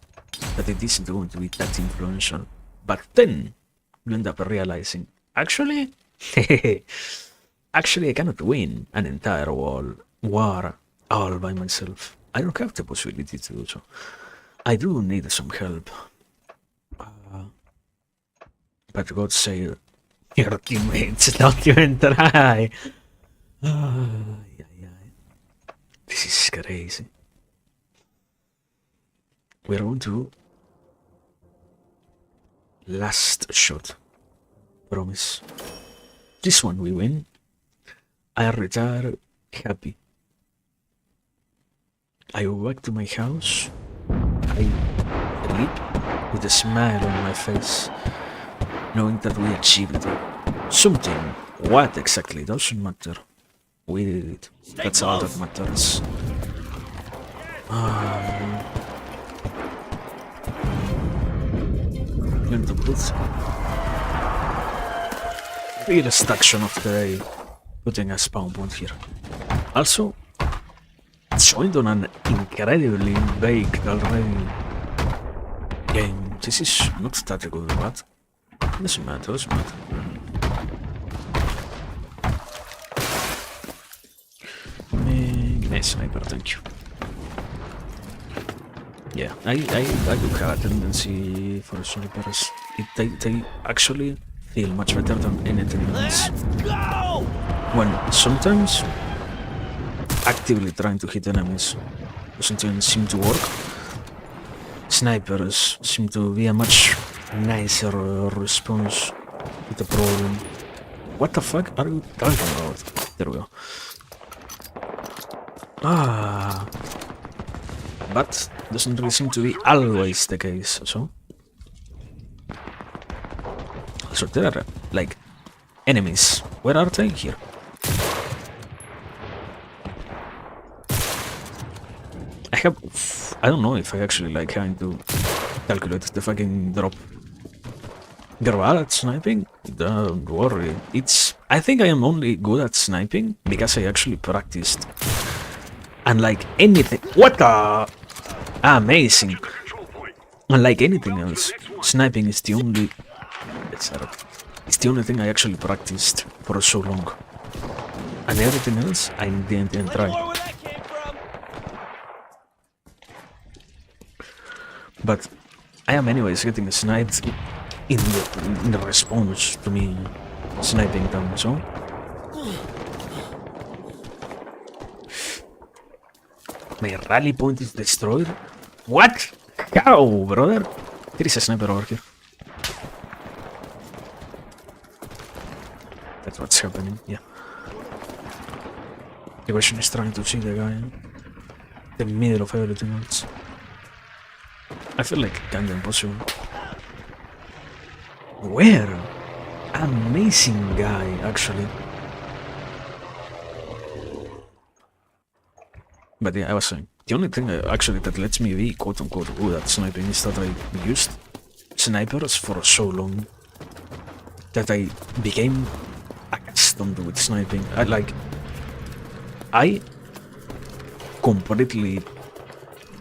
that it isn't going to be that influential. But then you end up realizing, actually, I cannot win an entire war all by myself. I don't have the possibility to do so. I do need some help. But God save your teammates, don't even try. This is crazy. We're going to last shot. Promise. This one we win. I retire happy. I go back to my house. I sleep with a smile on my face, knowing that we achieved something. What exactly doesn't matter. We did it. That's all that matters. Going to put biggest action of the day, putting a spawn point here. Also, joined on an incredibly baked already game. This is not that good, but doesn't matter. Nice sniper, thank you. Yeah, I do have a tendency for snipers. They actually feel much better than anything else. Let's go! when sometimes actively trying to hit enemies doesn't even seem to work, snipers seem to be a much nicer response to the problem. What the fuck are you talking about? There we go. But doesn't really seem to be always the case, so there are like enemies. Where are they? Here. I don't know if I actually like having to calculate the fucking drop. You're bad at sniping? Don't worry. I think I am only good at sniping because I actually practiced. Unlike anything. What the? Amazing. Unlike anything else, sniping is the only. It's the only thing I actually practiced for so long. And everything else, I didn't try. But I am anyways getting sniped in the response to me sniping them, so. My rally point is destroyed? What? How, brother? There is a sniper over here. That's what's happening, yeah. The question is trying to see the guy in the middle of everything else. I feel like kinda impossible. Where? Amazing guy, actually. But yeah, I was saying, the only thing actually that lets me be quote-unquote good at sniping is that I used snipers for so long that I became accustomed with sniping. I completely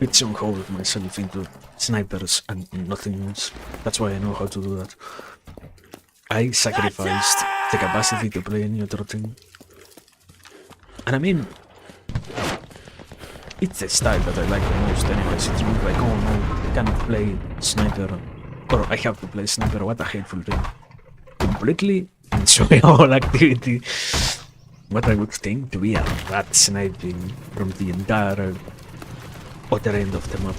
pigeonholed myself into snipers and nothing else. That's why I know how to do that. I sacrificed the capacity to play any other thing. And I mean, it's the style that I like the most anyways. It's not like, oh no, I cannot play sniper, or I have to play sniper, what a hateful thing. Completely enjoy all activity. What I would think to be a rat sniping from the entire other end of the map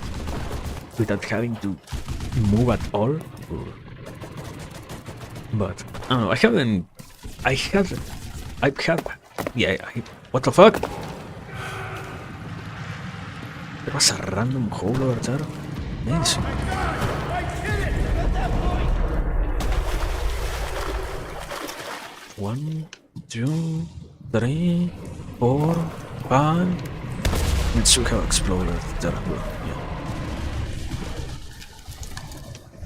without having to move at all. But I don't know, what the fuck? There was a random hole over there. Amazing. One, 2, 3, 4, 5. It should have exploded there. Yeah.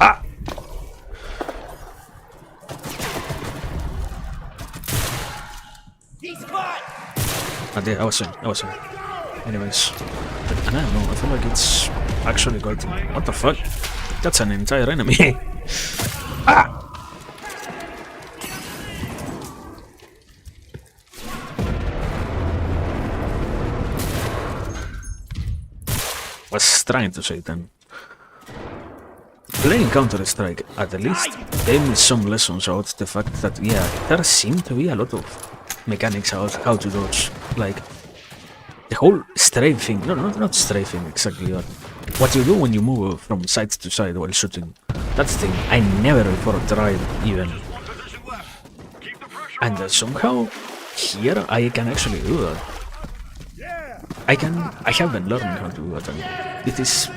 Ah! I was saying. Anyways. And I don't know, I feel like it's actually got... What the fuck? That's an entire enemy. Ah! Was trying to say then. Playing Counter-Strike at least gave me some lessons about the fact that, yeah, there seem to be a lot of mechanics about how to dodge. Like, the whole strafing, no, not strafing exactly, but what you do when you move from side to side while shooting. That's the thing I never before tried even. And somehow, here I can actually do that. I have been learning how to do that, and it is,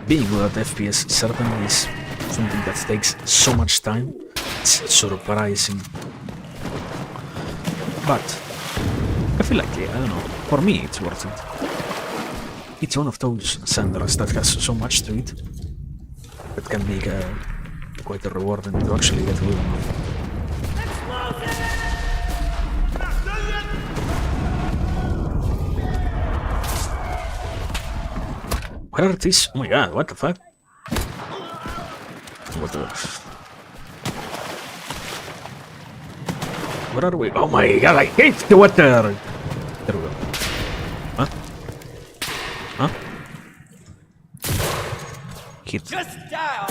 being good at FPS certainly is something that takes so much time. It's surprising. But I feel like, yeah, I don't know, for me it's worth it. It's one of those Sandras that has so much to it that can make quite rewarding to actually get good enough. Where are these? Oh my god, what the fuck? What the... Where are we? Oh my god, I hate the water! There we go. Huh? Huh? Hit. Just down.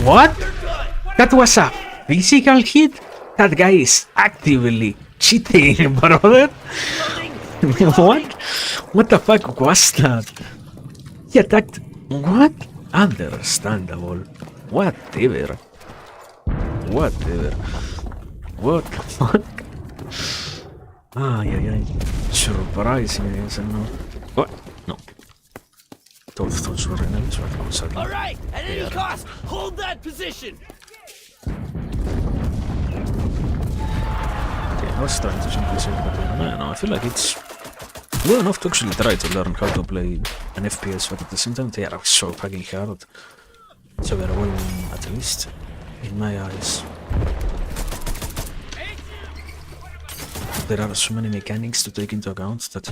What? That was a physical hit? That guy is actively cheating, brother. What? What the fuck was that? He attacked. What? Understandable. Whatever. Whatever. What the fuck? Ai ai ai. Surprising, I guess, I know. What? No. Todos surreales, vamos a All right, at any cost, hold that position. Yeah, I was trying to simply say that, no, I feel like it's good enough to actually try to learn how to play an FPS, but at the same time they are so fucking hard. So they're well, at least in my eyes. There are so many mechanics to take into account that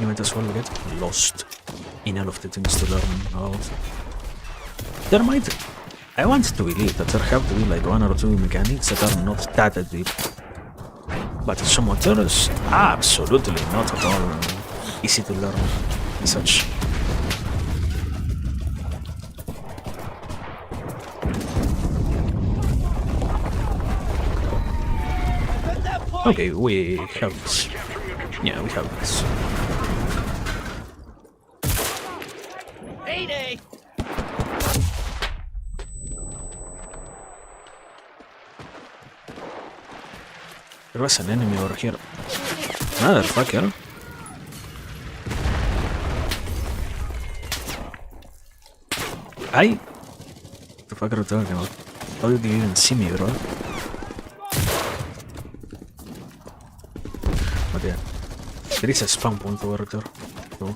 you might as well get lost in all of the things to learn about. There might... I want to believe that there have to be like one or two mechanics that are not that deep. But some others, absolutely not at all easy to learn and such. Okay, we have this. Yeah, we have this. Payday! There was an enemy over here. Motherfucker. What the fuck are you talking about? How did you even see me, bro? But yeah, there is a spawn point over there. So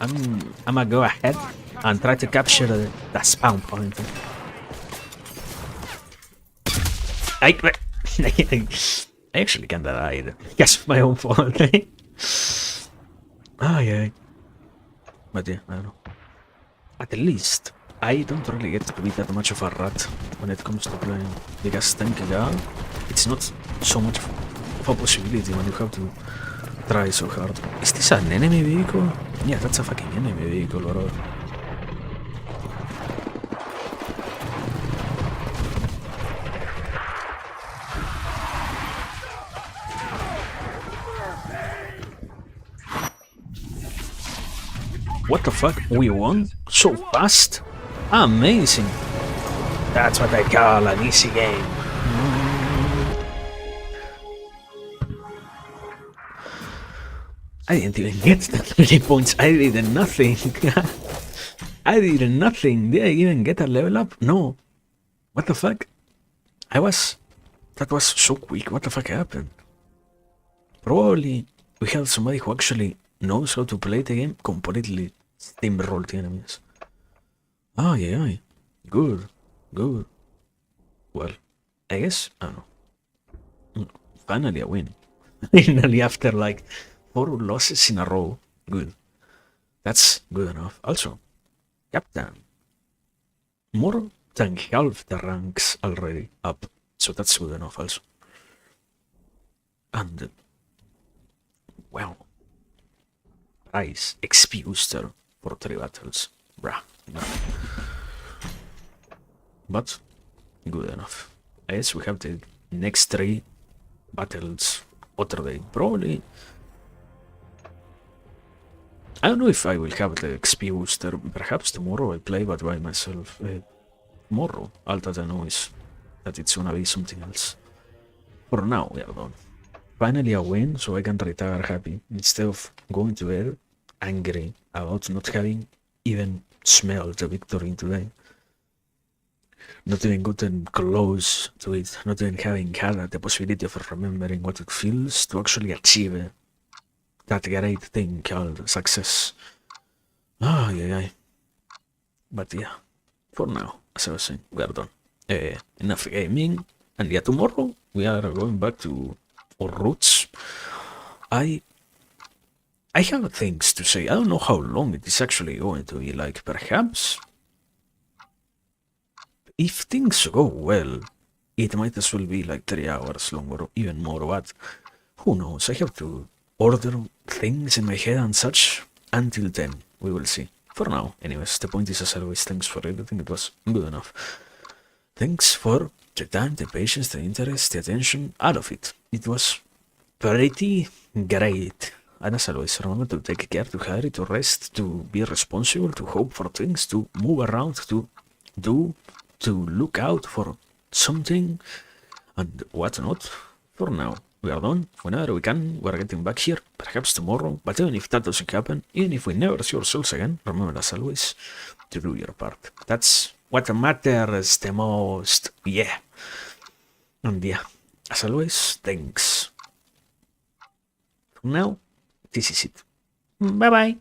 I'm gonna go ahead and try to capture the spawn point. I actually kinda died. Yes, my own fault. Ah, yeah. But yeah, I don't know. At least I don't really get to be that much of a rat when it comes to playing, because thank God it's not so much of a possibility when you have to try so hard. Is this an enemy vehicle? Yeah, that's a fucking enemy vehicle, bro. What the fuck? We won? So fast? Amazing! That's what I call an easy game. I didn't even get that 3 points. I did nothing. I did nothing. Did I even get a level up? No. What the fuck? That was so quick. What the fuck happened? Probably we have somebody who actually knows how to play the game completely steamroll the enemies. Ah, yeah. Good. Good. Well, I guess, I don't know. Finally a win. Finally after like 4 losses in a row. Good. That's good enough. Also, Captain. More than half the ranks already up. So that's good enough also. And, wow. Price XP booster for 3 battles. Bruh. No. But, good enough. I guess we have the next 3 battles other day. Probably. I don't know if I will have the XP booster. Perhaps tomorrow I play but by myself. Tomorrow, all that I know is that it's gonna be something else. For now, we are done. Finally a win, so I can retire happy, instead of going to bed angry about not having even smelled the victory today. Not even gotten close to it, not even having had the possibility of remembering what it feels to actually achieve that great thing called success. Ah, yeah. But yeah, for now, as I was saying, we are done. Enough gaming, and yeah, tomorrow we are going back to our roots. I have things to say. I don't know how long it is actually going to be. Like, perhaps if things go well, it might as well be like 3 hours long or even more, but who knows? I have to order things in my head and such. Until then, we will see. For now, anyways, the point is, as always, thanks for everything. It was good enough. Thanks for the time, the patience, the interest, the attention, all of it. It was pretty great. And as always, remember to take care, to hurry, to rest, to be responsible, to hope for things, to move around, to do, to look out for something, and whatnot. For now, we are done. Whenever we can, we're getting back here, perhaps tomorrow. But even if that doesn't happen, even if we never see ourselves again, remember as always to do your part. That's what matters the most. Yeah. And yeah, as always, thanks. For now, this is it. Bye bye.